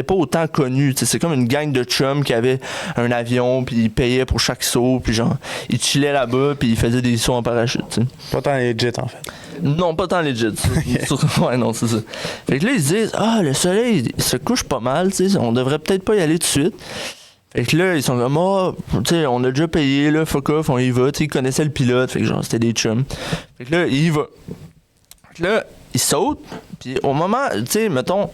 pas autant connu. C'est comme une gang de chums qui avait un avion, puis ils payaient pour chaque saut, puis genre, ils chillaient là-bas, puis ils faisaient des sauts en parachute. T'sais. Pas tant legit, en fait. Non, pas tant legit. Ouais, non, c'est ça. Fait que là, ils se disent, le soleil, il se couche pas mal, on devrait peut-être pas y aller tout de suite. Fait que là, ils sont comme, tu sais, on a déjà payé, là, fuck off, on y va. Tu sais, ils connaissaient le pilote, fait que genre, c'était des chums. Fait que là, il y va. Fait que là, ils sautent, puis au moment, tu sais, mettons,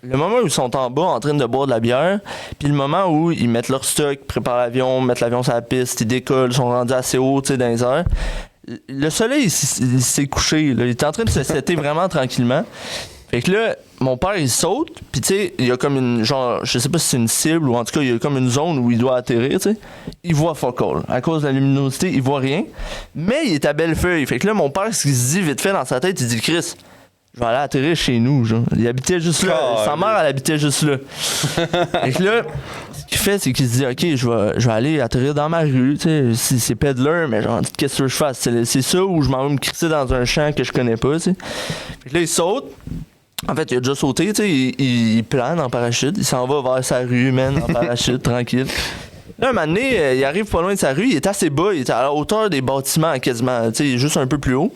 le moment où ils sont en bas en train de boire de la bière, puis le moment où ils mettent leur stock, préparent l'avion, mettent l'avion sur la piste, ils décollent, sont rendus assez haut, tu sais, dans les airs. Le soleil, il s'est couché, là. Il est en train de se setter vraiment tranquillement. Fait que là, mon père, il saute, puis tu sais, il y a comme une, genre, je sais pas si c'est une cible, ou en tout cas, il y a comme une zone où il doit atterrir, tu sais. Il voit fuck all. À cause de la luminosité, il voit rien. Mais il est à Bellefeuille. Fait que là, mon père, ce qu'il se dit vite fait dans sa tête, il dit, Chris, je vais aller atterrir chez nous, genre. Il habitait juste là. Sa mère, elle habitait juste là. Fait que là, ce qu'il fait, c'est qu'il se dit, OK, je vais aller atterrir dans ma rue, tu sais. Si c'est peddler, mais genre, qu'est-ce que je fasse? C'est ça ou je m'en vais me crisser dans un champ que je connais pas, tu sais. Fait que là, il saute. En fait, il a déjà sauté, tu sais, il plane en parachute, il s'en va vers sa rue, man, en parachute, tranquille. Là, un moment donné, il arrive pas loin de sa rue, il est assez bas, il est à la hauteur des bâtiments quasiment, tu sais, juste un peu plus haut.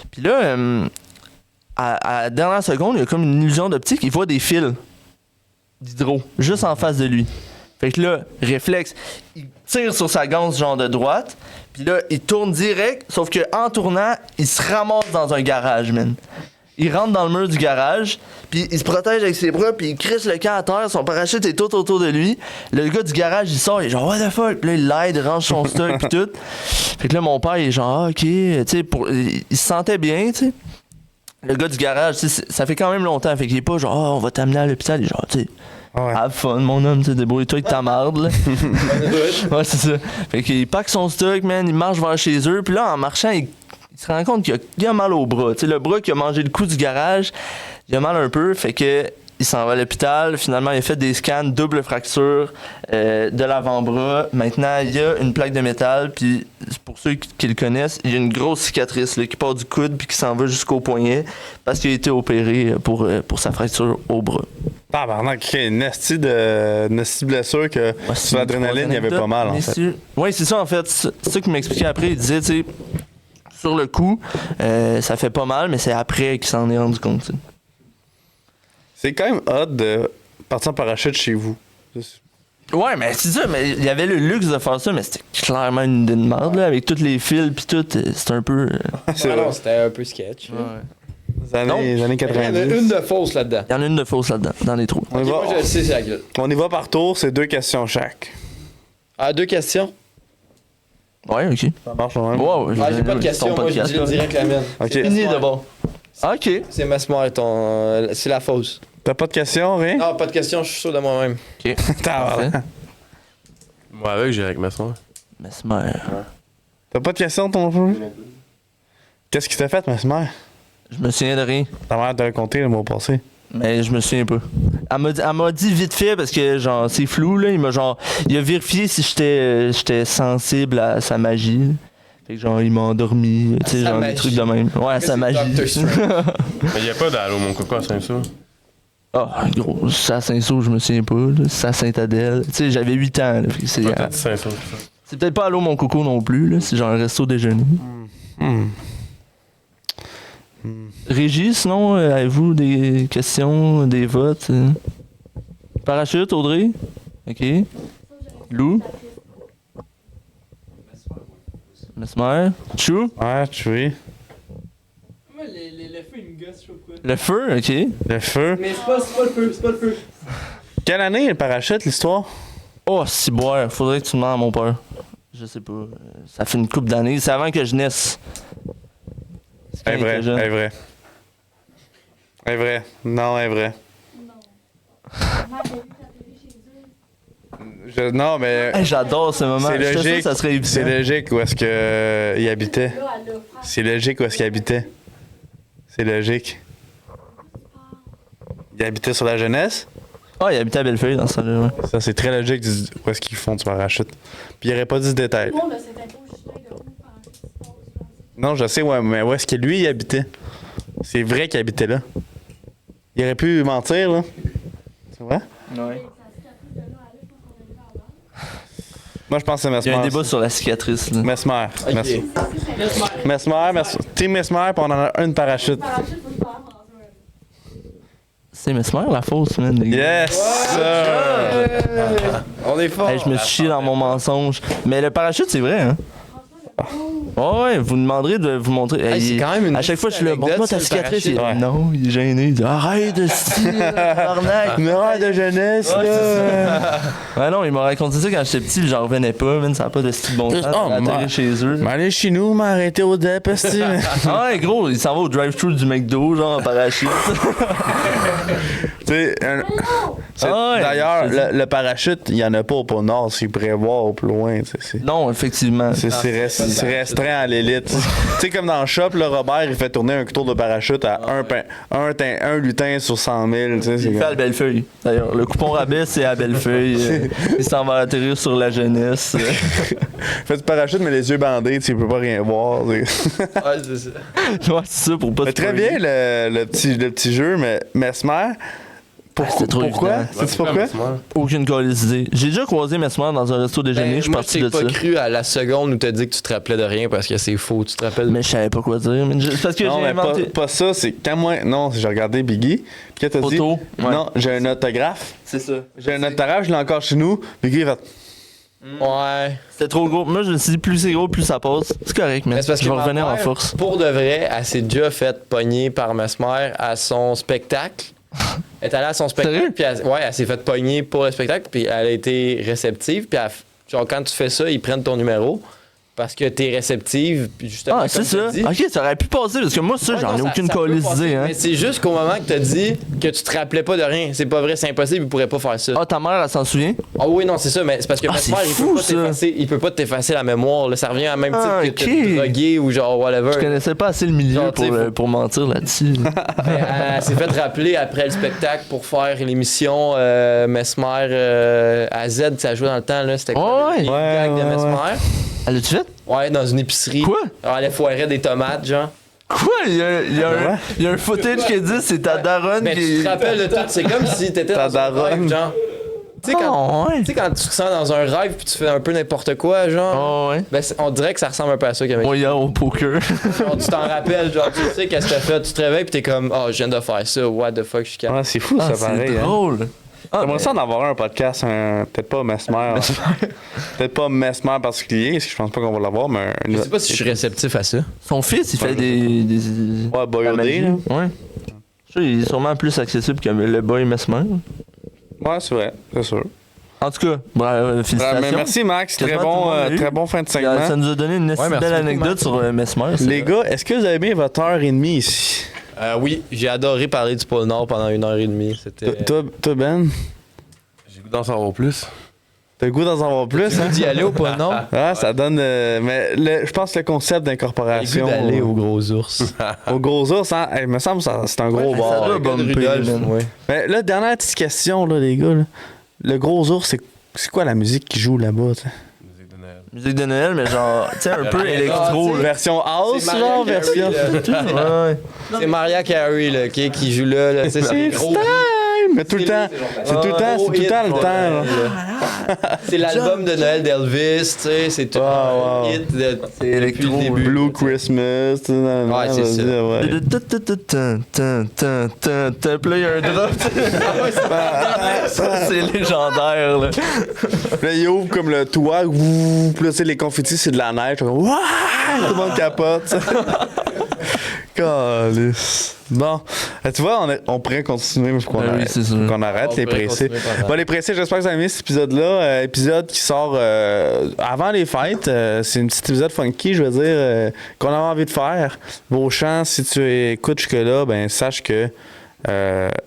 Puis là, à la dernière seconde, il y a comme une illusion d'optique, il voit des fils d'hydro, juste en face de lui. Fait que là, réflexe, il tire sur sa ganse genre de droite, puis là, il tourne direct, sauf que en tournant, il se ramasse dans un garage, man. Il rentre dans le mur du garage, puis il se protège avec ses bras, puis il crisse le camp à terre, son parachute est tout autour de lui. Le gars du garage, il sort, il est genre, what the fuck? Puis là, il l'aide, il range son stock, puis tout. Fait que là, mon père, il est genre, ok, tu sais, il se sentait bien, tu sais. Le gars du garage, ça fait quand même longtemps, fait qu'il est pas genre, on va t'amener à l'hôpital. Il est genre, tu sais, Ouais. Have fun, mon homme, tu sais, débrouille-toi avec ta marde, là. Ouais, c'est ça. Fait qu'il pack son stock, man, il marche vers chez eux, puis là, en marchant, il se rend compte qu'il a mal au bras. Tu sais, le bras qui a mangé le coup du garage, il a mal un peu, fait que il s'en va à l'hôpital. Finalement, il a fait des scans, double fracture de l'avant-bras. Maintenant, il y a une plaque de métal, puis pour ceux qui le connaissent, il y a une grosse cicatrice là, qui part du coude puis qui s'en va jusqu'au poignet parce qu'il a été opéré pour sa fracture au bras. Tabarnak, une esti blessure que sur l'adrénaline, il y avait pas mal, en fait. Oui, c'est ça, en fait. C'est ça qu'il m'expliquait après. Il disait, tu sais, sur le coup, ça fait pas mal, mais c'est après qu'il s'en est rendu compte, t'sais. C'est quand même hot de partir en parachute chez vous. Ouais, mais c'est ça, mais il y avait le luxe de faire ça, mais c'était clairement une idée de merde, là, avec tous les fils pis tout, c'était un peu... Non, c'était un peu sketch. Les années Il y en a 90. une de fausse là-dedans. Il y en a une de fausse là-dedans, dans les trous. On y va, Moi, je le sais, c'est laquelle. on y va par tour, c'est 2 questions chaque. Ah, 2 questions? Ouais, ok. Ça marche quand même. Wow, Ah, j'ai pas de questions, moi, je dis direct la mienne. Ok. C'est Fini Mesmer. d'abord. Ok. C'est Mesmer, c'est la fausse. T'as pas de questions, rien? Non, pas de questions, je suis sûr de moi-même. Tabarnak. Moi, avec, j'irai avec ma soeur. Mesmer. T'as pas de questions, ton jeu? Qu'est-ce qui t'a fait, Mesmer? Je me souviens de rien. Ta mère t'a raconté le mois passé. Mais je me souviens pas. Elle m'a dit vite fait parce que genre c'est flou là, il a vérifié si j'étais sensible à sa magie. Là. Fait que genre il m'a endormi, tu sais sa genre magie. des trucs de même. Ouais, à sa magie. Dr. Strange. Mais y a pas d'Allo mon coco à Saint-Saul. Ah gros, c'est à Saint-Saul, je me souviens pas, là. C'est à Sainte-Adèle. Tu sais, j'avais 8 ans là, fait que c'est Peut-être Saint-Saul. c'est peut-être pas Allô mon coco non plus là, c'est genre un resto déjeuner. Régis, sinon, avez-vous des questions, des votes? Parachute, Audrey? Ok. Lou? Mesmer? Chou? Ouais, tu vois. Moi, le feu, il me gosse, je sais pas pourquoi. Le feu? Ok. Le feu. Mais c'est pas le feu, c'est pas le feu. Quelle année le parachute, l'histoire? Oh, si boire, faudrait que tu demandes à mon père. Je sais pas. Ça fait une couple d'années. C'est avant que je naisse. C'est quand Est il vrai, était jeune. est vrai. Est vrai. Non, est vrai. Non, mais Hey, j'adore ce moment. c'est J'étais sûr que logique. ça serait évident. C'est logique où est-ce que il habitait. C'est logique où est-ce qu'il habitait. C'est logique. Il habitait sur la jeunesse. Ah, il habitait à Bellefeuille dans ça là. Ouais. Ça, c'est très logique où est-ce qu'ils font du parachute. Puis il aurait pas dit ce détail. Non, je sais, ouais, mais où est-ce que lui, il habitait? C'est vrai qu'il habitait là. Il aurait pu mentir, là. C'est vrai? Ouais. Moi, je pense que c'est Il y Mesmer. a un débat sur la cicatrice là. Mesmer. Ok. Mesmer. Team Mesmer, puis on en a une parachute. C'est Mesmer la fausse, man. Les gars. Yes! sir! On est fort. Hey, je me suis chié dans mon mensonge. Mais le parachute, c'est vrai, hein? Oh, ouais, vous demanderez de vous montrer. Hey, c'est quand même une à chaque fois, je suis là, anecdote, montre-moi ta ça, le cicatrice. Il- parachute. Non, il est gêné. Il dit, arrête de tabarnak. Une erreur de jeunesse, Ouais, là. Ouais, non, il m'a raconté ça quand j'étais petit, j'en revenais pas, man, ça n'a pas de style bon sens. Oh, J'ai atterri man. chez eux. Mais allez chez nous, m'arrêter au DEP, esti. Ah ouais, gros, il s'en va au drive-thru du McDo, genre en parachute. Tu sais, Ah ouais, d'ailleurs, c'est- le parachute, il n'y en a pas au pôle Nord, s'il pourrait voir au plus loin. Tu sais, c'est- Non, effectivement. C'est restreint à l'élite. Tu sais, comme dans le shop, là, Robert, il fait tourner un tour de parachute à un lutin sur 100 000. Tu sais, c'est Il fait à Bellefeuille. D'ailleurs, le coupon rabais, c'est à Bellefeuille. Il s'en va atterrir sur la jeunesse. fait du parachute, mais les yeux bandés, tu sais, il peut pas rien voir. tu sais. Ouais, c'est ça. Ouais, c'est ça, pour pas Mais te très bien le petit jeu, mais Mesmer. c'était trop Pourquoi? évident. Sais-tu pourquoi? Aucune calice d'idée. J'ai déjà croisé Mesmer dans un resto déjeuner, je suis moi, parti je de t'ai ça. pas cru à la seconde où t'as dit que tu te rappelais de rien parce que c'est faux. Tu te rappelles. Mais je savais pas quoi dire. Mais c'est parce que Non, j'ai mais inventé. pas ça, c'est quand moi. Non, j'ai regardé Biggie. Puis quand t'as dit. Photo, ouais. Non, j'ai un autographe. C'est ça. J'ai un autographe, je l'ai encore chez nous. Biggie, il fait. Ouais. C'était trop gros. Moi, je me suis dit, plus c'est gros, plus ça passe. C'est correct, mais Mais c'est parce je que vais ma revenir en mère, force. Pour de vrai, elle s'est déjà fait pogner par Mesmer à son spectacle. Elle est allée à son spectacle, Sérieux? puis elle s'est fait pogner pour le spectacle, puis elle a été réceptive, puis genre quand tu fais ça, ils prennent ton numéro. parce que t'es réceptive, puis justement. Ah, c'est comme ça. t'as dit. Ok, ça aurait pu passer, parce que moi, ça, Ouais, j'en ai non, aucune ça peut colise passer, d'idée, hein. Mais c'est juste qu'au moment que t'as dit que tu te rappelais pas de rien, c'est pas vrai, c'est impossible, il pourrait pas faire ça. Ah, ta mère, elle s'en souvient? Ah oui, non, c'est ça, mais c'est parce que Ah, Mesmer, c'est fou, ça. il peut pas t'effacer la mémoire, là, ça revient à même Ah, titre que ok. t'es drogué ou genre whatever. Je connaissais pas assez le milieu Genre, tu sais, pour mentir là-dessus. Elle s'est fait rappeler après le spectacle pour faire l'émission Mesmer à Z, ça jouait dans le temps, là, c'était quoi? Ouais, les gags de ouais, Mesmer. Elle l'a-tu fait? Ouais, dans une épicerie. Quoi? Alors, elle foirait des tomates, genre. Quoi? Il y a un footage qui dit c'est ta daronne Mais qui... tu te rappelles de tout, c'est comme si t'étais Ta dans un daronne. rêve, genre. Tu sais, Ah, ouais. tu sais, quand tu te sens dans un rêve puis tu fais un peu n'importe quoi, genre. Ah, ouais. Ben, on dirait que ça ressemble un peu à ça, Camille. Moi, hier au poker. Genre, tu t'en rappelles, genre, tu sais qu'est-ce que t'as fait, tu te réveilles pis t'es comme, oh, je viens de faire ça, what the fuck, je suis capable. Ouais, c'est fou, Ah, ça, pareil. c'est Hein. drôle. Ah, J'aimerais mais- ça en avoir un podcast, peut-être pas Mesmer. Peut-être pas Mesmer particulier, parce que je pense pas qu'on va l'avoir, mais. Je sais pas si je suis réceptif à ça. Son fils, il fait des... Ouais, Boy la OD, magie. là. Ouais. Je sais, il est sûrement plus accessible que le boy Mesmer. Ouais, c'est vrai, c'est sûr. En tout cas, Mais félicitations. merci, Max. Très Quasiment tout le monde l'a eu. très bon fin de Ça segment. nous a donné une Ouais, merci belle beaucoup, anecdote Max. sur Mesmer. c'est Les vrai. gars, est-ce que vous avez aimé votre heure et demie ici? Oui, j'ai adoré parler du pôle Nord pendant 1h30. C'était. Toi, Ben, J'ai le goût d'en savoir plus. t'as le goût d'en savoir plus, hein? d'y aller au pôle Nord? Ah, ça donne. Mais je pense que le concept J'ai le d'incorporation. goût d'aller au gros ours. Au gros ours, hein? Il me semble que c'est un gros Ouais, bar. ça doit bumper, man. Ouais. Mais là, dernière petite question, là, les gars. Là. Le gros ours, c'est quoi la musique qui joue là-bas? T'sais? Musique de Noël. Musique de Noël, mais genre, tu sais, un peu électro. tu sais. là. Version house, C'est genre, Mariah Carey, version. là. Ouais. C'est Mariah Carey là, qui joue là. C'est It's gros. time! Mais tout le temps, c'est tout le temps, c'est tout le temps le temps. là. C'est l'album de Noël d'Elvis, tu sais, c'est tout Wow, wow. un hit de, C'est électro, depuis le début. Blue Christmas, tu sais, Ouais, c'est ça. ouais. Puis là, il y a un drop. Ça, c'est légendaire, là. Là, il ouvre comme le toit, ouh, puis là, tu sais, les confettis, c'est de la neige. Comme, Ouah! Tout le monde capote. tu sais. Calisse. Bon, tu vois, on pourrait continuer, mais faut qu'on Ben oui, arrête. c'est sûr. Faut qu'on arrête On les pourrait pressés. continuer pendant. Bon, les pressés, j'espère que vous avez aimé cet épisode-là. Épisode qui sort avant les fêtes. C'est un petit épisode funky, je veux dire, qu'on avait envie de faire. Beauchamp, si tu écoutes jusque-là, ben sache que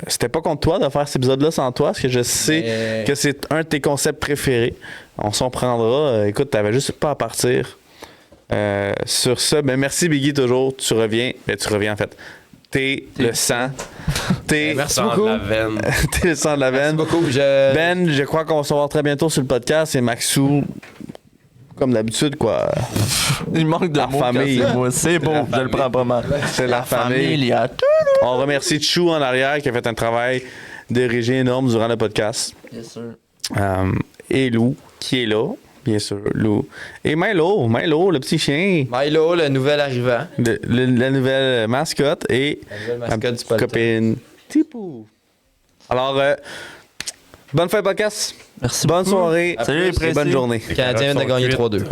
c'était pas contre toi de faire cet épisode-là sans toi, parce que je sais Mais- que c'est un de tes concepts préférés. On s'en prendra. Écoute, t'avais juste pas à partir. Sur ça, ben merci Biggie toujours. Tu reviens. Ben tu reviens en fait. T'es le sang. T'es Merci Dans beaucoup. la veine. t'es le sang de la Merci veine. beaucoup. Ben, je crois qu'on va se revoir très bientôt sur le podcast. Et Maxou, comme d'habitude, quoi. Il manque de La mots. famille. quand c'est moi. C'est beau, je le prends pas mal. C'est la famille. Familia. On remercie Chou en arrière qui a fait un travail de régie énorme durant le podcast. Yes, sir. Et Lou, qui est là, bien sûr. Lou. Et Milo, le petit chien. Milo, le nouvel arrivant. La nouvelle mascotte. Et La nouvelle ma mascotte du petite podcast. copine Tipou. Alors, bonne fin de podcast. Merci Bonne beaucoup. soirée. Salut les et pressés. bonne journée. Le Canadien vient de gagner 3-2.